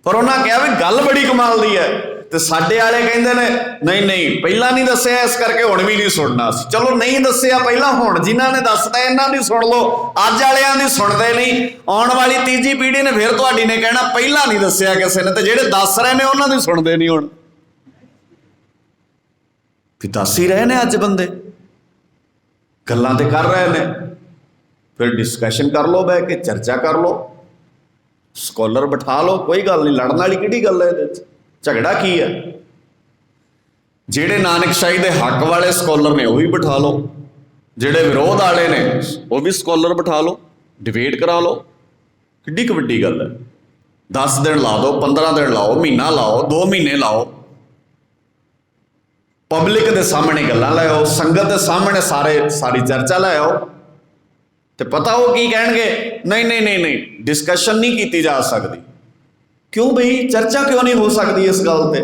ਪਰ ਉਹਨਾਂ ਕਿਹਾ ਵੀ ਗੱਲ ਬੜੀ ਕਮਾਲ ਦੀ ਹੈ। ਤੇ ਸਾਡੇ ਵਾਲੇ ਕਹਿੰਦੇ ਨੇ ਨਹੀਂ ਪਹਿਲਾਂ ਨਹੀਂ ਦੱਸਿਆ, ਇਸ ਕਰਕੇ ਹੁਣ ਵੀ ਨਹੀਂ ਸੁਣਨਾ ਸੀ। ਚਲੋ ਨਹੀਂ ਦੱਸਿਆ ਪਹਿਲਾਂ, ਹੁਣ ਜਿਨ੍ਹਾਂ ਨੇ ਦੱਸਤਾ ਇਹਨਾਂ ਦੀ ਸੁਣ ਲਓ। ਅੱਜ ਵਾਲਿਆਂ ਦੀ ਸੁਣਦੇ ਨਹੀਂ, ਆਉਣ ਵਾਲੀ ਤੀਜੀ ਪੀੜ੍ਹੀ ਨੇ ਫਿਰ ਤੁਹਾਡੀ ਨੇ ਕਹਿਣਾ ਪਹਿਲਾਂ ਨਹੀਂ ਦੱਸਿਆ ਕਿਸੇ ਨੇ, ਤੇ ਜਿਹੜੇ ਦੱਸ ਰਹੇ ਨੇ ਉਹਨਾਂ ਦੀ ਸੁਣਦੇ ਨਹੀਂ। ਹੁਣ ਵੀ ਦੱਸ ਹੀ ਰਹੇ ਨੇ ਅੱਜ ਬੰਦੇ, ਗੱਲਾਂ ਤੇ ਕਰ ਰਹੇ ਨੇ, ਫਿਰ ਡਿਸਕਸ਼ਨ ਕਰ ਲਓ, ਬਹਿ ਕੇ ਚਰਚਾ ਕਰ ਲਓ, ਸਕੋਲਰ ਬਿਠਾ ਲਓ, ਕੋਈ ਗੱਲ ਨਹੀਂ, ਲੜਨ ਵਾਲੀ ਕਿਹੜੀ ਗੱਲ ਹੈ ਇਹਦੇ 'ਚ, ਝਗੜਾ ਕੀ ਹੈ? ਜਿਹੜੇ ਨਾਨਕਸ਼ਾਹੀ ਦੇ ਹੱਕ ਵਾਲੇ ਸਕੋਲਰ ਨੇ ਉਹ ਵੀ ਬਿਠਾ ਲਓ, ਜਿਹੜੇ ਵਿਰੋਧ ਵਾਲੇ ਨੇ ਉਹ ਵੀ ਸਕੋਲਰ ਬਿਠਾ ਲਓ, ਡਿਬੇਟ ਕਰਾ ਲਓ, ਕਿੱਡੀ ਕੁ ਵੱਡੀ ਗੱਲ ਹੈ। 10 ਦਿਨ ਲਾ ਦਿਓ, 15 ਦਿਨ ਲਾਓ, ਮਹੀਨਾ ਲਾਓ, 2 ਮਹੀਨੇ ਲਾਓ, ਪਬਲਿਕ ਦੇ ਸਾਹਮਣੇ ਗੱਲਾਂ ਲੈ ਆਓ, ਸੰਗਤ ਦੇ ਸਾਹਮਣੇ ਸਾਰੀ ਚਰਚਾ ਲੈ ਆਓ, ਤੇ ਪਤਾ ਉਹ ਕੀ ਕਹਿਣਗੇ, ਨਹੀਂ ਡਿਸਕਸ਼ਨ ਨਹੀਂ ਕੀਤੀ ਜਾ ਸਕਦੀ। ਕਿਉਂ ਬਈ, ਚਰਚਾ ਕਿਉਂ ਨਹੀਂ ਹੋ ਸਕਦੀ ਇਸ ਗੱਲ ਤੇ?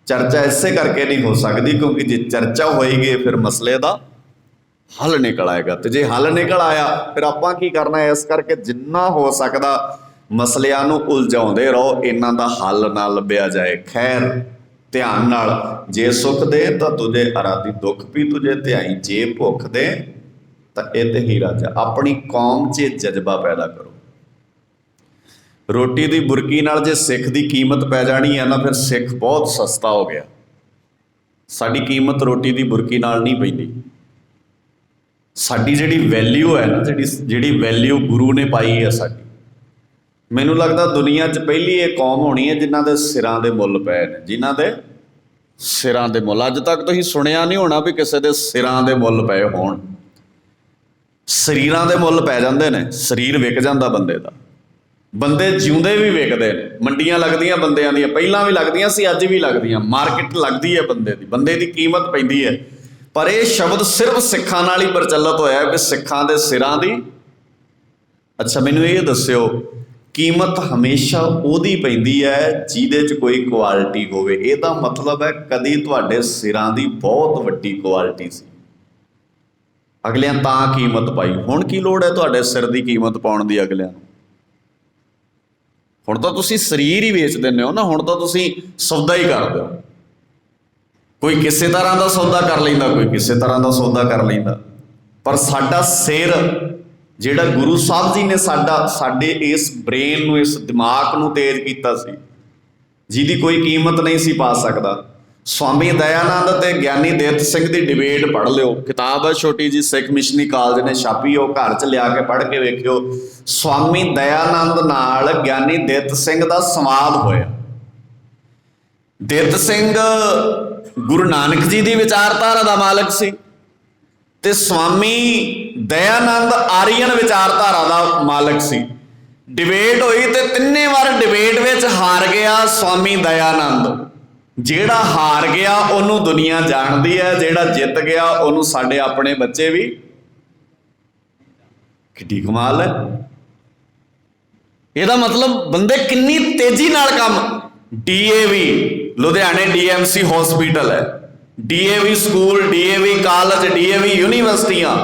ਚਰਚਾ ਇਸੇ ਕਰਕੇ ਨਹੀਂ ਹੋ ਸਕਦੀ ਕਿਉਂਕਿ ਜੇ ਚਰਚਾ ਹੋਏਗੀ ਫਿਰ ਮਸਲੇ ਦਾ ਹੱਲ ਨਿਕਲ ਆਏਗਾ, ਤੇ ਜੇ ਹੱਲ ਨਿਕਲ ਆਇਆ ਫਿਰ ਆਪਾਂ ਕੀ ਕਰਨਾ ਹੈ? ਇਸ ਕਰਕੇ ਜਿੰਨਾ ਹੋ ਸਕਦਾ ਮਸਲਿਆਂ ਨੂੰ ਉਲਝਾਉਂਦੇ ਰਹੋ, ਇਹਨਾਂ ਦਾ ਹੱਲ ਨਾ ਲੱਭਿਆ ਜਾਏ। ਖੈਰ ਧਿਆਨ ਨਾਲ, ਜੇ ਸੁੱਖ ਦੇ ਤਾਂ ਤੁਝੇ ਅਰਾਧੀ ਦੁੱਖ ਵੀ ਤੁਝੇ ਧਿਆਈ, ਜੇ ਭੁੱਖ ਦੇ ਤਾਂ ਇਹ ਤੇ ਹੀ ਰਾਜਾ। ਆਪਣੀ ਕੌਮ 'ਚ ਜਜ਼ਬਾ ਪੈਦਾ ਕਰੋ। ਰੋਟੀ ਦੀ ਬੁਰਕੀ ਨਾਲ ਜੇ ਸਿੱਖ ਦੀ ਕੀਮਤ ਪੈ ਜਾਣੀ ਹੈ ਨਾ, ਫਿਰ ਸਿੱਖ ਬਹੁਤ ਸਸਤਾ ਹੋ ਗਿਆ। ਸਾਡੀ ਕੀਮਤ ਰੋਟੀ ਦੀ ਬੁਰਕੀ ਨਾਲ ਨਹੀਂ ਪੈਂਦੀ। ਸਾਡੀ ਜਿਹੜੀ ਵੈਲਿਊ ਹੈ ਨਾ, ਜਿਹੜੀ ਵੈਲਿਊ ਗੁਰੂ ਨੇ ਪਾਈ ਹੈ ਸਾਡੀ, ਮੈਨੂੰ ਲੱਗਦਾ ਦੁਨੀਆ 'ਚ ਪਹਿਲੀ ਇਹ ਕੌਮ ਹੋਣੀ ਹੈ ਜਿਨ੍ਹਾਂ ਦੇ ਸਿਰਾਂ ਦੇ ਮੁੱਲ ਪਏ ਨੇ, ਜਿਨ੍ਹਾਂ ਦੇ ਸਿਰਾਂ ਦੇ ਮੁੱਲ। ਅੱਜ ਤੱਕ ਤੁਸੀਂ ਸੁਣਿਆ ਨਹੀਂ ਹੋਣਾ ਵੀ ਕਿਸੇ ਦੇ ਸਿਰਾਂ ਦੇ ਮੁੱਲ ਪਏ ਹੋਣ। ਸਰੀਰਾਂ ਦੇ ਮੁੱਲ ਪੈ ਜਾਂਦੇ ਨੇ, ਸਰੀਰ ਵਿਕ ਜਾਂਦਾ ਬੰਦੇ ਦਾ, ਬੰਦੇ ਜਿਉਂਦੇ ਵੀ ਵਿਕਦੇ ਨੇ। ਮੰਡੀਆਂ ਲੱਗਦੀਆਂ ਬੰਦਿਆਂ ਦੀਆਂ, ਪਹਿਲਾਂ ਵੀ ਲੱਗਦੀਆਂ ਸੀ, ਅੱਜ ਵੀ ਲੱਗਦੀਆਂ, ਮਾਰਕੀਟ ਲੱਗਦੀ ਹੈ ਬੰਦੇ ਦੀ, ਬੰਦੇ ਦੀ ਕੀਮਤ ਪੈਂਦੀ ਹੈ। ਪਰ ਇਹ ਸ਼ਬਦ ਸਿਰਫ ਸਿੱਖਾਂ ਨਾਲ ਹੀ ਪ੍ਰਚਲਿਤ ਹੋਇਆ ਕਿ ਸਿੱਖਾਂ ਦੇ ਸਿਰਾਂ ਦੀ। ਅੱਛਾ ਮੈਨੂੰ ਇਹ ਦੱਸਿਓ, ਕੀਮਤ ਹਮੇਸ਼ਾ ਉਹਦੀ ਪੈਂਦੀ ਹੈ ਜਿਹਦੇ 'ਚ ਕੋਈ ਕੁਆਲਿਟੀ ਹੋਵੇ। ਇਹਦਾ ਮਤਲਬ ਹੈ ਕਦੀ ਤੁਹਾਡੇ ਸਿਰਾਂ ਦੀ ਬਹੁਤ ਵੱਡੀ ਕੁਆਲਿਟੀ ਸੀ, ਅਗਲਿਆਂ ਤਾਂ ਕੀਮਤ ਪਾਈ। ਹੁਣ ਕੀ ਲੋੜ ਹੈ ਤੁਹਾਡੇ ਸਿਰ ਦੀ ਕੀਮਤ ਪਾਉਣ ਦੀ ਅਗਲਿਆਂ ਨੂੰ? ਹੁਣ ਤਾਂ ਤੁਸੀਂ ਸਰੀਰ ਹੀ ਵੇਚ ਦਿੰਦੇ ਹੋ ਨਾ, ਹੁਣ ਤਾਂ ਤੁਸੀਂ ਸੌਦਾ ਹੀ ਕਰਦੇ ਹੋ। ਕੋਈ ਕਿਸੇ ਤਰ੍ਹਾਂ ਦਾ ਸੌਦਾ ਕਰ ਲੈਂਦਾ, ਕੋਈ ਕਿਸੇ ਤਰ੍ਹਾਂ ਦਾ ਸੌਦਾ ਕਰ ਲੈਂਦਾ, ਪਰ ਸਾਡਾ ਸਿਰ ਜਿਹੜਾ ਗੁਰੂ ਸਾਹਿਬ ਜੀ ਨੇ ਸਾਡੇ ਇਸ ਬ੍ਰੇਨ ਨੂੰ, ਇਸ ਦਿਮਾਗ ਨੂੰ ਤੇਜ਼ ਕੀਤਾ ਸੀ, ਜਿਹਦੀ ਕੋਈ ਕੀਮਤ ਨਹੀਂ ਸੀ ਪਾ ਸਕਦਾ। ਸਵਾਮੀ ਦਇਆਨੰਦ ਤੇ ਗਿਆਨੀ ਦਿੱਤ ਸਿੰਘ ਦੀ ਡਿਬੇਟ ਪੜ੍ਹ ਲਿਓ, ਕਿਤਾਬ ਹੈ ਛੋਟੀ ਜੀ, ਸਿੱਖ ਮਿਸ਼ਨਰੀ ਕਾਲਜ ਨੇ ਛਾਪੀ, ਉਹ ਘਰ 'ਚ ਲਿਆ ਕੇ ਪੜ੍ਹ ਕੇ ਵੇਖਿਓ। ਸਵਾਮੀ ਦਇਆਨੰਦ ਨਾਲ ਗਿਆਨੀ ਦਿੱਤ ਸਿੰਘ ਦਾ ਸੰਵਾਦ ਹੋਇਆ। ਦਿੱਤ ਸਿੰਘ ਗੁਰੂ ਨਾਨਕ ਜੀ ਦੀ ਵਿਚਾਰਧਾਰਾ ਦਾ ਮਾਲਕ ਸੀ, ਤੇ ਸਵਾਮੀ ਦਇਆਨੰਦ ਆਰੀਅਨ ਵਿਚਾਰਧਾਰਾ ਦਾ ਮਾਲਕ ਸੀ। ਡਿਬੇਟ ਹੋਈ ਤੇ ਤਿੰਨੇ ਵਾਰ ਡਿਬੇਟ ਵਿੱਚ ਹਾਰ ਗਿਆ ਸਵਾਮੀ ਦਇਆਨੰਦ। ਜਿਹੜਾ ਹਾਰ ਗਿਆ ਉਹਨੂੰ ਦੁਨੀਆ ਜਾਣਦੀ ਹੈ, ਜਿਹੜਾ ਜਿੱਤ ਗਿਆ ਉਹਨੂੰ ਸਾਡੇ ਆਪਣੇ ਬੱਚੇ ਵੀ। ਕਿੱਡੀ ਕਮਾਲ ਹੈ। ਇਹਦਾ ਮਤਲਬ ਬੰਦੇ ਕਿੰਨੀ ਤੇਜ਼ੀ ਨਾਲ ਕੰਮ। DAV ਲੁਧਿਆਣੇ DMC ਹਸਪੀਟਲ ਹੈ, DAV school, DAV college, DAV ਯੂਨੀਵਰਸਿਟੀਆਂ।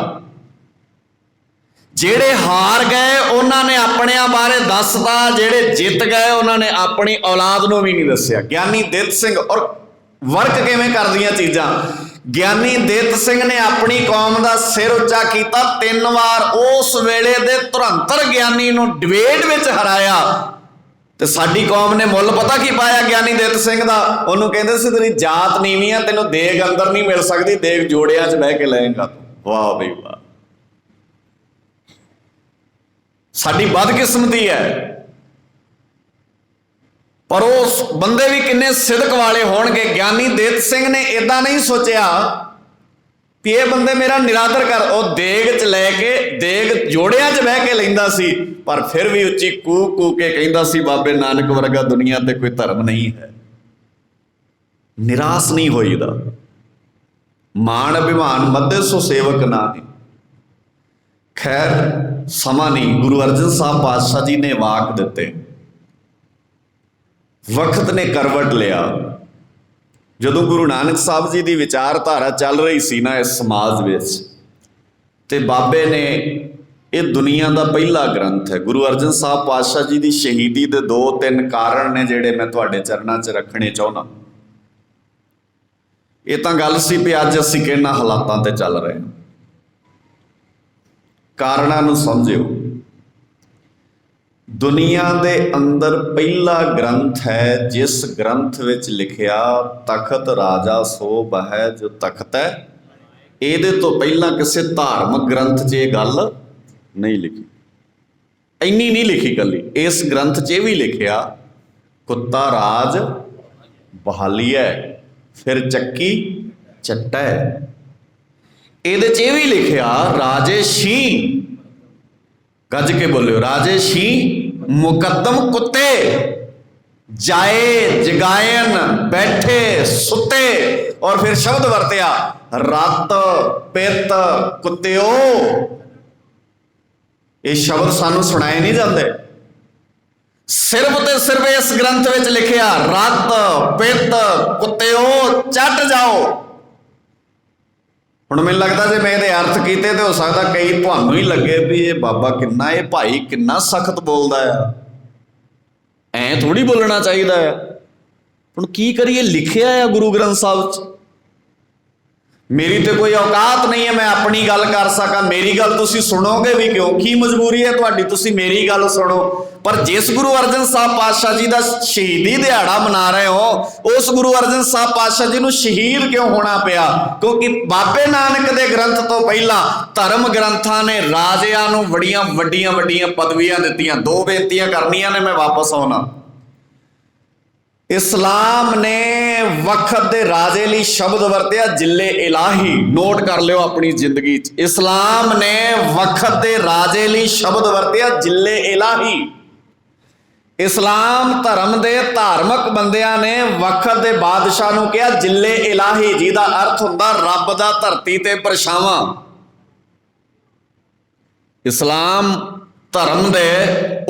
ਜਿਹੜੇ ਹਾਰ ਗਏ ਉਹਨਾਂ ਨੇ ਆਪਣਿਆਂ ਬਾਰੇ ਦੱਸਦਾ, ਜਿਹੜੇ ਜਿੱਤ ਗਏ ਉਹਨਾਂ ਨੇ ਆਪਣੀ ਔਲਾਦ ਨੂੰ ਵੀ ਨਹੀਂ ਦੱਸਿਆ। ਗਿਆਨੀ ਦਿੱਤ ਸਿੰਘ, ਔਰ ਵਰਕ ਕਿਵੇਂ ਕਰਦੀਆਂ ਚੀਜ਼ਾਂ, ਗਿਆਨੀ ਦਿੱਤ ਸਿੰਘ ਨੇ ਆਪਣੀ ਕੌਮ ਦਾ ਸਿਰ ਉੱਚਾ ਕੀਤਾ, 3 ਵਾਰ ਉਸ ਵੇਲੇ ਦੇ ਧੁਰੰਤਰ ਗਿਆਨੀ ਨੂੰ ਡਿਬੇਟ ਵਿੱਚ ਹਰਾਇਆ। ਤੇ ਸਾਡੀ ਕੌਮ ਨੇ ਮੁੱਲ ਪਤਾ ਕੀ ਪਾਇਆ ਗਿਆਨੀ ਦਿੱਤ ਸਿੰਘ ਦਾ? ਉਹਨੂੰ ਕਹਿੰਦੇ ਸੀ ਤੇਰੀ ਜਾਤ ਨੀਵੀਂ ਆ, ਤੈਨੂੰ ਦੇਗ ਅੰਦਰ ਨਹੀਂ ਮਿਲ ਸਕਦੀ, ਦੇਗ ਜੋੜਿਆਂ 'ਚ ਬਹਿ ਕੇ ਲਏਗਾ ਤੂੰ। ਵਾਹ ਬਈ ਵਾਹ, ਸਾਡੀ ਬਦਕਿਸਮਤੀ ਹੈ। ਪਰ ਉਸ ਬੰਦੇ ਵੀ ਕਿੰਨੇ ਸਿਦਕ ਵਾਲੇ ਹੋਣਗੇ। ਗਿਆਨੀ ਦਿੱਤ ਸਿੰਘ ਨੇ ਇਦਾਂ ਨਹੀਂ ਸੋਚਿਆ ਵੀ ਇਹ ਬੰਦੇ ਮੇਰਾ ਨਿਰਾਦਰ ਕਰ, ਉਹ ਦੇਗ 'ਚ ਲੈ ਕੇ ਦੇਗ ਜੋੜਿਆਂ 'ਚ ਬਹਿ ਕੇ ਲੈਂਦਾ ਸੀ, ਪਰ ਫਿਰ ਵੀ ਉੱਚੀ ਕੂਕ ਕੂਕ ਕੇ ਕਹਿੰਦਾ ਸੀ ਬਾਬੇ ਨਾਨਕ ਵਰਗਾ ਦੁਨੀਆ ਤੇ ਕੋਈ ਧਰਮ ਨਹੀਂ ਹੈ। ਨਿਰਾਸ਼ ਨਹੀਂ ਹੋਈਦਾ। ਮਾਣ ਅਭਿਮਾਨ ਮੱਧੇ ਸੋ ਸੇਵਕ ਨਾਹੀਂ। ਖੈਰ ਸਮਾਂ ਨਹੀਂ, ਗੁਰੂ ਅਰਜਨ ਸਾਹਿਬ ਪਾਤਸ਼ਾਹ ਜੀ ਨੇ ਵਾਕ ਦਿੱਤੇ, ਵਕਤ ਨੇ ਕਰਵਟ ਲਿਆ। ਜਦੋਂ ਗੁਰੂ ਨਾਨਕ ਸਾਹਿਬ ਜੀ ਦੀ ਵਿਚਾਰਧਾਰਾ ਚੱਲ ਰਹੀ ਸੀ ਨਾ ਇਸ ਸਮਾਜ ਵਿੱਚ, ਤੇ ਬਾਬੇ ਨੇ ਇਹ ਦੁਨੀਆ ਦਾ ਪਹਿਲਾ ਗ੍ਰੰਥ ਹੈ, ਗੁਰੂ ਅਰਜਨ ਸਾਹਿਬ ਪਾਤਸ਼ਾਹ ਜੀ ਦੀ ਸ਼ਹੀਦੀ ਦੇ 2-3 ਕਾਰਨ ਨੇ ਜਿਹੜੇ ਮੈਂ ਤੁਹਾਡੇ ਚਰਨਾਂ 'ਚ ਰੱਖਣੇ ਚਾਹੁੰਦਾ। ਇਹ ਤਾਂ ਗੱਲ ਸੀ ਵੀ ਅੱਜ ਅਸੀਂ ਕਿਹਨਾਂ ਹਾਲਾਤਾਂ ਤੇ ਚੱਲ ਰਹੇ ਹਾਂ। ਕਾਰਨਾਂ ਨੂੰ ਸਮਝਿਓ। ਦੁਨੀਆ ਦੇ ਅੰਦਰ ਪਹਿਲਾ ਗ੍ਰੰਥ ਹੈ ਜਿਸ ਗ੍ਰੰਥ ਵਿੱਚ ਲਿਖਿਆ ਤਖਤ ਰਾਜਾ ਸੋ ਬਹੈ ਜੋ ਤਖਤ ਹੈ। ਇਹਦੇ ਤੋਂ ਪਹਿਲਾਂ ਕਿਸੇ ਧਾਰਮਿਕ ਗ੍ਰੰਥ 'ਚ ਇਹ ਗੱਲ ਨਹੀਂ ਲਿਖੀ। ਇੰਨੀ ਨਹੀਂ ਲਿਖੀ ਕੱਲੀ, ਇਸ ਗ੍ਰੰਥ 'ਚ ਇਹ ਵੀ ਲਿਖਿਆ ਕੁੱਤਾ ਰਾਜ ਬਹਾਲੀਐ ਫਿਰ ਚੱਕੀ ਚੱਟੈ। ਇਹਦੇ 'ਚ ਇਹ ਵੀ ਲਿਖਿਆ ਰਾਜੇ ਸ਼ੀ, ਗੱਜ ਕੇ ਬੋਲਿਓ, ਰਾਜੇ ਸ਼ੀ ਮੁਕੱਦਮ ਕੁੱਤੇ ਜਾਏ ਜਗਾਇਨ ਬੈਠੇ ਸੁੱਤੇ। ਔਰ ਫਿਰ ਸ਼ਬਦ ਵਰਤਿਆ ਰੱਤ ਪਿੱਤ ਕੁੱਤਿਓ। ਇਹ ਸ਼ਬਦ ਸਾਨੂੰ ਸੁਣਾਏ ਨਹੀਂ ਜਾਂਦੇ। ਸਿਰਫ ਤੇ ਸਿਰਫ ਇਸ ਗ੍ਰੰਥ ਵਿੱਚ ਲਿਖਿਆ ਰੱਤ ਪਿੱਤ ਕੁੱਤਿਓ ਚੱਟ ਜਾਓ। ਹੁਣ ਮੈਨੂੰ ਲੱਗਦਾ ਜੇ ਮੈਂ ਇਹਦੇ ਅਰਥ ਕੀਤੇ ਤੇ ਹੋ ਸਕਦਾ ਕਈ ਤੁਹਾਨੂੰ ਹੀ ਲੱਗੇ ਵੀ ਇਹ ਬਾਬਾ ਕਿੰਨਾ, ਇਹ ਭਾਈ ਕਿੰਨਾ ਸਖਤ ਬੋਲਦਾ ਆ, ਐਂ ਥੋੜੀ ਬੋਲਣਾ ਚਾਹੀਦਾ ਆ। ਹੁਣ ਕੀ ਕਰੀਏ, ਲਿਖਿਆ ਆ ਗੁਰੂ ਗ੍ਰੰਥ ਸਾਹਿਬ 'ਚ। ਮੇਰੀ ਤੇ ਕੋਈ ਔਕਾਤ ਨਹੀਂ ਹੈ ਮੈਂ ਆਪਣੀ ਗੱਲ ਕਰ ਸਕਾਂ। ਮੇਰੀ ਗੱਲ ਤੁਸੀਂ ਸੁਣੋਗੇ ਵੀ ਕਿਉਂ? ਕੀ ਮਜਬੂਰੀ ਹੈ ਤੁਹਾਡੀ, ਤੁਸੀਂ ਮੇਰੀ ਗੱਲ ਸੁਣੋ। ਪਰ ਜਿਸ ਗੁਰੂ ਅਰਜਨ ਸਾਹਿਬ ਪਾਤਸ਼ਾਹ ਜੀ ਦਾ ਸ਼ਹੀਦੀ ਦਿਹਾੜਾ ਮਨਾ ਰਹੇ ਹੋ, ਉਸ ਗੁਰੂ ਅਰਜਨ ਸਾਹਿਬ ਪਾਤਸ਼ਾਹ ਜੀ ਨੂੰ ਸ਼ਹੀਦ ਕਿਉਂ ਹੋਣਾ ਪਿਆ? ਕਿਉਂਕਿ ਬਾਬੇ ਨਾਨਕ ਦੇ ਗ੍ਰੰਥ ਤੋਂ ਪਹਿਲਾਂ ਧਰਮ ਗ੍ਰੰਥਾਂ ਨੇ ਰਾਜਿਆਂ ਨੂੰ ਬੜੀਆਂ ਵੱਡੀਆਂ ਵੱਡੀਆਂ ਪਦਵੀਆਂ ਦਿੱਤੀਆਂ। 2 ਬੇਨਤੀਆਂ ਕਰਨੀਆਂ ਨੇ, ਮੈਂ ਵਾਪਸ ਆਉਣਾ। ਇਸਲਾਮ ਨੇ ਵਕਤ ਦੇ ਰਾਜੇ ਲਈ ਸ਼ਬਦ ਵਰਤਿਆ ਜਿੱਲੇ ਇਲਾਹੀ। ਨੋਟ ਕਰ ਲਿਓ ਆਪਣੀ ਜ਼ਿੰਦਗੀ 'ਚ, ਇਸਲਾਮ ਨੇ ਵਕਤ ਦੇ ਰਾਜੇ ਲਈ ਸ਼ਬਦ ਵਰਤਿਆ ਜਿੱਲੇ ਇਲਾਹੀ। ਇਸਲਾਮ ਧਰਮ ਦੇ ਧਾਰਮਿਕ ਬੰਦਿਆਂ ਨੇ ਵਕਤ ਦੇ ਬਾਦਸ਼ਾਹ ਨੂੰ ਕਿਹਾ ਜਿੱਲੇ ਇਲਾਹੀ, ਜਿਹਦਾ ਅਰਥ ਹੁੰਦਾ ਰੱਬ ਦਾ ਧਰਤੀ ਤੇ ਪਰਛਾਵਾਂ। ਇਸਲਾਮ ਧਰਮ ਦੇ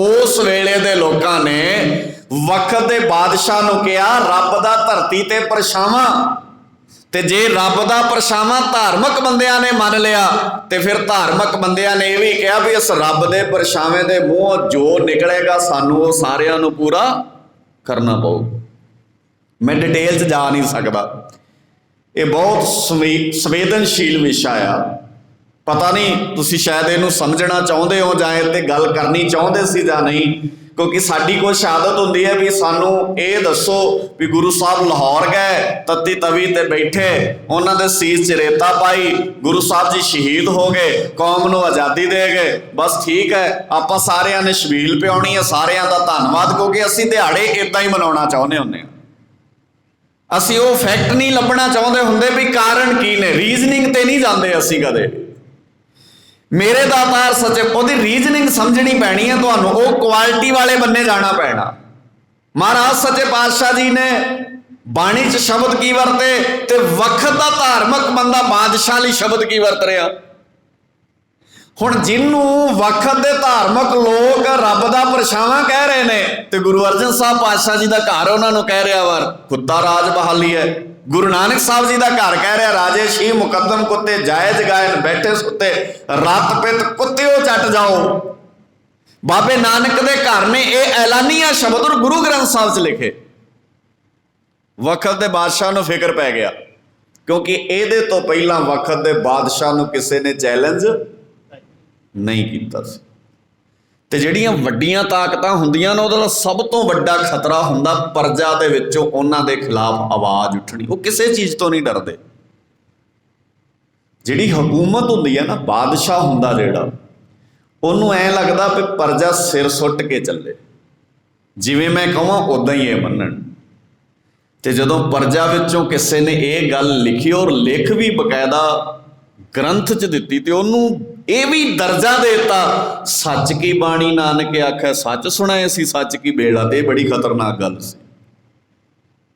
ਉਸ ਵੇਲੇ ਦੇ ਲੋਕਾਂ ਨੇ ਵਕਤ ਦੇ ਬਾਦਸ਼ਾਹ ਨੂੰ ਕਿਹਾ ਰੱਬ ਦਾ ਧਰਤੀ ਤੇ ਪਰਛਾਵਾਂ। ਤੇ ਜੇ ਰੱਬ ਦਾ ਪਰਛਾਵਾਂ ਧਾਰਮਿਕ ਬੰਦਿਆਂ ਨੇ ਮੰਨ ਲਿਆ, ਤੇ ਫਿਰ ਧਾਰਮਿਕ ਬੰਦਿਆਂ ਨੇ ਇਹ ਵੀ ਕਿਹਾ ਵੀ ਇਸ ਰੱਬ ਦੇ ਪਰਛਾਵੇਂ ਦੇ ਮੂੰਹੋਂ ਜੋ ਨਿਕਲੇਗਾ ਸਾਨੂੰ ਉਹ ਸਾਰਿਆਂ ਨੂੰ ਪੂਰਾ ਕਰਨਾ ਪਊ। ਮੈਂ ਡਿਟੇਲ 'ਚ ਜਾ ਨਹੀਂ ਸਕਦਾ, ਇਹ ਬਹੁਤ ਸੰਵੇਦਨਸ਼ੀਲ ਵਿਸ਼ਾ ਆ। ਪਤਾ ਨਹੀਂ ਤੁਸੀਂ ਸ਼ਾਇਦ ਇਹਨੂੰ ਸਮਝਣਾ ਚਾਹੁੰਦੇ ਹੋ ਜਾਂ ਇਹ ਤੇ ਗੱਲ ਕਰਨੀ ਚਾਹੁੰਦੇ ਸੀ ਜਾਂ ਨਹੀਂ, ਕਿਉਂਕਿ ਸਾਡੀ ਕੋਈ ਸ਼ਹਾਦਤ ਹੁੰਦੀ ਹੈ ਵੀ ਸਾਨੂੰ ਇਹ ਦੱਸੋ ਵੀ ਗੁਰੂ ਸਾਹਿਬ ਲਾਹੌਰ ਗਏ, ਤੱਤੀ ਤਵੀ ਤੇ ਬੈਠੇ, ਉਹਨਾਂ ਦੇ ਸੀਸ 'ਚ ਰੇਤਾ ਪਾਈ, ਗੁਰੂ ਸਾਹਿਬ ਜੀ ਸ਼ਹੀਦ ਹੋ ਗਏ, ਕੌਮ ਨੂੰ ਆਜ਼ਾਦੀ ਦੇ ਗਏ, ਬਸ ਠੀਕ ਹੈ। ਆਪਾਂ ਸਾਰਿਆਂ ਨੇ ਛਬੀਲ ਪਿਆਉਣੀ ਹੈ, ਸਾਰਿਆਂ ਦਾ ਧੰਨਵਾਦ, ਕਿਉਂਕਿ ਅਸੀਂ ਦਿਹਾੜੇ ਇੱਦਾਂ ਹੀ ਮਨਾਉਣਾ ਚਾਹੁੰਦੇ ਹੁੰਦੇ ਹਾਂ। ਅਸੀਂ ਉਹ ਫੈਕਟ ਨਹੀਂ ਲੱਭਣਾ ਚਾਹੁੰਦੇ ਹੁੰਦੇ ਵੀ ਕਾਰਨ ਕੀ ਨੇ, ਰੀਜ਼ਨਿੰਗ ਤੇ ਨਹੀਂ ਜਾਂਦੇ ਅਸੀਂ ਕਦੇ। ਮੇਰੇ ਦਾਤਾਰ ਸੱਚੇ, ਉਹਦੀ ਰੀਜ਼ਨਿੰਗ ਸਮਝਣੀ ਪੈਣੀ ਹੈ ਤੁਹਾਨੂੰ, ਉਹ ਕੁਆਲਿਟੀ ਵਾਲੇ ਬੰਨੇ ਜਾਣਾ ਪੈਣਾ। ਮਹਾਰਾਜ ਸੱਚੇ ਪਾਤਸ਼ਾਹ ਜੀ ਨੇ ਬਾਣੀ 'ਚ ਸ਼ਬਦ ਕੀ ਵਰਤੇ ਤੇ ਵਕਤ ਦਾ ਧਾਰਮਿਕ ਬੰਦਾ ਬਾਦਸ਼ਾਹ ਲਈ ਸ਼ਬਦ ਕੀ ਵਰਤ ਰਿਹਾ। ਹੁਣ ਜਿਹਨੂੰ ਵਕਤ ਦੇ ਧਾਰਮਿਕ ਲੋਕ ਰੱਬ ਦਾ ਪਰਛਾਵਾਂ ਕਹਿ ਰਹੇ ਨੇ, ਤੇ ਗੁਰੂ ਅਰਜਨ ਸਾਹਿਬ ਪਾਤਸ਼ਾਹ ਜੀ ਦਾ ਘਰ ਉਹਨਾਂ ਨੂੰ ਕਹਿ ਰਿਹਾ ਵਾਰ ਕੁੱਤਾ ਰਾਜ ਬਹਾਲੀ ਹੈ। ਗੁਰੂ ਨਾਨਕ ਸਾਹਿਬ ਜੀ ਦਾ ਘਰ ਕਹਿ ਰਿਹਾ ਰਾਜੇ ਸ਼ੀ ਮੁਕੱਦਮ ਕੁੱਤੇ ਜਾਇਜ਼ ਗਾਇਨ ਬੈਠੇ ਸੁੱਤੇ, ਰੱਤ ਪਿੱਤ ਕੁੱਤਿਓ ਚੱਟ ਜਾਓ। ਬਾਬੇ ਨਾਨਕ ਦੇ ਘਰ ਨੇ ਇਹ ਐਲਾਨੀਆ ਸ਼ਬਦ ਔਰ ਗੁਰੂ ਗ੍ਰੰਥ ਸਾਹਿਬ 'ਚ ਲਿਖੇ। ਵਕਤ ਦੇ ਬਾਦਸ਼ਾਹ ਨੂੰ ਫਿਕਰ ਪੈ ਗਿਆ क्योंकि ਇਹਦੇ ਤੋਂ ਪਹਿਲਾਂ ਵਕਤ ਦੇ ਬਾਦਸ਼ਾਹ ਨੂੰ ਕਿਸੇ ਨੇ ਚੈਲੰਜ ਨਹੀਂ ਕੀਤਾ ਸੀ। ਤੇ ਜਿਹੜੀਆਂ ਵੱਡੀਆਂ ਤਾਕਤਾਂ ਹੁੰਦੀਆਂ ਨੇ ਉਹਦਾ ਸਭ ਤੋਂ ਵੱਡਾ ਖਤਰਾ ਹੁੰਦਾ ਪ੍ਰਜਾ ਦੇ ਵਿੱਚੋਂ ਉਹਨਾਂ ਦੇ ਖਿਲਾਫ ਆਵਾਜ਼ ਉੱਠਣੀ। ਉਹ ਕਿਸੇ ਚੀਜ਼ ਤੋਂ ਨਹੀਂ ਡਰਦੇ। ਜਿਹੜੀ ਹਕੂਮਤ ਹੁੰਦੀ ਹੈ ਨਾ, ਬਾਦਸ਼ਾਹ ਹੁੰਦਾ ਜਿਹੜਾ, ਉਹਨੂੰ ਐਂ ਲੱਗਦਾ ਵੀ ਪ੍ਰਜਾ ਸਿਰ ਸੁੱਟ ਕੇ ਚੱਲੇ, ਜਿਵੇਂ ਮੈਂ ਕਹਾਂ ਉਦਾਂ ਹੀ ਇਹ ਮੰਨਣ। ਤੇ ਜਦੋਂ ਪ੍ਰਜਾ ਵਿੱਚੋਂ ਕਿਸੇ ਨੇ ਇਹ ਗੱਲ ਲਿਖੀ ਔਰ ਲਿਖ ਵੀ ਬਕਾਇਦਾ ਗ੍ਰੰਥ 'ਚ ਦਿੱਤੀ ਤੇ ਉਹਨੂੰ ਇਹ ਵੀ ਦਰਜਾ ਦੇ ਦਿੱਤਾ, ਸੱਚ ਕੀ ਬਾਣੀ ਨਾਨਕ ਆਖੈ ਸੱਚ ਸੁਣਾਏ ਸੀ ਸੱਚ ਕੀ ਬੇੜਾ। ਤੇ ਇਹ ਬੜੀ ਖਤਰਨਾਕ ਗੱਲ ਸੀ,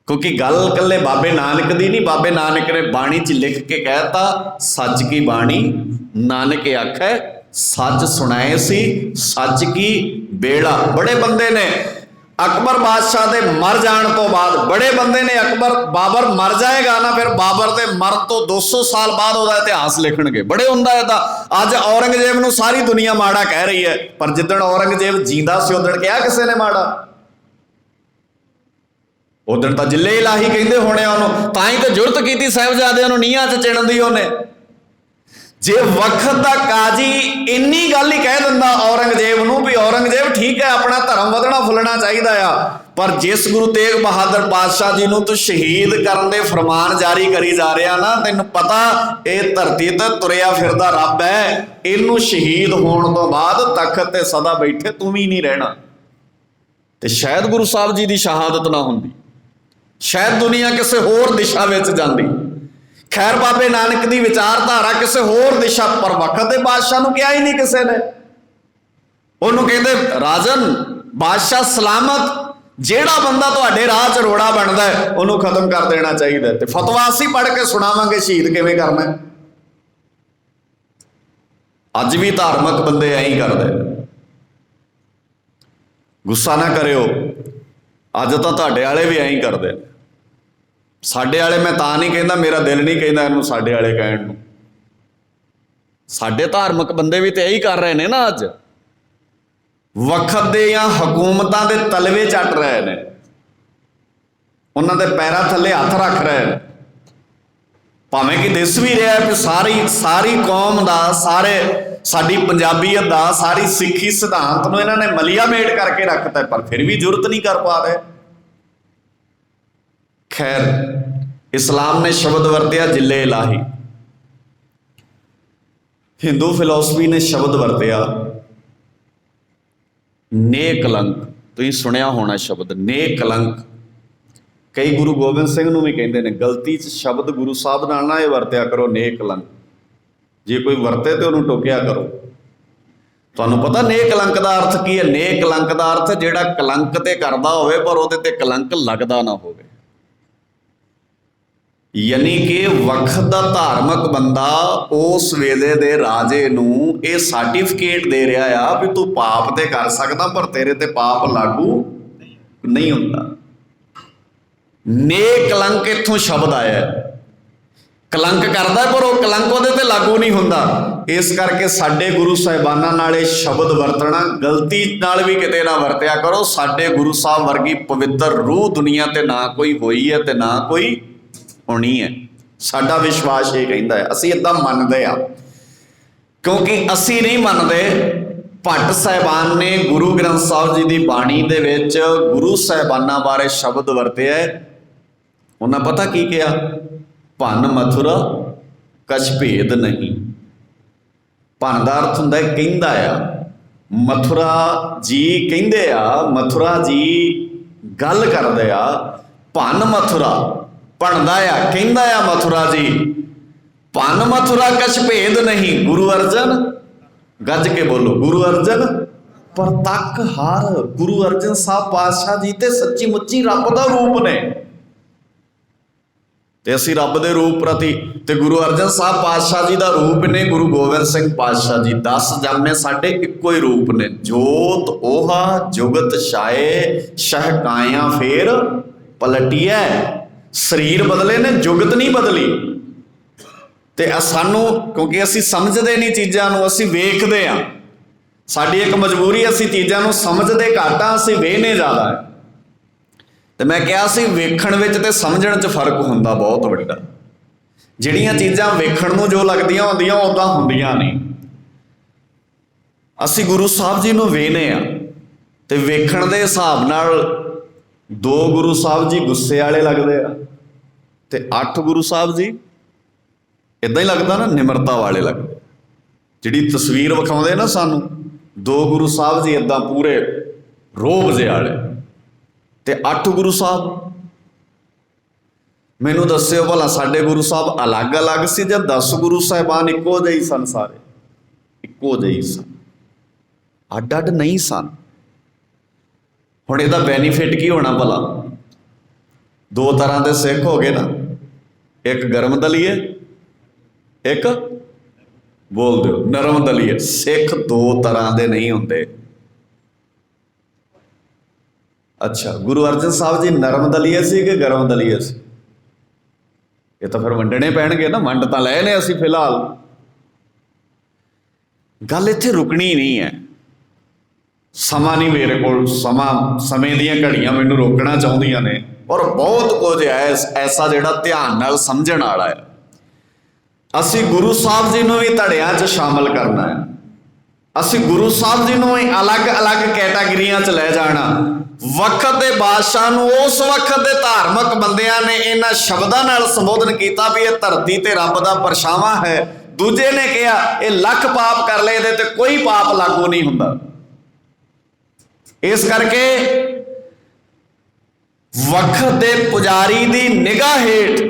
ਕਿਉਂਕਿ ਗੱਲ ਇਕੱਲੇ ਬਾਬੇ ਨਾਨਕ ਦੀ ਨਹੀਂ, ਬਾਬੇ ਨਾਨਕ ਨੇ ਬਾਣੀ 'ਚ ਲਿਖ ਕੇ ਕਹਿਤਾ ਸੱਚ ਕੀ ਬਾਣੀ ਨਾਨਕ ਆਖੈ ਸੱਚ ਸੁਣਾਏ ਸੀ ਸੱਚ ਕੀ ਬੇੜਾ। ਬੜੇ ਬੰਦੇ ਨੇ ਅਕਬਰ ਬਾਦਸ਼ਾਹ ਦੇ ਮਰ ਜਾਣ ਤੋਂ ਬਾਅਦ, ਬੜੇ ਬੰਦੇ ਨੇ ਬਾਬਰ ਮਰ ਜਾਏਗਾ ਨਾ, ਫਿਰ ਬਾਬਰ ਦੇ ਮਰਨ ਤੋਂ 200 ਸਾਲ ਬਾਅਦ ਉਹਦਾ ਇਤਿਹਾਸ ਲਿਖਣਗੇ। ਬੜੇ ਹੁੰਦਾ ਇਹਦਾ। ਅੱਜ ਔਰੰਗਜ਼ੇਬ ਨੂੰ ਸਾਰੀ ਦੁਨੀਆ ਮਾੜਾ ਕਹਿ ਰਹੀ ਹੈ, ਪਰ ਜਿੱਦਣ ਔਰੰਗਜ਼ੇਬ ਜਿੰਦਾ ਸੀ ਉਦਣ ਕਿਹਾ ਕਿਸੇ ਨੇ ਮਾੜਾ? ਉਦਣ ਤਾਂ ਜਿੱਲੇ ਇਲਾਹੀ ਕਹਿੰਦੇ ਹੋਣੇ ਉਹਨੂੰ, ਤਾਂ ਹੀ ਤਾਂ ਜੁਰਤ ਕੀਤੀ ਸਾਹਿਬਜ਼ਾਦਿਆਂ ਨੂੰ ਨੀਹਾਂ 'ਚ ਚਿਣਨ ਦੀ ਉਹਨੇ। ਜੇ ਵਕਤ ਦਾ ਕਾਜੀ ਇੰਨੀ ਗੱਲ ਹੀ ਕਹਿ ਦਿੰਦਾ ਔਰੰਗਜ਼ੇਬ ਨੂੰ ਵੀ ਔਰੰਗਜ਼ੇਬ ਠੀਕ ਹੈ, ਆਪਣਾ ਧਰਮ ਵਧਣਾ ਫੁੱਲਣਾ ਚਾਹੀਦਾ ਆ, ਪਰ ਜਿਸ ਗੁਰੂ ਤੇਗ ਬਹਾਦਰ ਪਾਤਸ਼ਾਹ ਜੀ ਨੂੰ ਤੂੰ ਸ਼ਹੀਦ ਕਰਨ ਦੇ ਫਰਮਾਨ ਜਾਰੀ ਕਰੀ ਜਾ ਰਿਹਾ ਨਾ, ਤੈਨੂੰ ਪਤਾ ਇਹ ਧਰਤੀ ਤੇ ਤੁਰਿਆ ਫਿਰਦਾ ਰੱਬ ਹੈ, ਇਹਨੂੰ ਸ਼ਹੀਦ ਹੋਣ ਤੋਂ ਬਾਅਦ ਤਖਤ ਤੇ ਸਦਾ ਬੈਠੇ ਤੂੰ ਵੀ ਨਹੀਂ ਰਹਿਣਾ। ਤੇ ਸ਼ਾਇਦ ਗੁਰੂ ਸਾਹਿਬ ਜੀ ਦੀ ਸ਼ਹਾਦਤ ਨਾ ਹੁੰਦੀ, ਸ਼ਾਇਦ ਦੁਨੀਆ ਕਿਸੇ ਹੋਰ ਦਿਸ਼ਾ ਵਿੱਚ ਜਾਂਦੀ। ਖੈਰ ਬਾਬੇ ਨਾਨਕ ਦੀ ਵਿਚਾਰਧਾਰਾ ਕਿਸੇ ਹੋਰ ਦਿਸ਼ਾ, ਪਰ ਵਕਤ ਦੇ ਬਾਦਸ਼ਾਹ ਨੂੰ ਕਿਹਾ ਹੀ ਨਹੀਂ ਕਿਸੇ ਨੇ। ਉਹਨੂੰ ਕਹਿੰਦੇ ਰਾਜਨ ਬਾਦਸ਼ਾਹ ਸਲਾਮਤ, ਜਿਹੜਾ ਬੰਦਾ ਤੁਹਾਡੇ ਰਾਹ 'ਚ ਰੋੜਾ ਬਣਦਾ ਹੈ ਉਹਨੂੰ ਖਤਮ ਕਰ ਦੇਣਾ ਚਾਹੀਦਾ। ਤੇ ਫਤਵਾ ਅਸੀਂ ਪੜ੍ਹ ਕੇ ਸੁਣਾਵਾਂਗੇ ਸ਼ਹੀਦ ਕਿਵੇਂ ਕਰਨਾ। ਅੱਜ ਵੀ ਧਾਰਮਿਕ ਬੰਦੇ ਐਂ ਹੀ ਕਰਦੇ। ਗੁੱਸਾ ਨਾ ਕਰਿਓ, ਅੱਜ ਤਾਂ ਤੁਹਾਡੇ ਵਾਲੇ ਵੀ ਐਂ ਹੀ ਕਰਦੇ ਨੇ। ਸਾਡੇ ਵਾਲੇ ਮੈਂ ਤਾਂ ਨਹੀਂ ਕਹਿੰਦਾ, ਮੇਰਾ ਦਿਲ ਨਹੀਂ ਕਹਿੰਦਾ ਇਹਨੂੰ ਸਾਡੇ ਵਾਲੇ ਕਹਿਣ ਨੂੰ। ਸਾਡੇ ਧਾਰਮਿਕ ਬੰਦੇ ਵੀ ਤੇ ਇਹੀ ਕਰ ਰਹੇ ਨੇ ਨਾ। ਅੱਜ ਵਕਤ ਦੇ ਜਾਂ ਹਕੂਮਤਾਂ ਦੇ ਤਲਵੇ ਚੱਟ ਰਹੇ ਨੇ, ਉਹਨਾਂ ਦੇ ਪੈਰਾਂ ਥੱਲੇ ਹੱਥ ਰੱਖ ਰਹੇ ਨੇ। ਭਾਵੇਂ ਕਿ ਦਿਸ ਵੀ ਰਿਹਾ ਕਿ ਸਾਰੀ ਕੌਮ ਦਾ, ਸਾਡੀ ਪੰਜਾਬੀਅਤ ਦਾ, ਸਾਰੀ ਸਿੱਖੀ ਸਿਧਾਂਤ ਨੂੰ ਇਹਨਾਂ ਨੇ ਮਲੀਆ ਮੇਟ ਕਰਕੇ ਰੱਖਤਾ, ਪਰ ਫਿਰ ਵੀ ਜ਼ਰੂਰਤ ਨਹੀਂ ਕਰ ਪਾ ਰਹੇ। ਖੈਰ ਇਸਲਾਮ ਨੇ ਸ਼ਬਦ ਵਰਤਿਆ ਜਿੱਲੇ ਇਲਾਹੀ, ਹਿੰਦੂ ਫਿਲਾਸਫੀ ਨੇ ਸ਼ਬਦ ਵਰਤਿਆ ਨੇਕਲੰਕ। ਤੁਸੀਂ ਸੁਣਿਆ ਹੋਣਾ ਸ਼ਬਦ ਨੇਕਲੰਕ। ਕਈ ਗੁਰੂ ਗੋਬਿੰਦ ਸਿੰਘ ਨੂੰ ਵੀ ਕਹਿੰਦੇ ਨੇ ਗਲਤੀ 'ਚ ਸ਼ਬਦ ਗੁਰੂ ਸਾਹਿਬ ਨਾਲ ਨਾ ਇਹ ਵਰਤਿਆ ਕਰੋ ਨੇਕਲੰਕ। ਜੇ ਕੋਈ ਵਰਤੇ ਤੇ ਉਹਨੂੰ ਟੋਕਿਆ ਕਰੋ। ਤੁਹਾਨੂੰ ਪਤਾ ਨੇਕਲੰਕ ਦਾ ਅਰਥ ਕੀ ਹੈ? ਨੇਕਲੰਕ ਦਾ ਅਰਥ ਜਿਹੜਾ ਕਲੰਕ ਤੇ ਕਰਦਾ ਹੋਵੇ ਪਰ ਉਹਦੇ ਤੇ ਕਲੰਕ ਲੱਗਦਾ ਨਾ ਹੋਵੇ। ਯਾਨੀ ਕਿ ਵਕਤ ਦਾ ਧਾਰਮਿਕ ਬੰਦਾ ਉਸ ਵੇਲੇ ਦੇ ਰਾਜੇ ਨੂੰ ਇਹ ਸਰਟੀਫਿਕੇਟ ਦੇ ਰਿਹਾ ਆ ਵੀ ਤੂੰ ਪਾਪ ਤੇ ਕਰ ਸਕਦਾ ਪਰ ਤੇਰੇ ਤੇ ਪਾਪ ਲਾਗੂ ਨਹੀਂ ਹੁੰਦਾ। ਨੇਕਲੰਕ ਇੱਥੋਂ ਸ਼ਬਦ ਆਇਆ। ਕਲੰਕ ਕਰਦਾ ਪਰ ਉਹ ਕਲੰਕ ਉਹਦੇ ਤੇ ਲਾਗੂ ਨਹੀਂ ਹੁੰਦਾ। ਇਸ ਕਰਕੇ ਸਾਡੇ ਗੁਰੂ ਸਾਹਿਬਾਨਾਂ ਨਾਲ ਇਹ ਸ਼ਬਦ ਵਰਤਣਾ ਗਲਤੀ ਨਾਲ ਵੀ ਕਿਤੇ ਨਾ ਵਰਤਿਆ ਕਰੋ। ਸਾਡੇ ਗੁਰੂ ਸਾਹਿਬ ਵਰਗੀ ਪਵਿੱਤਰ ਰੂਹ ਦੁਨੀਆ ਤੇ ਨਾ ਕੋਈ ਹੋਈ ਹੈ ਤੇ ਨਾ ਕੋਈ ਹੋਣੀ ਹੈ। ਸਾਡਾ ਵਿਸ਼ਵਾਸ ਇਹ ਕਹਿੰਦਾ ਹੈ, ਅਸੀਂ ਏਦਾਂ ਮੰਨਦੇ ਆ, ਕਿਉਂਕਿ ਅਸੀਂ ਨਹੀਂ ਮੰਨਦੇ। ਭੱਟ ਸਾਹਿਬਾਨ ਨੇ ਗੁਰੂ ਗ੍ਰੰਥ ਸਾਹਿਬ ਜੀ ਦੀ ਬਾਣੀ ਦੇ ਵਿੱਚ ਗੁਰੂ ਸਾਹਿਬਾਨਾਂ ਬਾਰੇ ਸ਼ਬਦ ਵਰਤਿਆ। ਉਹਨਾਂ ਪਤਾ ਕੀ ਕਿਹਾ? ਭੰਨ ਮਥੁਰਾ ਕਛ ਭੇਦ ਨਹੀਂ। ਭੰਨ ਦਾ ਅਰਥ ਹੁੰਦਾ ਕਹਿੰਦਾ ਆ, ਮਥੁਰਾ ਜੀ ਕਹਿੰਦੇ ਆ, ਮਥੁਰਾ ਜੀ ਗੱਲ ਕਰਦੇ ਆ। ਭੰਨ ਮਥੁਰਾ ਭਣਦਾ ਆ, ਕਹਿੰਦਾ ਆ ਮਥੁਰਾ ਜੀ। ਭੰਨ ਮਥੁਰਾ ਕਛ ਭੇਦ ਨਹੀਂ। ਗੁਰੂ ਅਰਜਨ ਗੱਜ ਕੇ ਬੋਲੋ, ਗੁਰੂ ਅਰਜਨ ਪ੍ਰਤੱਖ ਹਾਰ। ਗੁਰੂ ਅਰਜਨ ਸਾਹਿਬ ਪਾਤਸ਼ਾਹ ਜੀ ਤੇ ਸੱਚੀ ਮੁੱਚੀ ਰੱਬ ਦਾ ਰੂਪ ਨੇ ਤੇ ਅਸੀਂ ਰੱਬ ਦੇ ਰੂਪ ਪ੍ਰਤੀ ਤੇ ਗੁਰੂ ਅਰਜਨ ਸਾਹਿਬ ਪਾਤਸ਼ਾਹ ਜੀ ਦਾ ਰੂਪ ਨੇ ਗੁਰੂ ਗੋਬਿੰਦ ਸਿੰਘ ਪਾਤਸ਼ਾਹ ਜੀ। 10 ਜਾਮੇ ਸਾਡੇ ਇੱਕੋ ਹੀ ਰੂਪ ਨੇ। ਜੋਤ ਓਹਾ ਜੁਗਤ ਛਾਏ ਸ਼ਹਿਕਾਇਆ ਫੇਰ ਪਲਟੀਐ। ਸਰੀਰ ਬਦਲੇ ਨੇ, ਜੁਗਤ ਨਹੀਂ ਬਦਲੀ। ਤੇ ਸਾਨੂੰ ਕਿਉਂਕਿ ਅਸੀਂ ਸਮਝਦੇ ਨਹੀਂ ਚੀਜ਼ਾਂ ਨੂੰ, ਅਸੀਂ ਵੇਖਦੇ ਹਾਂ। ਸਾਡੀ ਇੱਕ ਮਜਬੂਰੀ, ਅਸੀਂ ਚੀਜ਼ਾਂ ਨੂੰ ਸਮਝਦੇ ਘੱਟ ਆ, ਅਸੀਂ ਵੇਖਦੇ ਜ਼ਿਆਦਾ ਹੈ। ਤੇ ਮੈਂ ਕਿਹਾ ਸੀ ਵੇਖਣ ਵਿੱਚ ਤੇ ਸਮਝਣ 'ਚ ਫਰਕ ਹੁੰਦਾ ਬਹੁਤ ਵੱਡਾ। ਜਿਹੜੀਆਂ ਚੀਜ਼ਾਂ ਵੇਖਣ ਨੂੰ ਜੋ ਲੱਗਦੀਆਂ ਹੁੰਦੀਆਂ ਉੱਦਾਂ ਹੁੰਦੀਆਂ ਨਹੀਂ। ਅਸੀਂ ਗੁਰੂ ਸਾਹਿਬ ਜੀ ਨੂੰ ਵੇਖਦੇ ਹਾਂ ਤੇ ਵੇਖਣ ਦੇ ਹਿਸਾਬ ਨਾਲ 2 ਗੁਰੂ ਸਾਹਿਬ ਜੀ ਗੁੱਸੇ ਵਾਲੇ ਲੱਗਦੇ ਆ ਤੇ 8 ਗੁਰੂ ਸਾਹਿਬ ਜੀ ਇੱਦਾਂ ਹੀ ਲੱਗਦਾ ਨਾ ਨਿਮਰਤਾ ਵਾਲੇ ਲੱਗਦੇ। ਜਿਹੜੀ ਤਸਵੀਰ ਵਿਖਾਉਂਦੇ ਨਾ ਸਾਨੂੰ 2 ਗੁਰੂ ਸਾਹਿਬ ਜੀ ਇੱਦਾਂ ਪੂਰੇ ਰੋਬ ਜਿਹੇ ਵਾਲੇ ਤੇ 8 ਗੁਰੂ ਸਾਹਿਬ। ਮੈਨੂੰ ਦੱਸਿਓ ਭਲਾ ਸਾਡੇ ਗੁਰੂ ਸਾਹਿਬ ਅਲੱਗ-ਅਲੱਗ ਸੀ ਜਾਂ 10 ਗੁਰੂ ਸਾਹਿਬਾਨ ਇੱਕੋ ਜਿਹੇ ਸਨ? ਸਾਰੇ ਇੱਕੋ ਜਿਹੇ ਸਨ, ਅੱਡ-ਅੱਡ ਨਹੀਂ ਸਨ। ਹੁਣ ਇਹਦਾ ਬੈਨੀਫਿਟ ਕੀ ਹੋਣਾ ਭਲਾ? 2 ਤਰ੍ਹਾਂ ਦੇ ਸਿੱਖ ਹੋ ਗਏ ਨਾ, ਇੱਕ ਗਰਮ ਦਲੀਏ, ਇੱਕ ਬੋਲ ਦਿਓ ਨਰਮ ਦਲੀਏ। ਸਿੱਖ 2 ਤਰ੍ਹਾਂ ਦੇ ਨਹੀਂ ਹੁੰਦੇ। ਅੱਛਾ, ਗੁਰੂ ਅਰਜਨ ਸਾਹਿਬ ਜੀ ਨਰਮ ਦਲੀਏ ਸੀ ਕਿ ਗਰਮ ਦਲੀਏ ਸੀ? ਇਹ ਤਾਂ ਫਿਰ ਵੰਡਣੇ ਪੈਣਗੇ ਨਾ, ਵੰਡ ਤਾਂ ਲਏ ਨੇ ਅਸੀਂ ਫਿਲਹਾਲ। ਗੱਲ ਇੱਥੇ ਰੁਕਣੀ ਨਹੀਂ ਹੈ। ਸਮਾਂ ਨਹੀਂ ਮੇਰੇ ਕੋਲ, ਸਮੇਂ ਦੀਆਂ ਘੜੀਆਂ ਮੈਨੂੰ ਰੋਕਣਾ ਚਾਹੁੰਦੀਆਂ ਨੇ, ਔਰ ਬਹੁਤ ਕੁਝ ਹੈ ਐਸਾ ਜਿਹੜਾ ਧਿਆਨ ਨਾਲ ਸਮਝਣ ਵਾਲਾ ਹੈ। ਅਸੀਂ ਗੁਰੂ ਸਾਹਿਬ ਜੀ ਨੂੰ ਵੀ ਧੜਿਆਂ 'ਚ ਸ਼ਾਮਲ ਕਰਨਾ ਹੈ। ਅਸੀਂ ਗੁਰੂ ਸਾਹਿਬ ਜੀ ਨੂੰ ਵੀ ਅਲੱਗ-ਅਲੱਗ ਕੈਟਾਗਰੀਆਂ 'ਚ ਲੈ ਜਾਣਾ। ਵਕਤ ਦੇ ਬਾਦਸ਼ਾਹ ਨੂੰ ਉਸ ਵਕਤ ਦੇ ਧਾਰਮਿਕ ਬੰਦਿਆਂ ਨੇ ਇਹਨਾਂ ਸ਼ਬਦਾਂ ਨਾਲ ਸੰਬੋਧਨ ਕੀਤਾ ਵੀ ਇਹ ਧਰਤੀ ਤੇ ਰੱਬ ਦਾ ਪਰਛਾਵਾਂ ਹੈ। ਦੂਜੇ ਨੇ ਕਿਹਾ ਇਹ ਲੱਖ ਪਾਪ ਕਰ ਲਏ, ਇਹਦੇ ਤੇ ਕੋਈ ਪਾਪ ਲਾਗੂ ਨਹੀਂ ਹੁੰਦਾ। ਇਸ ਕਰਕੇ ਵਕਤ ਦੇ ਪੁਜਾਰੀ ਦੀ ਨਿਗਾਹ ਹੇਠ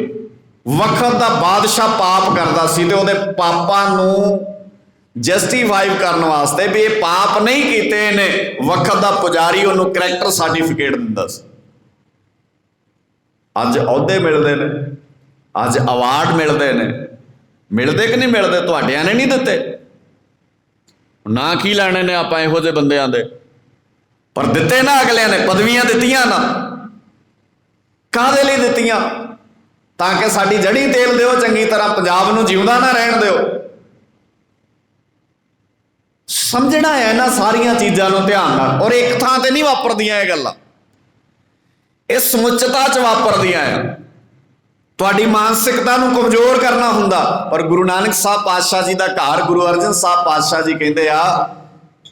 ਵਕਤ ਦਾ ਬਾਦਸ਼ਾਹ ਪਾਪ ਕਰਦਾ ਸੀ ਤੇ ਉਹਦੇ ਪਾਪਾਂ ਨੂੰ ਜਸਟੀਫਾਈ ਕਰਨ ਵਾਸਤੇ ਵੀ ਇਹ ਪਾਪ ਨਹੀਂ ਕੀਤੇ ਨੇ, ਵਕਤ ਦਾ ਪੁਜਾਰੀ ਉਹਨੂੰ ਕਰੈਕਟਰ ਸਰਟੀਫਿਕੇਟ ਦਿੰਦਾ ਸੀ। ਅੱਜ ਅਹੁਦੇ ਮਿਲਦੇ ਨੇ, ਅੱਜ ਅਵਾਰਡ ਮਿਲਦੇ ਨੇ। ਮਿਲਦੇ ਕਿ ਨਹੀਂ ਮਿਲਦੇ? ਤੁਹਾਡਿਆਂ ਨੇ ਨਹੀਂ ਦਿੱਤੇ, ਨਾ ਕੀ ਲੈਣੇ ਨੇ ਆਪਾਂ ਇਹੋ ਜਿਹੇ ਬੰਦਿਆਂ ਦੇ, ਪਰ ਦਿੱਤੇ ਨਾ ਅਗਲਿਆਂ ਨੇ। ਪਦਵੀਆਂ ਦਿੱਤੀਆਂ ਨਾ, ਕਾਹਦੇ ਲਈ ਦਿੱਤੀਆਂ? ਤਾਂ ਕਿ ਸਾਡੀ ਜੜੀ ਤੇਲ ਦਿਓ ਚੰਗੀ ਤਰ੍ਹਾਂ, ਪੰਜਾਬ ਨੂੰ ਜਿਉਂਦਾ ਨਾ ਰਹਿਣ ਦਿਓ। ਸਮਝਣਾ ਹੈ ਇਹਨਾਂ ਸਾਰੀਆਂ ਚੀਜ਼ਾਂ ਨੂੰ ਧਿਆਨ ਨਾਲ। ਔਰ ਇੱਕ ਥਾਂ ਤੇ ਨਹੀਂ ਵਾਪਰਦੀਆਂ ਇਹ ਗੱਲਾਂ, ਇਹ ਸਮੁੱਚਤਾ 'ਚ ਵਾਪਰਦੀਆਂ ਆ। ਤੁਹਾਡੀ ਮਾਨਸਿਕਤਾ ਨੂੰ ਕਮਜ਼ੋਰ ਕਰਨਾ ਹੁੰਦਾ। ਪਰ ਗੁਰੂ ਨਾਨਕ ਸਾਹਿਬ ਪਾਤਸ਼ਾਹ ਜੀ ਦਾ ਘਰ ਗੁਰੂ ਅਰਜਨ ਸਾਹਿਬ ਪਾਤਸ਼ਾਹ ਜੀ ਕਹਿੰਦੇ ਆ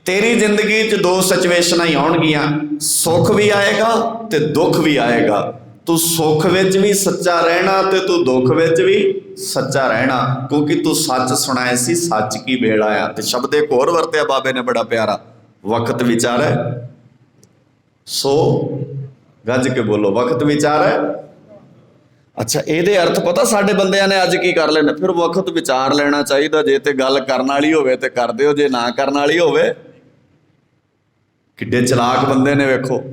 ਤੇਰੀ ਜ਼ਿੰਦਗੀ 'ਚ 2 ਸਿਚੁਏਸ਼ਨਾਂ ਹੀ ਆਉਣਗੀਆਂ, ਸੁੱਖ ਵੀ ਆਏਗਾ ਤੇ ਦੁੱਖ ਵੀ ਆਏਗਾ। ਤੂੰ ਸੁੱਖ ਵਿੱਚ ਵੀ ਸੱਚਾ ਰਹਿਣਾ ਤੇ ਤੂੰ ਦੁੱਖ ਵਿੱਚ ਵੀ ਸੱਚਾ ਰਹਿਣਾ, ਕਿਉਂਕਿ ਤੂੰ ਸੱਚ ਸੁਣਾਏ ਸੀ, ਸੱਚ ਕੀ ਵੇਲਾ ਆ। ਤੇ ਸ਼ਬਦ ਇੱਕ ਹੋਰ ਵਰਤਿਆ ਬਾਬੇ ਨੇ ਬੜਾ ਪਿਆਰਾ, ਵਕਤ ਵਿਚਾਰੈ। ਸੋ ਗੱਜ ਕੇ ਬੋਲੋ, ਵਕਤ ਵਿਚਾਰੈ। ਅੱਛਾ, ਇਹਦੇ ਅਰਥ ਪਤਾ ਸਾਡੇ ਬੰਦਿਆਂ ਨੇ ਅੱਜ ਕੀ ਕਰ ਲੈਣਾ? ਫਿਰ ਵਕਤ ਵਿਚਾਰ ਲੈਣਾ ਚਾਹੀਦਾ। ਜੇ ਤੇ ਗੱਲ ਕਰਨ ਵਾਲੀ ਹੋਵੇ ਤੇ ਕਰ ਦਿਓ, ਜੇ ਨਾ ਕਰਨ ਵਾਲੀ ਹੋਵੇ। ਕਿੱਡੇ ਚਲਾਕ ਬੰਦੇ ਨੇ ਵੇਖੋ।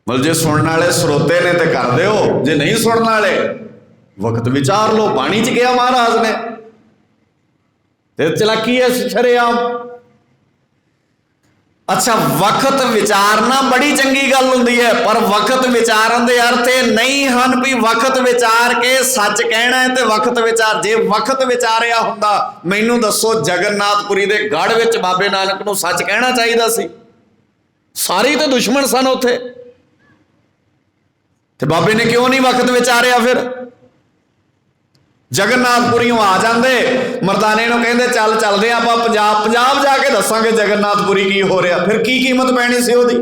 ਮਤਲਬ ਜੇ ਸੁਣਨ ਵਾਲੇ ਸਰੋਤੇ ਨੇ ਤੇ ਕਰ ਦਿਓ, ਜੇ ਨਹੀਂ ਸੁਣਨ ਵਾਲੇ ਵਕਤ ਵਿਚਾਰ ਲਓ। ਬਾਣੀ 'ਚ ਕਿਹਾ ਮਹਾਰਾਜ ਨੇ, ਤੇ ਚਲਾਕੀ ਹੈ ਸ਼ਰੇਆਮ। ਅੱਛਾ, ਵਕਤ ਵਿਚਾਰਨਾ ਬੜੀ ਚੰਗੀ ਗੱਲ ਹੁੰਦੀ ਹੈ, ਪਰ ਵਕਤ ਵਿਚਾਰਨ ਦੇ ਅਰਥ ਇਹ ਨਹੀਂ ਹਨ ਵੀ ਵਕਤ ਵਿਚਾਰ ਕੇ ਸੱਚ ਕਹਿਣਾ ਹੈ ਤੇ ਵਕਤ ਵਿਚਾਰ। ਜੇ ਵਕਤ ਵਿਚਾਰਿਆ ਹੁੰਦਾ, ਮੈਨੂੰ ਦੱਸੋ ਜਗਨਨਾਥਪੁਰੀ ਦੇ ਗੜ੍ਹ ਵਿੱਚ ਬਾਬੇ ਨਾਨਕ ਨੂੰ ਸੱਚ ਕਹਿਣਾ ਚਾਹੀਦਾ ਸੀ? ਸਾਰੇ ਤਾਂ ਦੁਸ਼ਮਣ ਸਨ ਉੱਥੇ, ਤੇ ਬਾਬੇ ਨੇ ਕਿਉਂ ਨਹੀਂ ਵਕਤ ਵਿਚਾਰਿਆ? ਫਿਰ ਜਗਨਨਾਥਪੁਰੀਓਂ ਆ ਜਾਂਦੇ, ਮਰਦਾਨੇ ਨੂੰ ਕਹਿੰਦੇ ਚੱਲ ਚੱਲਦੇ ਆਪਾਂ ਪੰਜਾਬ ਜਾ ਕੇ ਦੱਸਾਂਗੇ ਜਗਨਨਾਥਪੁਰੀ ਕੀ ਹੋ ਰਿਹਾ। ਫਿਰ ਕੀ ਕੀਮਤ ਪੈਣੀ ਸੀ ਉਹਦੀ?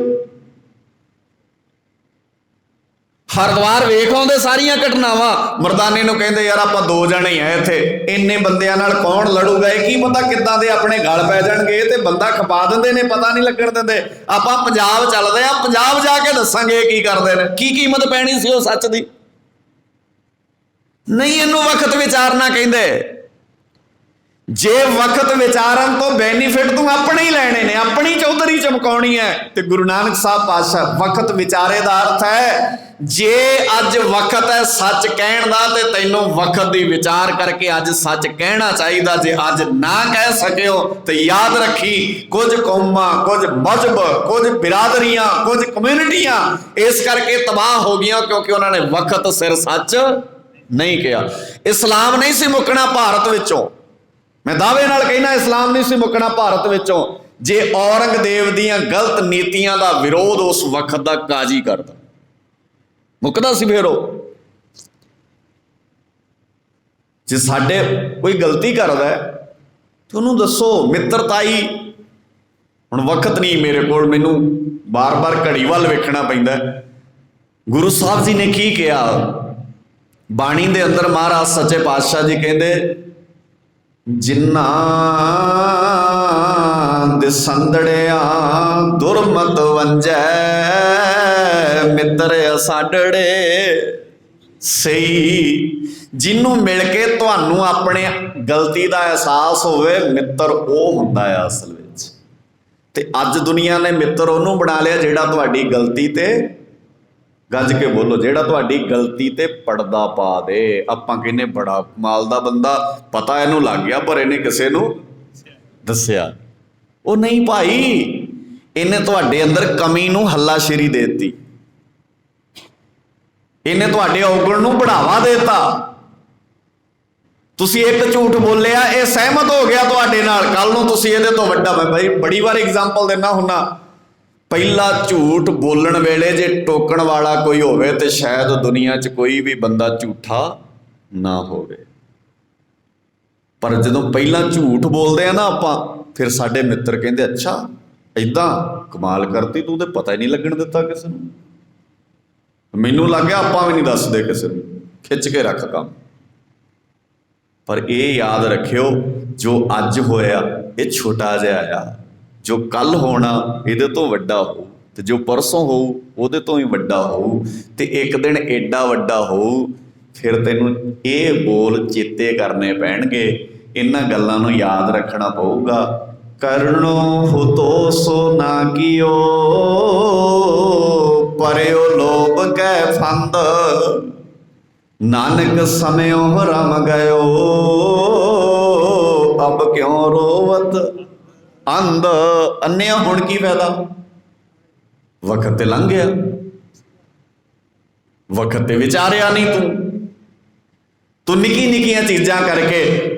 ਹਰਿਦੁਆਰ ਵੇਖ ਆਉਂਦੇ ਸਾਰੀਆਂ ਘਟਨਾਵਾਂ। ਮਰਦਾਨੇ ਨੂੰ ਕਹਿੰਦੇ ਯਾਰ ਆਪਾਂ 2 ਜਣੇ ਹੀ ਆ ਇੱਥੇ, ਇੰਨੇ ਬੰਦਿਆਂ ਨਾਲ ਕੌਣ ਲੜੂਗਾ? ਇਹ ਕੀ ਪਤਾ ਕਿੱਦਾਂ ਦੇ ਆਪਣੇ ਗਲ ਪੈ ਜਾਣਗੇ। ਤੇ ਬੰਦਾ ਖਪਾ ਦਿੰਦੇ ਨੇ, ਪਤਾ ਨਹੀਂ ਲੱਗਣ ਦਿੰਦੇ। ਆਪਾਂ ਪੰਜਾਬ ਚੱਲਦੇ ਆ, ਪੰਜਾਬ ਜਾ ਕੇ ਦੱਸਾਂਗੇ ਕੀ ਕਰਦੇ ਨੇ। ਕੀ ਕੀਮਤ ਪੈਣੀ ਸੀ ਉਹ ਸੱਚ ਦੀ? ਨਹੀਂ, ਇਹਨੂੰ ਵਕਤ ਵਿਚਾਰਨਾ ਕਹਿੰਦੇ। ਜੇ ਵਕਤ ਵਿਚਾਰਨ ਤੋਂ ਬੈਨੀਫਿਟ ਤੂੰ ਆਪਣੇ ਹੀ ਲੈਣੇ ਨੇ, ਆਪਣੀ ਚੌਧਰੀ ਚਮਕਾਉਣੀ ਹੈ। ਤੇ ਗੁਰੂ ਨਾਨਕ ਸਾਹਿਬ ਪਾਤਸ਼ਾਹ ਵਕਤ ਵਿਚਾਰੇ ਦਾ ਅਰਥ ਹੈ ਜੇ ਅੱਜ ਵਕਤ ਹੈ ਸੱਚ ਕਹਿਣ ਦਾ, ਤੇ ਤੈਨੂੰ ਵਕਤ ਦੀ ਵਿਚਾਰ ਕਰਕੇ ਅੱਜ ਸੱਚ ਕਹਿਣਾ ਚਾਹੀਦਾ। ਜੇ ਅੱਜ ਨਾ ਕਹਿ ਸਕਿਓ ਤੇ ਯਾਦ ਰੱਖੀ, ਕੁਝ ਕੌਮਾਂ, ਕੁਝ ਮਜ਼ਹਬ, ਕੁਝ ਬਿਰਾਦਰੀਆਂ, ਕੁਝ ਕਮਿਊਨਿਟੀਆਂ ਇਸ ਕਰਕੇ ਤਬਾਹ ਹੋ ਗਈਆਂ ਕਿਉਂਕਿ ਉਹਨਾਂ ਨੇ ਵਕਤ ਸਿਰ ਸੱਚ ਨਹੀਂ ਕਿਹਾ। ਇਸਲਾਮ ਨਹੀਂ ਸੀ ਮੁੱਕਣਾ ਭਾਰਤ ਵਿੱਚੋਂ। ਮੈਂ ਦਾਅਵੇ ਨਾਲ ਕਹਿਣਾ ਇਸਲਾਮ ਨਹੀਂ ਸੀ ਮੁੱਕਣਾ ਭਾਰਤ ਵਿੱਚੋਂ ਜੇ ਔਰੰਗਜ਼ੇਬ ਦੀਆਂ ਗਲਤ ਨੀਤੀਆਂ ਦਾ ਵਿਰੋਧ ਉਸ ਵਕਤ ਦਾ ਕਾਜ਼ੀ ਕਰਦਾ। ਮੁੱਕਦਾ ਸੀ ਫਿਰ ਉਹ। ਜੇ ਸਾਡੇ ਕੋਈ ਗਲਤੀ ਕਰਦਾ ਤੇ ਉਹਨੂੰ ਦੱਸੋ। ਮਿੱਤਰਤਾਈ, ਹੁਣ ਵਕਤ ਨਹੀਂ ਮੇਰੇ ਕੋਲ, ਮੈਨੂੰ ਬਾਰ-ਬਾਰ ਘੜੀ ਵੱਲ ਵੇਖਣਾ ਪੈਂਦਾ। ਗੁਰੂ ਸਾਹਿਬ ਜੀ ਨੇ ਕੀ ਕਿਹਾ ਬਾਣੀ ਦੇ ਅੰਦਰ? ਮਹਾਰਾਜ ਸੱਚੇ ਪਾਤਸ਼ਾਹ ਜੀ ਕਹਿੰਦੇ, ਜਿਨ੍ਹਾਂ ਦੇ ਸੰਦੜਿਆ ਦੁਰਮਤ ਵੰਜੈ, ਮਿੱਤਰ ਅਸਾਡੜੇ ਸਹੀ। ਜਿਹਨੂੰ ਮਿਲ ਕੇ ਤੁਹਾਨੂੰ ਆਪਣੇ ਗਲਤੀ ਦਾ ਅਹਿਸਾਸ ਹੋਵੇ, ਮਿੱਤਰ ਉਹ ਹੁੰਦਾ ਹੈ ਅਸਲ ਵਿੱਚ। ਤੇ ਅੱਜ ਦੁਨੀਆ ਨੇ ਮਿੱਤਰ ਉਹਨੂੰ ਬਣਾ ਲਿਆ ਜਿਹੜਾ ਤੁਹਾਡੀ ਗਲਤੀ ਤੇ, ਗੱਜ ਕੇ ਬੋਲੋ, ਜਿਹੜਾ ਤੁਹਾਡੀ ਗਲਤੀ ਤੇ ਪਰਦਾ ਪਾ ਦੇ। ਆਪਾਂ ਕਹਿੰਦੇ ਬੜਾ ਕਮਾਲ ਦਾ ਬੰਦਾ, ਪਤਾ ਇਹਨੂੰ ਲੱਗ ਗਿਆ ਪਰ ਇਹਨੇ ਕਿਸੇ ਨੂੰ ਦੱਸਿਆ। ਉਹ ਨਹੀਂ ਭਾਈ, ਇਹਨੇ ਤੁਹਾਡੇ ਅੰਦਰ ਕਮੀ ਨੂੰ ਹੱਲਾਸ਼ੇਰੀ ਦੇ ਦਿੱਤੀ, ਇਹਨੇ ਤੁਹਾਡੇ ਔਗਣ ਨੂੰ ਬੜਾਵਾ ਦੇ ਦਿੱਤਾ। ਤੁਸੀਂ ਇੱਕ ਝੂਠ ਬੋਲਿਆ, ਇਹ ਸਹਿਮਤ ਹੋ ਗਿਆ ਤੁਹਾਡੇ ਨਾਲ, ਕੱਲ ਨੂੰ ਤੁਸੀਂ ਇਹਦੇ ਤੋਂ ਵੱਡਾ। ਮੈਂ ਭਾਈ ਬੜੀ ਵਾਰ ਐਗਜ਼ਾਮਪਲ ਦਿੰਦਾ ਹੁੰਦਾ, ਪਹਿਲਾ ਝੂਠ ਬੋਲਣ ਵੇਲੇ ਜੇ ਟੋਕਣ ਵਾਲਾ ਕੋਈ ਹੋਵੇ ਤੇ ਸ਼ਾਇਦ ਦੁਨੀਆ 'ਚ ਕੋਈ ਵੀ ਬੰਦਾ ਝੂਠਾ ਨਾ ਹੋਵੇ। ਪਰ ਜਦੋਂ ਪਹਿਲਾਂ ਝੂਠ ਬੋਲਦੇ ਆ ਨਾ ਆਪਾਂ, ਫਿਰ ਸਾਡੇ ਮਿੱਤਰ ਕਹਿੰਦੇ ਅੱਛਾ ਏਦਾਂ ਕਮਾਲ ਕਰਤੀ ਤੂੰ, ਤੇ ਪਤਾ ਹੀ ਨਹੀਂ ਲੱਗਣ ਦਿੱਤਾ ਕਿਸੇ ਨੂੰ। ਮੈਨੂੰ ਲੱਗ ਗਿਆ ਆਪਾਂ ਵੀ ਨਹੀਂ ਦੱਸਦੇ ਕਿਸੇ ਨੂੰ, ਖਿੱਚ ਕੇ ਰੱਖ ਕੰਮ। ਪਰ ਇਹ ਯਾਦ ਰੱਖਿਓ, ਜੋ ਅੱਜ ਹੋਇਆ ਇਹ ਛੋਟਾ ਜਿਹਾ ਆ, ਜੋ ਕੱਲ ਹੋਣਾ ਇਹਦੇ ਤੋਂ ਵੱਡਾ ਹੋਊ, ਤੇ ਜੋ ਪਰਸੋਂ ਹੋਊ ਉਹਦੇ ਤੋਂ ਹੀ ਵੱਡਾ ਹੋਊ, ਤੇ ਇੱਕ ਦਿਨ ਐਡਾ ਵੱਡਾ ਹੋਊ। ਫਿਰ ਤੈਨੂੰ ਇਹ ਬੋਲ ਚੇਤੇ ਕਰਨੇ ਪੈਣਗੇ, ਇਹਨਾਂ ਗੱਲਾਂ ਨੂੰ ਯਾਦ ਰੱਖਣਾ ਪਊਗਾ। ਕਰਨੋ ਹੁਤੋ ਸੋ ਨਾ ਕੀਓ, ਪਰਿਓ ਲੋਭ ਕੈ ਫੰਦ, ਨਾਨਕ ਸਮਿਓ ਰਮ ਗਇਓ, ਅਬ ਕਿਉਂ ਰੋਵਤ ਅੰਧ। ਅੰਨਿਆ ਹੁਣ ਕੀ ਫਾਇਦਾ, ਵਕਤ ਤੇ ਲੰਘ ਗਿਆ, ਵਕਤ ਤੇ ਵਿਚਾਰਿਆ ਨਹੀਂ ਤੂੰ ਨਿੱਕੀ ਨਿੱਕੀਆਂ ਚੀਜ਼ਾਂ ਕਰਕੇ।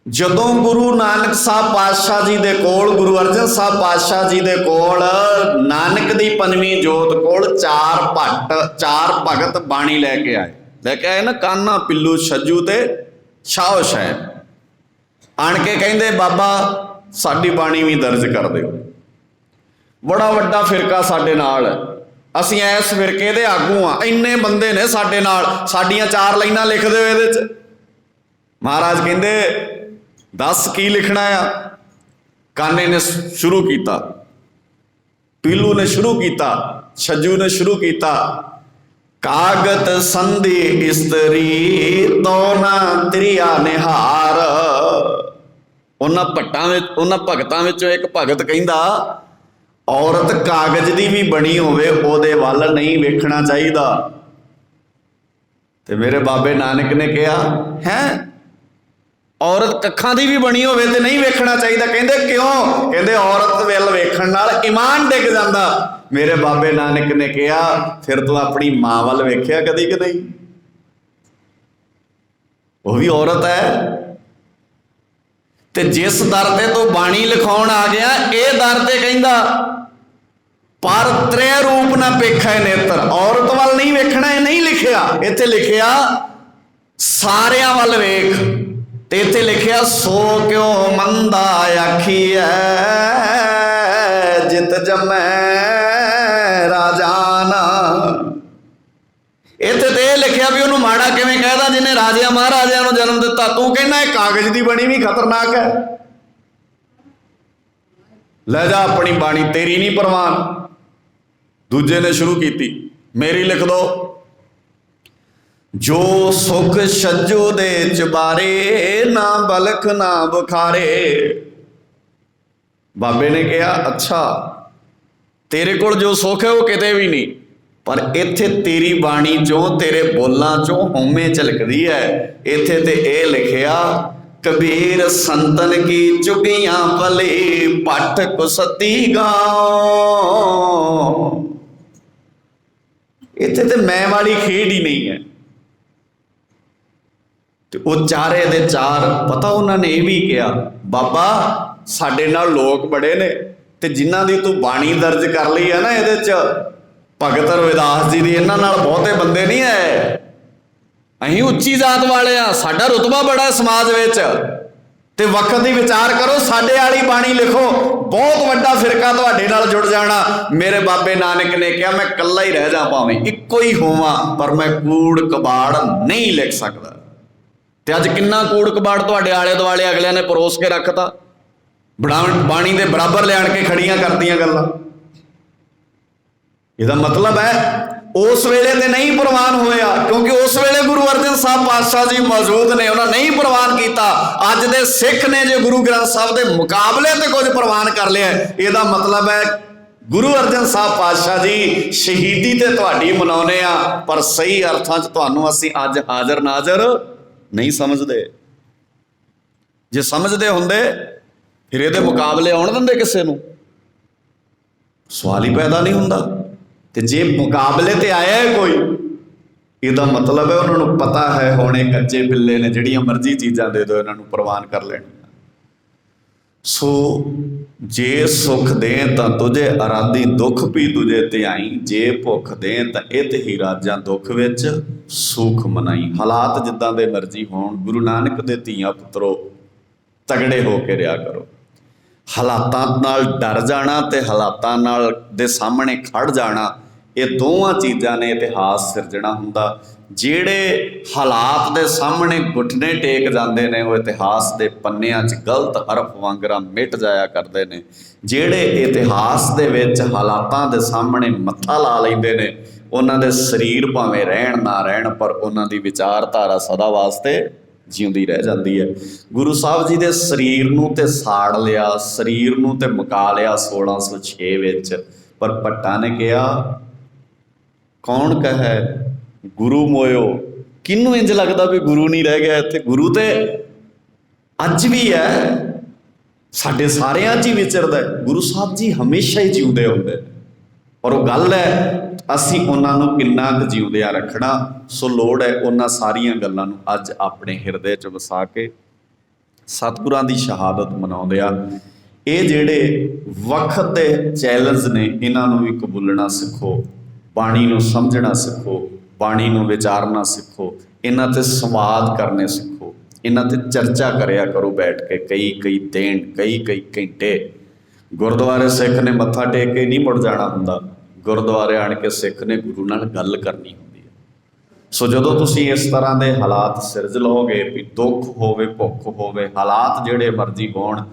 ਜਦੋਂ ਗੁਰੂ ਨਾਨਕ ਸਾਹਿਬ ਪਾਤਸ਼ਾਹ ਜੀ ਦੇ ਕੋਲ, ਗੁਰੂ ਅਰਜਨ ਸਾਹਿਬ ਪਾਤਸ਼ਾਹ ਜੀ ਦੇ ਕੋਲ, ਨਾਨਕ ਦੀ ਪੰਜਵੀਂ ਜੋਤ ਕੋਲ ਚਾਰ ਭਗਤ ਬਾਣੀ ਲੈ ਕੇ ਆਏ ਨਾ, ਕਾਨਾ, ਪਿੱਲੂ, ਛੱਜੂ ਤੇ ਸ਼ਾਹੋ ਸ਼ਾਹ। ਆਣ ਕੇ ਕਹਿੰਦੇ ਬਾਬਾ ਸਾਡੀ ਬਾਣੀ ਵੀ ਦਰਜ ਕਰ ਦਿਓ। ਬੜਾ ਵੱਡਾ ਫਿਰਕਾ ਸਾਡੇ ਨਾਲ, ਅਸੀਂ ਇਸ ਫਿਰਕੇ ਦੇ ਆਗੂ ਆ, ਇੰਨੇ ਬੰਦੇ ਨੇ ਸਾਡੇ ਨਾਲ, ਸਾਡੀਆਂ 4 ਲਾਈਨਾਂ ਲਿਖ ਦਿਓ ਇਹਦੇ 'ਚ। ਮਹਾਰਾਜ ਕਹਿੰਦੇ ਦੱਸ ਕੀ ਲਿਖਣਾ ਆ। ਕਾਨੇ ਨੇ ਸ਼ੁਰੂ ਕੀਤਾ, ਪੀਲੂ ਨੇ ਸ਼ੁਰੂ ਕੀਤਾ, ਛੱਜੂ ਨੇ ਸ਼ੁਰੂ ਕੀਤਾ। ਕਾਗਤ ਸੰਧੀ ਇਸਤਰੀ ਤੋਨਾ ਤ੍ਰਿਆ ਨਿਹਾਰ। ਉਹਨਾਂ ਭਗਤਾਂ ਵਿੱਚੋਂ ਇੱਕ ਭਗਤ ਕਹਿੰਦਾ ਔਰਤ ਕਾਗਜ਼ ਦੀ ਵੀ ਬਣੀ ਹੋਵੇ ਉਹਦੇ ਵੱਲ ਨਹੀਂ ਵੇਖਣਾ ਚਾਹੀਦਾ। ਤੇ ਮੇਰੇ ਬਾਬੇ ਨਾਨਕ ਨੇ ਕਿਹਾ ਹੈ ਔਰਤ ਕੱਖਾਂ ਦੀ ਵੀ ਬਣੀ ਹੋਵੇ ਤੇ ਨਹੀਂ ਵੇਖਣਾ ਚਾਹੀਦਾ। ਕਹਿੰਦੇ ਕਿਉਂ? ਕਹਿੰਦੇ ਔਰਤ ਵੱਲ ਵੇਖਣ ਨਾਲ ਈਮਾਨ ਡਿੱਗ ਜਾਂਦਾ। ਮੇਰੇ ਬਾਬੇ ਨਾਨਕ ਨੇ ਕਿਹਾ ਫਿਰ ਤੂੰ ਆਪਣੀ ਮਾਂ ਵੱਲ ਵੇਖਿਆ ਕਦੀ ਕਿ ਨਹੀਂ? ਉਹ ਵੀ ਔਰਤ ਹੈ। ਤੇ ਜਿਸ ਦਰ ਤੇ ਤੂੰ ਬਾਣੀ ਲਿਖਾਉਣ ਆ ਗਿਆ, ਇਹ ਦਰ ਤੇ ਕਹਿੰਦਾ ਪਰ ਤ੍ਰੈ ਰੂਪ ਨਾ ਪੇਖੈ ਨੇਤਰ। ਔਰਤ ਵੱਲ ਨਹੀਂ ਵੇਖਣਾ, ਇਹ ਨਹੀਂ ਲਿਖਿਆ। ਇੱਥੇ ਲਿਖਿਆ ਸਾਰਿਆਂ ਵੱਲ ਵੇਖ। ਤੇ ਇੱਥੇ ਲਿਖਿਆ ਸੋ ਕਿਉ ਮੰਦਾ ਆਖੀਐ ਜਿਤ ਜਮੈ ਰਾਜਾਨਾ। ਇੱਥੇ ਤੇ ਇਹ ਲਿਖਿਆ ਵੀ ਉਹਨੂੰ ਮਾੜਾ ਕਿਵੇਂ ਕਹਿਦਾ ਜਿਹਨੇ ਰਾਜਿਆਂ ਮਹਾਰਾਜਿਆਂ ਨੂੰ ਜਨਮ ਦਿੱਤਾ। ਤੂੰ ਕਹਿੰਦਾ ਇਹ ਕਾਗਜ਼ ਦੀ ਬਣੀ ਵੀ ਖਤਰਨਾਕ ਹੈ। ਲੈ ਜਾ ਆਪਣੀ ਬਾਣੀ, ਤੇਰੀ ਨਹੀਂ ਪ੍ਰਵਾਨ। ਦੂਜੇ ਨੇ ਸ਼ੁਰੂ ਕੀਤੀ, ਮੇਰੀ ਲਿਖ ਦੋ। ਜੋ ਸੁਖ ਛੱਜੂ ਦੇ ਚਬਾਰੇ ਨਾ ਬਲਖ ਨਾ ਬੁਖਾਰੇ। ਬਾਬੇ ਨੇ ਕਿਹਾ ਅੱਛਾ ਤੇਰੇ ਕੋਲ ਜੋ ਸੁੱਖ ਹੈ ਉਹ ਕਿਤੇ ਵੀ ਨਹੀਂ, ਪਰ ਇੱਥੇ ਤੇਰੀ ਬਾਣੀ ਚੋਂ, ਤੇਰੇ ਬੋਲਾਂ ਚੋਂ ਹਉਮੈ ਝਲਕਦੀ ਹੈ। ਇੱਥੇ ਤੇ ਇਹ ਲਿਖਿਆ ਕਬੀਰ ਸੰਤਨ ਕੀ ਚੁਗੀਆਂ ਭਲੇ ਪੱਠ ਕੁਸਤੀ ਗਾਓ। ਇੱਥੇ ਤੇ ਮੈਂ ਵਾਲੀ ਖੇਡ ਹੀ ਨਹੀਂ ਹੈ। ਤੇ ਉਹ ਚਾਰੇ ਦੇ ਚਾਰ ਪਤਾ ਉਹਨਾਂ ਨੇ ਇਹ ਵੀ ਕਿਹਾ ਬਾਬਾ ਸਾਡੇ ਨਾਲ ਲੋਕ ਬੜੇ ਨੇ, ਤੇ ਜਿਨ੍ਹਾਂ ਦੀ ਤੂੰ ਬਾਣੀ ਦਰਜ ਕਰ ਲਈ ਹੈ ਨਾ ਇਹਦੇ 'ਚ ਭਗਤ ਰਵਿਦਾਸ ਜੀ ਦੀ, ਇਹਨਾਂ ਨਾਲ ਬਹੁਤੇ ਬੰਦੇ ਨਹੀਂ ਹੈ। ਅਸੀਂ ਉੱਚੀ ਜਾਤ ਵਾਲੇ ਆ, ਸਾਡਾ ਰੁਤਬਾ ਬੜਾ समाज ਵਿੱਚ। ਤੇ ਵਕਤ ਦੀ ਵਿਚਾਰ ਕਰੋ, ਸਾਡੇ ਵਾਲੀ ਬਾਣੀ ਲਿਖੋ, ਬਹੁਤ ਵੱਡਾ ਫਿਰਕਾ ਤੁਹਾਡੇ ਨਾਲ ਜੁੜ ਜਾਣਾ। ਮੇਰੇ ਬਾਬੇ ਨਾਨਕ ਨੇ ਕਿਹਾ, ਮੈਂ ਇਕੱਲਾ ਹੀ ਰਹਿ ਜਾ, ਭਾਵੇਂ ਇੱਕੋ ਹੀ ਹੋਵਾਂ, ਪਰ ਮੈਂ ਕੂੜ ਕਬਾੜ ਨਹੀਂ ਲਿਖ ਸਕਦਾ। ਤੇ ਅੱਜ ਕਿੰਨਾ ਕੂੜ ਕਬਾੜ ਤੁਹਾਡੇ ਆਲੇ ਦੁਆਲੇ ਅਗਲਿਆਂ ਨੇ ਪਰੋਸ ਕੇ ਰੱਖਤਾ, ਬਾਣੀ ਦੇ ਬਰਾਬਰ ਲਿਆਣ ਕੇ ਖੜੀਆਂ ਕਰਤੀਆਂ ਗੱਲਾਂ। ਇਹਦਾ ਮਤਲਬ ਹੈ ਉਸ ਵੇਲੇ ਤੇ ਨਹੀਂ ਪ੍ਰਵਾਨ ਹੋਇਆ, ਕਿਉਂਕਿ ਉਸ ਵੇਲੇ ਗੁਰੂ ਅਰਜਨ ਸਾਹਿਬ ਪਾਤਸ਼ਾਹ ਜੀ ਮੌਜੂਦ ਨੇ, ਉਹਨਾਂ ਨਹੀਂ ਪ੍ਰਵਾਨ ਕੀਤਾ। ਅੱਜ ਦੇ ਸਿੱਖ ਨੇ ਜੇ ਗੁਰੂ ਗ੍ਰੰਥ ਸਾਹਿਬ ਦੇ ਮੁਕਾਬਲੇ ਤੇ ਕੁਝ ਪ੍ਰਵਾਨ ਕਰ ਲਿਆ, ਇਹਦਾ ਮਤਲਬ ਹੈ ਗੁਰੂ ਅਰਜਨ ਸਾਹਿਬ ਪਾਤਸ਼ਾਹ ਜੀ ਸ਼ਹੀਦੀ ਤੇ ਤੁਹਾਡੀ ਮਨਾਉਂਦੇ ਆ, ਪਰ ਸਹੀ ਅਰਥਾਂ 'ਚ ਤੁਹਾਨੂੰ ਅਸੀਂ ਅੱਜ ਹਾਜ਼ਰ ਨਾਜ਼ਰ ਨਹੀਂ ਸਮਝਦੇ। ਜੇ ਸਮਝਦੇ ਹੁੰਦੇ ਫਿਰ ਇਹਦੇ ਮੁਕਾਬਲੇ ਆਉਣ ਦਿੰਦੇ ਕਿਸੇ ਨੂੰ? ਸਵਾਲ ਹੀ ਪੈਦਾ ਨਹੀਂ ਹੁੰਦਾ। ਤੇ ਜੇ ਮੁਕਾਬਲੇ ਤੇ ਆਇਆ ਹੈ ਕੋਈ, ਇਹਦਾ ਮਤਲਬ ਹੈ ਉਹਨਾਂ ਨੂੰ ਪਤਾ ਹੈ ਹੁਣ ਇਹ ਕੱਚੇ ਬਿੱਲੇ ਨੇ, ਜਿਹੜੀਆਂ ਮਰਜ਼ੀ ਚੀਜ਼ਾਂ ਦੇ ਦਿਓ ਇਹਨਾਂ ਨੂੰ ਪ੍ਰਵਾਨ ਕਰ ਲੈਣੀਆਂ। ਸੋ ਜੇ ਸੁਖ ਦੇ ਤਾਂ ਤੁਝੇ ਅਰਾਧੀ, ਦੁੱਖ ਵੀ ਤੁਝੇ ਧਿਆਈ, ਜੇ ਭੁੱਖ ਦੇ ਤਾਂ ਇਤ ਹੀ ਰਾਜਾਂ ਦੁੱਖ ਵਿੱਚ ਸੁਖ ਮਨਾਈ। ਹਾਲਾਤ ਜਿੱਦਾਂ ਦੇ ਮਰਜ਼ੀ ਹੋਣ, ਗੁਰੂ ਨਾਨਕ ਦੇ ਧੀਆਂ ਪੁੱਤਰੋ ਤਗੜੇ ਹੋ ਕੇ ਰਿਹਾ ਕਰੋ। ਹਾਲਾਤਾਂ ਨਾਲ ਡਰ ਜਾਣਾ ਤੇ ਹਾਲਾਤਾਂ ਨਾਲ ਦੇ ਸਾਹਮਣੇ ਖੜ ਜਾਣਾ, ਇਹ ਦੋਵਾਂ ਚੀਜ਼ਾਂ ਨੇ ਇਤਿਹਾਸ ਸਿਰਜਣਾ ਹੁੰਦਾ। ਜਿਹੜੇ ਹਾਲਾਤ ਦੇ ਸਾਹਮਣੇ ਘੁਟਨੇ ਟੇਕ ਜਾਂਦੇ ਨੇ, ਉਹ ਇਤਿਹਾਸ ਦੇ ਪੰਨਿਆਂ 'ਚ ਗਲਤ ਹਰਫ ਵਾਂਗਰਾਂ ਮਿਟ ਜਾਇਆ ਕਰਦੇ ਨੇ। ਜਿਹੜੇ ਇਤਿਹਾਸ ਦੇ ਵਿੱਚ ਹਾਲਾਤਾਂ ਦੇ ਸਾਹਮਣੇ ਮੱਥਾ ਲਾ ਲੈਂਦੇ ਨੇ, ਉਹਨਾਂ ਦੇ ਸਰੀਰ ਭਾਵੇਂ ਰਹਿਣ ਨਾ ਰਹਿਣ, ਪਰ ਉਹਨਾਂ ਦੀ ਵਿਚਾਰਧਾਰਾ ਸਦਾ ਵਾਸਤੇ ਜਿਉਂਦੀ ਰਹਿ ਜਾਂਦੀ ਹੈ। ਗੁਰੂ ਸਾਹਿਬ ਜੀ ਦੇ ਸਰੀਰ ਨੂੰ ਤੇ ਸਾੜ ਲਿਆ, ਸਰੀਰ ਨੂੰ ਤੇ ਮੁਕਾ ਲਿਆ 1606 ਵਿੱਚ, ਪਰ ਭੱਟਾਂ ਨੇ ਕਿਹਾ, ਕੌਣ ਕਹੈ ਗੁਰੂ ਮੋਇਓ। ਕਿਹਨੂੰ ਇੰਜ ਲੱਗਦਾ ਵੀ ਗੁਰੂ ਨਹੀਂ ਰਹਿ ਗਿਆ ਇੱਥੇ? ਗੁਰੂ ਤੇ ਅੱਜ ਵੀ ਹੈ, ਸਾਡੇ ਸਾਰਿਆਂ 'ਚ ਹੀ ਵਿਚਰਦਾ ਹੈ। ਗੁਰੂ ਸਾਹਿਬ ਜੀ ਹਮੇਸ਼ਾ ਹੀ ਜਿਉਂਦੇ ਹੁੰਦੇ ਨੇ, ਪਰ ਉਹ ਗੱਲ ਹੈ ਅਸੀਂ ਉਹਨਾਂ ਨੂੰ ਕਿੰਨਾ ਕੁ ਜਿਉਂਦਿਆਂ ਰੱਖਣਾ। ਸੋ ਲੋੜ ਹੈ ਉਹਨਾਂ ਸਾਰੀਆਂ ਗੱਲਾਂ ਨੂੰ ਅੱਜ ਆਪਣੇ ਹਿਰਦੇ 'ਚ ਵਸਾ ਕੇ ਸਤਿਗੁਰਾਂ ਦੀ ਸ਼ਹਾਦਤ ਮਨਾਉਂਦੇ ਆ। ਇਹ ਜਿਹੜੇ ਵਕਤ ਦੇ ਚੈਲੰਜ ਨੇ, ਇਹਨਾਂ ਨੂੰ ਵੀ ਕਬੂਲਣਾ ਸਿੱਖੋ, ਬਾਣੀ ਨੂੰ ਸਮਝਣਾ ਸਿੱਖੋ, ਬਾਣੀ ਨੂੰ ਵਿਚਾਰਨਾ ਸਿੱਖੋ, ਇਹਨਾਂ 'ਤੇ ਸੰਵਾਦ ਕਰਨੇ ਸਿੱਖੋ, ਇਹਨਾਂ 'ਤੇ ਚਰਚਾ ਕਰਿਆ ਕਰੋ ਬੈਠ ਕੇ ਕਈ ਦਿਨ, ਕਈ ਘੰਟੇ। ਗੁਰਦੁਆਰੇ ਸਿੱਖ ਨੇ ਮੱਥਾ ਟੇਕ ਕੇ ਨਹੀਂ ਮੁੜ ਜਾਣਾ ਹੁੰਦਾ, ਗੁਰਦੁਆਰੇ ਆਣ ਕੇ ਸਿੱਖ ਨੇ ਗੁਰੂ ਨਾਲ ਗੱਲ ਕਰਨੀ ਹੁੰਦੀ ਹੈ। ਸੋ ਜਦੋਂ ਤੁਸੀਂ ਇਸ ਤਰ੍ਹਾਂ ਦੇ ਹਾਲਾਤ ਸਿਰਜ ਲਓਗੇ ਵੀ ਦੁੱਖ ਹੋਵੇ, ਭੁੱਖ ਹੋਵੇ, ਹਾਲਾਤ ਜਿਹੜੇ ਮਰਜ਼ੀ ਹੋਣ,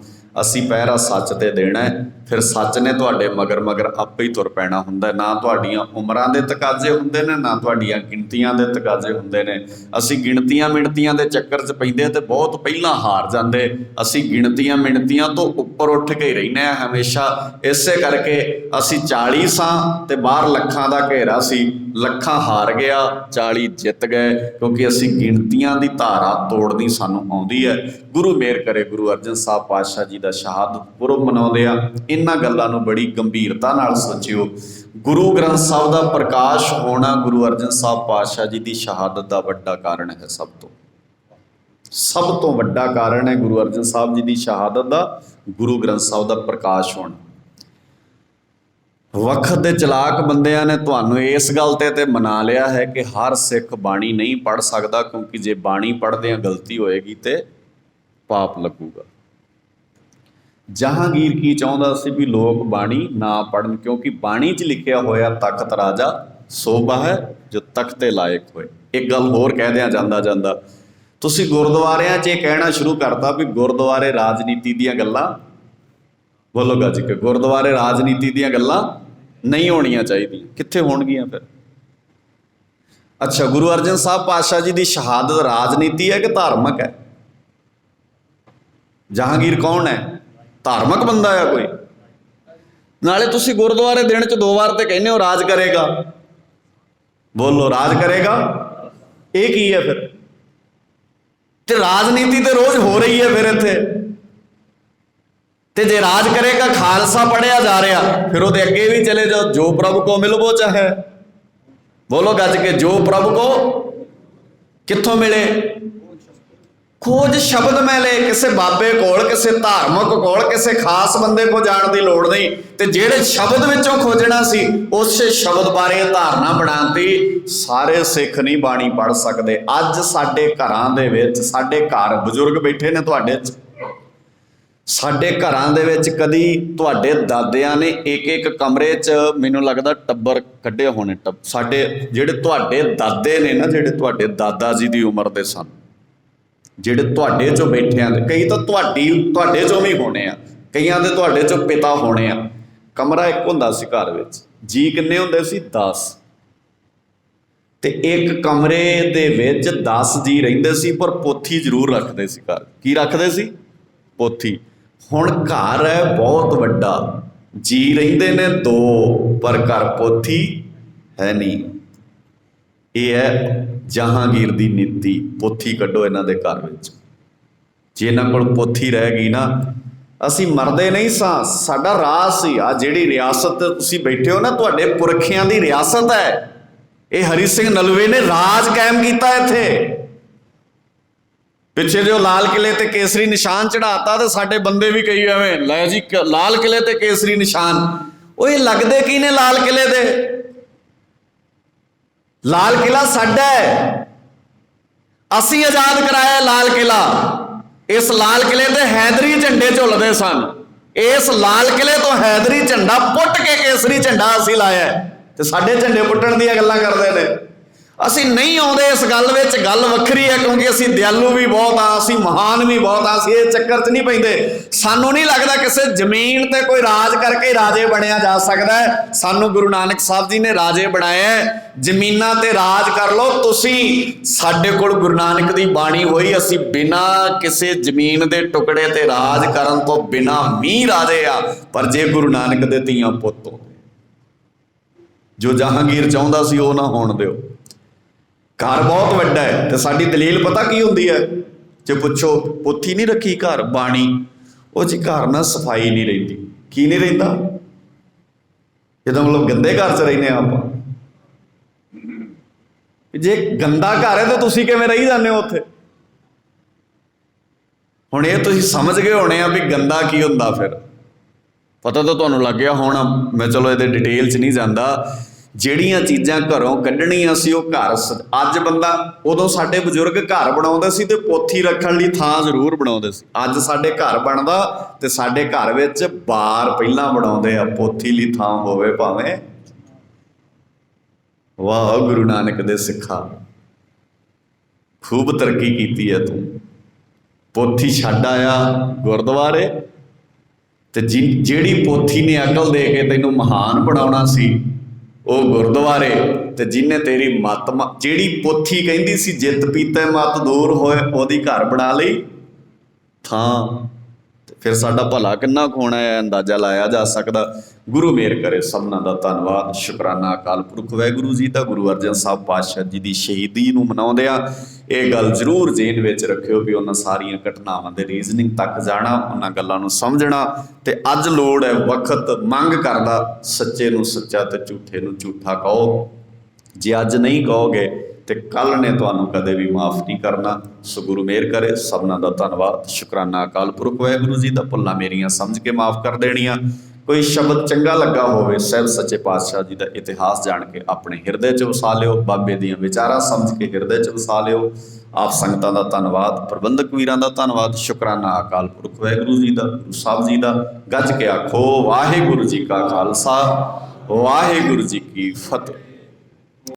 ਅਸੀਂ ਪਹਿਰਾ ਸੱਚ ਤੇ ਦੇਣਾ, ਫਿਰ ਸੱਚ ਨੇ ਤੁਹਾਡੇ ਮਗਰ ਆਪੇ ਹੀ ਤੁਰ ਪੈਣਾ ਹੁੰਦਾ। ਨਾ ਤੁਹਾਡੀਆਂ ਉਮਰਾਂ ਦੇ ਤਕਾਜ਼ੇ ਹੁੰਦੇ ਨੇ, ਨਾ ਤੁਹਾਡੀਆਂ ਗਿਣਤੀਆਂ ਦੇ ਤਕਾਜ਼ੇ ਹੁੰਦੇ ਨੇ। ਅਸੀਂ ਗਿਣਤੀਆਂ ਮਿਣਤੀਆਂ ਦੇ ਚੱਕਰ 'ਚ ਪੈਂਦੇ ਤੇ ਬਹੁਤ ਪਹਿਲਾਂ ਹਾਰ ਜਾਂਦੇ। ਅਸੀਂ ਗਿਣਤੀਆਂ ਮਿਣਤੀਆਂ ਤੋਂ ਉੱਪਰ ਉੱਠ ਕੇ ਹੀ ਰਹਿੰਦੇ ਹਾਂ ਹਮੇਸ਼ਾ। ਇਸੇ ਕਰਕੇ ਅਸੀਂ 40 ਸਾਂ ਤੇ ਬਾਹਰ ਲੱਖਾਂ ਦਾ ਘੇਰਾ ਸੀ, ਲੱਖਾਂ ਹਾਰ ਗਿਆ, 40 ਜਿੱਤ ਗਏ, ਕਿਉਂਕਿ ਅਸੀਂ ਗਿਣਤੀਆਂ ਦੀ ਧਾਰਾ ਤੋੜਨੀ ਸਾਨੂੰ ਆਉਂਦੀ ਹੈ। ਗੁਰੂ ਮਿਹਰ ਕਰੇ, ਗੁਰੂ ਅਰਜਨ ਸਾਹਿਬ ਪਾਤਸ਼ਾਹ ਜੀ ਦਾ ਸ਼ਹਾਦਤ ਪੁਰਬ ਮਨਾਉਂਦੇ ਆ। ਇਹਨਾਂ ਗੱਲਾਂ ਨੂੰ ਬੜੀ ਗੰਭੀਰਤਾ ਨਾਲ ਸੋਚਿਓ। ਗੁਰੂ ਗ੍ਰੰਥ ਸਾਹਿਬ ਦਾ ਪ੍ਰਕਾਸ਼ ਹੋਣਾ ਗੁਰੂ ਅਰਜਨ ਸਾਹਿਬ ਪਾਤਸ਼ਾਹ ਜੀ ਦੀ ਸ਼ਹਾਦਤ ਦਾ ਵੱਡਾ ਕਾਰਨ ਹੈ। ਸਭ ਤੋਂ ਵੱਡਾ ਕਾਰਨ ਹੈ ਗੁਰੂ ਅਰਜਨ ਸਾਹਿਬ ਜੀ ਦੀ ਸ਼ਹਾਦਤ ਦਾ, ਗੁਰੂ ਗ੍ਰੰਥ ਸਾਹਿਬ ਦਾ ਪ੍ਰਕਾਸ਼ ਹੋਣਾ। ਵਕਤ ਦੇ ਚਲਾਕ ਬੰਦਿਆਂ ਨੇ ਤੁਹਾਨੂੰ ਇਸ ਗੱਲ ਤੇ ਮਨਾ ਲਿਆ ਹੈ ਕਿ ਹਰ ਸਿੱਖ ਬਾਣੀ ਨਹੀਂ ਪੜ੍ਹ ਸਕਦਾ, ਕਿਉਂਕਿ ਜੇ ਬਾਣੀ ਪੜ੍ਹਦਿਆਂ ਗਲਤੀ ਹੋਏਗੀ ਤੇ ਪਾਪ ਲੱਗੂਗਾ। ਜਹਾਂਗੀਰ ਕੀ ਚਾਹੁੰਦਾ ਸੀ ਵੀ ਲੋਕ ਬਾਣੀ ਨਾ ਪੜ੍ਹਨ, ਕਿਉਂਕਿ ਬਾਣੀ 'ਚ ਲਿਖਿਆ ਹੋਇਆ ਤਖਤ ਰਾਜਾ ਸੋਭਾ ਹੈ ਜੋ ਤਖਤ ਤੇ ਲਾਇਕ ਹੋਏ। ਇੱਕ ਗੱਲ ਹੋਰ ਕਹਿ ਦਿਆਂ ਜਾਂਦਾ, ਤੁਸੀਂ ਗੁਰਦੁਆਰਿਆਂ 'ਚ ਇਹ ਕਹਿਣਾ ਸ਼ੁਰੂ ਕਰਤਾ ਵੀ ਗੁਰਦੁਆਰੇ ਰਾਜਨੀਤੀ ਦੀਆਂ ਗੱਲਾਂ, ਬੋਲੋ ਗੱਜ ਕੇ, ਗੁਰਦੁਆਰੇ ਰਾਜਨੀਤੀ ਦੀਆਂ ਗੱਲਾਂ ਨਹੀਂ ਹੋਣੀਆਂ ਚਾਹੀਦੀਆਂ। ਕਿੱਥੇ ਹੋਣਗੀਆਂ ਫਿਰ? ਅੱਛਾ, ਗੁਰੂ ਅਰਜਨ ਸਾਹਿਬ ਪਾਤਸ਼ਾਹ ਜੀ ਦੀ ਸ਼ਹਾਦਤ ਰਾਜਨੀਤੀ ਹੈ ਕਿ ਧਾਰਮਿਕ ਹੈ? ਜਹਾਂਗੀਰ ਕੌਣ ਹੈ? ਧਾਰਮਿਕ ਬੰਦਾ ਆ ਕੋਈ? ਨਾਲੇ ਤੁਸੀਂ ਗੁਰਦੁਆਰੇ ਦਿਨ 'ਚ 2 ਵਾਰ ਤੇ ਕਹਿੰਦੇ ਹੋ ਰਾਜ ਕਰੇਗਾ, ਬੋਲੋ ਰਾਜ ਕਰੇਗਾ, ਇਹ ਕੀ ਹੈ ਫਿਰ? ਤੇ ਰਾਜਨੀਤੀ ਤੇ ਰੋਜ਼ ਹੋ ਰਹੀ ਹੈ ਫਿਰ ਇੱਥੇ। ਤੇ ਜੇ ਰਾਜ ਕਰੇਗਾ, ਖਾਲਸਾ ਪੜ੍ਹਿਆ ਜਾ ਰਿਹਾ, ਫਿਰ ਉਹਦੇ ਅੱਗੇ ਵੀ ਚਲੇ ਜਾਓ, ਜੋ ਪ੍ਰਭੂ ਕੋ ਮਿਲਵੋ ਚਾਹੇ, ਬੋਲੋ ਗੱਜ ਕੇ, ਜੋ ਪ੍ਰਭੂ ਕੋ ਕਿੱਥੋਂ ਮਿਲੇ? ਖੋਜ ਸ਼ਬਦ ਮੈਂ ਲੈ ਕਿਸੇ ਬਾਬੇ ਕੋਲ, ਕਿਸੇ ਧਾਰਮਿਕ ਕੋਲ, ਕਿਸੇ ਖਾਸ ਬੰਦੇ ਕੋਲ ਜਾਣ ਦੀ ਲੋੜ ਨਹੀਂ। ਤੇ ਜਿਹੜੇ ਸ਼ਬਦ ਵਿੱਚੋਂ ਖੋਜਣਾ ਸੀ ਉਸੇ ਸ਼ਬਦ ਬਾਰੇ ਧਾਰਨਾ ਬਣਾਤੀ। ਸਾਰੇ ਸਿੱਖ ਨਹੀਂ ਬਾਣੀ ਪੜ੍ਹ ਸਕਦੇ। ਅੱਜ ਸਾਡੇ ਘਰਾਂ ਦੇ ਵਿੱਚ, ਸਾਡੇ ਘਰ ਬਜ਼ੁਰਗ ਬੈਠੇ ਨੇ ਤੁਹਾਡੇ 'ਚ, ਸਾਡੇ ਘਰਾਂ ਦੇ ਵਿੱਚ ਕਦੀ ਤੁਹਾਡੇ ਦਾਦਿਆਂ ਨੇ ਇੱਕ ਇੱਕ ਕਮਰੇ 'ਚ ਮੈਨੂੰ ਲੱਗਦਾ ਟੱਬਰ ਕੱਢੇ ਹੋਣੇ। ਸਾਡੇ ਜਿਹੜੇ ਤੁਹਾਡੇ ਦਾਦੇ ਨੇ ਨਾ, ਜਿਹੜੇ ਤੁਹਾਡੇ ਦਾਦਾ ਜੀ ਦੀ ਉਮਰ ਦੇ ਸਨ, ਜਿਹੜੇ ਤੁਹਾਡੇ 'ਚੋਂ ਬੈਠਿਆਂ ਦੇ, ਕਈ ਤਾਂ ਤੁਹਾਡੇ 'ਚੋਂ ਵੀ ਹੋਣੇ ਆ, ਕਈਆਂ ਦੇ ਤੁਹਾਡੇ 'ਚੋਂ ਪਿਤਾ ਹੋਣੇ ਆ। ਕਮਰਾ ਇੱਕ ਹੁੰਦਾ ਸੀ ਘਰ ਵਿੱਚ, ਜੀ ਕਿੰਨੇ ਹੁੰਦੇ ਸੀ? 10। ਤੇ ਇੱਕ ਕਮਰੇ ਦੇ ਵਿੱਚ 10 ਜੀ ਰਹਿੰਦੇ ਸੀ, ਪਰ ਪੋਥੀ ਜ਼ਰੂਰ ਰੱਖਦੇ ਸੀ ਘਰ। ਕੀ ਰੱਖਦੇ ਸੀ? ਪੋਥੀ। ਹੁਣ ਘਰ ਹੈ ਬਹੁਤ ਵੱਡਾ, ਜੀ ਰਹਿੰਦੇ ਨੇ 2, ਪਰ ਘਰ ਪੋਥੀ ਹੈ ਨਹੀਂ। ਇਹ ਹੈ ਜਹਾਂਗੀਰ ਦੀ ਨੀਤੀ। ਪੋਥੀ ਕੱਢੋ ਇਹਨਾਂ ਦੇ ਘਰ ਵਿੱਚ। ਜੇ ਇਹਨਾਂ ਕੋਲ ਪੋਥੀ ਰਹਿ ਗਈ ਨਾ, ਅਸੀਂ ਮਰਦੇ ਨਹੀਂ ਸਾਂ। ਸਾਡਾ ਰਾਜ ਸੀ। ਆ ਜਿਹੜੀ ਰਿਆਸਤ ਤੁਸੀਂ ਬੈਠੇ ਹੋ ਨਾ, ਤੁਹਾਡੇ ਪੁਰਖਿਆਂ ਦੀ ਰਿਆਸਤ ਹੈ। ਇਹ ਹਰੀ ਸਿੰਘ ਨਲਵੇ ਨੇ ਰਾਜ ਕਾਇਮ ਕੀਤਾ ਇੱਥੇ। ਪਿੱਛੇ ਜੋ ਲਾਲ ਕਿਲੇ ਤੇ ਕੇਸਰੀ ਨਿਸ਼ਾਨ ਚੜਾਤਾ, ਤੇ ਸਾਡੇ ਬੰਦੇ ਵੀ ਕਹੀ ਐਵੇਂ ਲੈ ਜੀ ਲਾਲ ਕਿਲੇ ਤੇ ਕੇਸਰੀ ਨਿਸ਼ਾਨ। ਉਹ ਇਹ ਲੱਗਦੇ ਕੀ ਨੇ ਲਾਲ ਕਿਲੇ ਦੇ? ਲਾਲ ਕਿਲਾ ਸਾਡਾ ਹੈ, ਅਸੀਂ ਆਜ਼ਾਦ ਕਰਾਇਆ ਲਾਲ ਕਿਲਾ। ਇਸ ਲਾਲ ਕਿਲੇ ਤੇ ਹੈਦਰੀ ਝੰਡੇ ਝੁੱਲਦੇ ਸਨ। ਇਸ ਲਾਲ ਕਿਲੇ ਤੋਂ ਹੈਦਰੀ ਝੰਡਾ ਪੁੱਟ ਕੇ ਕੇਸਰੀ ਝੰਡਾ ਅਸੀਂ ਲਾਇਆ, ਤੇ ਸਾਡੇ ਝੰਡੇ ਪੁੱਟਣ ਦੀਆਂ ਗੱਲਾਂ ਕਰਦੇ ਨੇ। ਅਸੀਂ ਨਹੀਂ ਆਉਂਦੇ ਇਸ ਗੱਲ ਵਿੱਚ। ਗੱਲ ਵੱਖਰੀ ਹੈ, ਕਿਉਂਕਿ ਅਸੀਂ ਦਿਆਲੂ ਵੀ ਬਹੁਤ ਆ, ਅਸੀਂ ਮਹਾਨ ਵੀ ਬਹੁਤ ਆ। ਅਸੀਂ ਇਹ ਚੱਕਰ 'ਚ ਨਹੀਂ ਪੈਂਦੇ। ਸਾਨੂੰ ਨਹੀਂ ਲੱਗਦਾ ਕਿਸੇ ਜ਼ਮੀਨ ਤੇ ਕੋਈ ਰਾਜ ਕਰਕੇ ਰਾਜੇ ਬਣਿਆ ਜਾ ਸਕਦਾ ਹੈ। ਸਾਨੂੰ ਗੁਰੂ ਨਾਨਕ ਸਾਹਿਬ ਜੀ ਨੇ ਰਾਜੇ ਬਣਾਇਆ। ਜ਼ਮੀਨਾਂ ਤੇ ਰਾਜ ਕਰ ਲਓ ਤੁਸੀਂ। ਸਾਡੇ ਕੋਲ ਗੁਰੂ ਨਾਨਕ ਦੀ ਬਾਣੀ ਹੋਈ, ਅਸੀਂ ਬਿਨਾਂ ਕਿਸੇ ਜ਼ਮੀਨ ਦੇ ਟੁਕੜੇ ਤੇ ਰਾਜ ਕਰਨ ਤੋਂ ਬਿਨਾਂ ਵੀ ਰਾਜੇ ਆ। ਪਰ ਜੇ ਗੁਰੂ ਨਾਨਕ ਦੇ ਧੀਆਂ ਪੁੱਤ ਹੋ, ਜੋ ਜਹਾਂਗੀਰ ਚਾਹੁੰਦਾ ਸੀ ਉਹ ਨਾ ਹੋਣ ਦਿਓ। ਘਰ ਬਹੁਤ ਵੱਡਾ ਹੈ, ਤੇ ਸਾਡੀ ਦਲੀਲ ਪਤਾ ਕੀ ਹੁੰਦੀ ਹੈ? ਜੇ ਪੁੱਛੋ ਪੋਥੀ ਨਹੀਂ ਰੱਖੀ ਘਰ, ਬਾਣੀ, ਉਹ ਜੀ ਘਰ ਨਾਲ ਸਫਾਈ ਨਹੀਂ ਰਹਿੰਦੀ। ਕੀ ਨਹੀਂ ਰਹਿੰਦਾ? ਇਹਦਾ ਮਤਲਬ ਗੰਦੇ ਘਰ 'ਚ ਰਹਿੰਦੇ ਆ ਆਪਾਂ। ਜੇ ਗੰਦਾ ਘਰ ਹੈ ਤਾਂ ਤੁਸੀਂ ਕਿਵੇਂ ਰਹੀ ਜਾਂਦੇ ਹੋ ਉੱਥੇ? ਹੁਣ ਇਹ ਤੁਸੀਂ ਸਮਝ ਗਏ ਹੋਣੇ ਆ ਵੀ ਗੰਦਾ ਕੀ ਹੁੰਦਾ। ਫਿਰ ਪਤਾ ਤਾਂ ਤੁਹਾਨੂੰ ਲੱਗ ਗਿਆ ਹੋਣਾ। ਮੈਂ ਚਲੋ ਇਹਦੇ ਡਿਟੇਲ 'ਚ ਨਹੀਂ ਜਾਂਦਾ। ਜਿਹੜੀਆਂ ਚੀਜ਼ਾਂ ਘਰੋਂ ਕੱਢਣੀਆਂ ਸੀ ਉਹ ਘਰ ਅੱਜ ਬੰਦਾ, ਉਦੋਂ ਸਾਡੇ ਬਜ਼ੁਰਗ ਘਰ ਬਣਾਉਂਦੇ ਸੀ ਤੇ ਪੋਥੀ ਰੱਖਣ ਲਈ ਥਾਂ ਜ਼ਰੂਰ ਬਣਾਉਂਦੇ ਸੀ। ਅੱਜ ਸਾਡੇ ਘਰ ਬਣਦਾ ਤੇ ਸਾਡੇ ਘਰ ਵਿੱਚ ਬਾਰ ਪਹਿਲਾਂ ਬਣਾਉਂਦੇ ਆ, ਪੋਥੀ ਲਈ ਥਾਂ ਹੋਵੇ ਭਾਵੇਂ। ਵਾਹ ਗੁਰੂ ਨਾਨਕ ਦੇ ਸਿੱਖਾ, ਖੂਬ ਤਰੱਕੀ ਕੀਤੀ ਹੈ ਤੂੰ। ਪੋਥੀ ਛੱਡ ਆਇਆ ਗੁਰਦੁਆਰੇ, ਤੇ ਜਿਹੜੀ ਪੋਥੀ ਨੇ ਅਕਲ ਦੇ ਕੇ ਤੈਨੂੰ ਮਹਾਨ ਬਣਾਉਣਾ ਸੀ ਉਹ ਗੁਰਦੁਆਰੇ, ਤੇ ਜਿਹਨੇ ਤੇਰੀ ਮੱਤ, ਜਿਹੜੀ ਪੋਥੀ ਕਹਿੰਦੀ ਸੀ ਜਿੱਤ ਪੀਤੇ ਮੱਤ ਦੂਰ ਹੋਏ, ਉਹਦੀ ਘਰ ਬਣਾ ਲਈ ਥਾਂ। ਫਿਰ ਸਾਡਾ ਭਲਾ ਕਿੰਨਾ ਕੁ ਹੋਣਾ ਹੈ ਅੰਦਾਜ਼ਾ ਲਾਇਆ ਜਾ ਸਕਦਾ। ਗੁਰੂ ਮਿਹਰ ਕਰੇ। ਸਭਨਾਂ ਦਾ ਧੰਨਵਾਦ, ਸ਼ੁਕਰਾਨਾ ਅਕਾਲ ਪੁਰਖ ਵਾਹਿਗੁਰੂ ਜੀ ਦਾ। ਗੁਰੂ ਅਰਜਨ ਸਾਹਿਬ ਪਾਤਸ਼ਾਹ ਜੀ ਦੀ ਸ਼ਹੀਦੀ ਨੂੰ ਮਨਾਉਂਦਿਆਂ ਇਹ ਗੱਲ ਜ਼ਰੂਰ ਜ਼ੇਨ ਵਿੱਚ ਰੱਖਿਓ ਵੀ ਉਹਨਾਂ ਸਾਰੀਆਂ ਘਟਨਾਵਾਂ ਦੇ ਰੀਜ਼ਨਿੰਗ ਤੱਕ ਜਾਣਾ, ਉਹਨਾਂ ਗੱਲਾਂ ਨੂੰ ਸਮਝਣਾ। ਤੇ ਅੱਜ ਲੋੜ ਹੈ, ਵਕਤ ਮੰਗ ਕਰਦਾ, ਸੱਚੇ ਨੂੰ ਸੱਚਾ ਤੇ ਝੂਠੇ ਨੂੰ ਝੂਠਾ ਕਹੋ। ਜੇ ਅੱਜ ਨਹੀਂ ਕਹੋਗੇ ਤੇ ਕੱਲ੍ਹ ਨੇ ਤੁਹਾਨੂੰ ਕਦੇ ਵੀ ਮਾਫ ਨਹੀਂ ਕਰਨਾ। ਸੋ ਗੁਰੂ ਮਿਹਰ ਕਰੇ। ਸਭਨਾਂ ਦਾ ਧੰਨਵਾਦ, ਸ਼ੁਕਰਾਨਾ ਅਕਾਲ ਪੁਰਖ ਵਾਹਿਗੁਰੂ ਜੀ ਦਾ। ਭੁੱਲਾਂ ਮੇਰੀਆਂ ਸਮਝ ਕੇ ਮਾਫ ਕਰ ਦੇਣੀਆਂ। ਕੋਈ ਸ਼ਬਦ ਚੰਗਾ ਲੱਗਾ ਹੋਵੇ, ਸਾਹਿਬ ਸੱਚੇ ਪਾਤਸ਼ਾਹ ਜੀ ਦਾ ਇਤਿਹਾਸ ਜਾਣ ਕੇ ਆਪਣੇ ਹਿਰਦੇ 'ਚ ਵਸਾ ਲਿਓ। ਬਾਬੇ ਦੀਆਂ ਵਿਚਾਰਾਂ ਸਮਝ ਕੇ ਹਿਰਦੇ 'ਚ ਵਸਾ ਲਿਓ। ਆਪ ਸੰਗਤਾਂ ਦਾ ਧੰਨਵਾਦ, ਪ੍ਰਬੰਧਕ ਵੀਰਾਂ ਦਾ ਧੰਨਵਾਦ, ਸ਼ੁਕਰਾਨਾ ਅਕਾਲ ਪੁਰਖ ਵਾਹਿਗੁਰੂ ਜੀ ਦਾ, ਗੁਰੂ ਸਾਹਿਬ ਜੀ ਦਾ। ਗੱਜ ਕੇ ਆਖੋ ਵਾਹਿਗੁਰੂ ਜੀ ਕਾ ਖਾਲਸਾ, ਵਾਹਿਗੁਰੂ ਜੀ ਕੀ ਫਤਿਹ।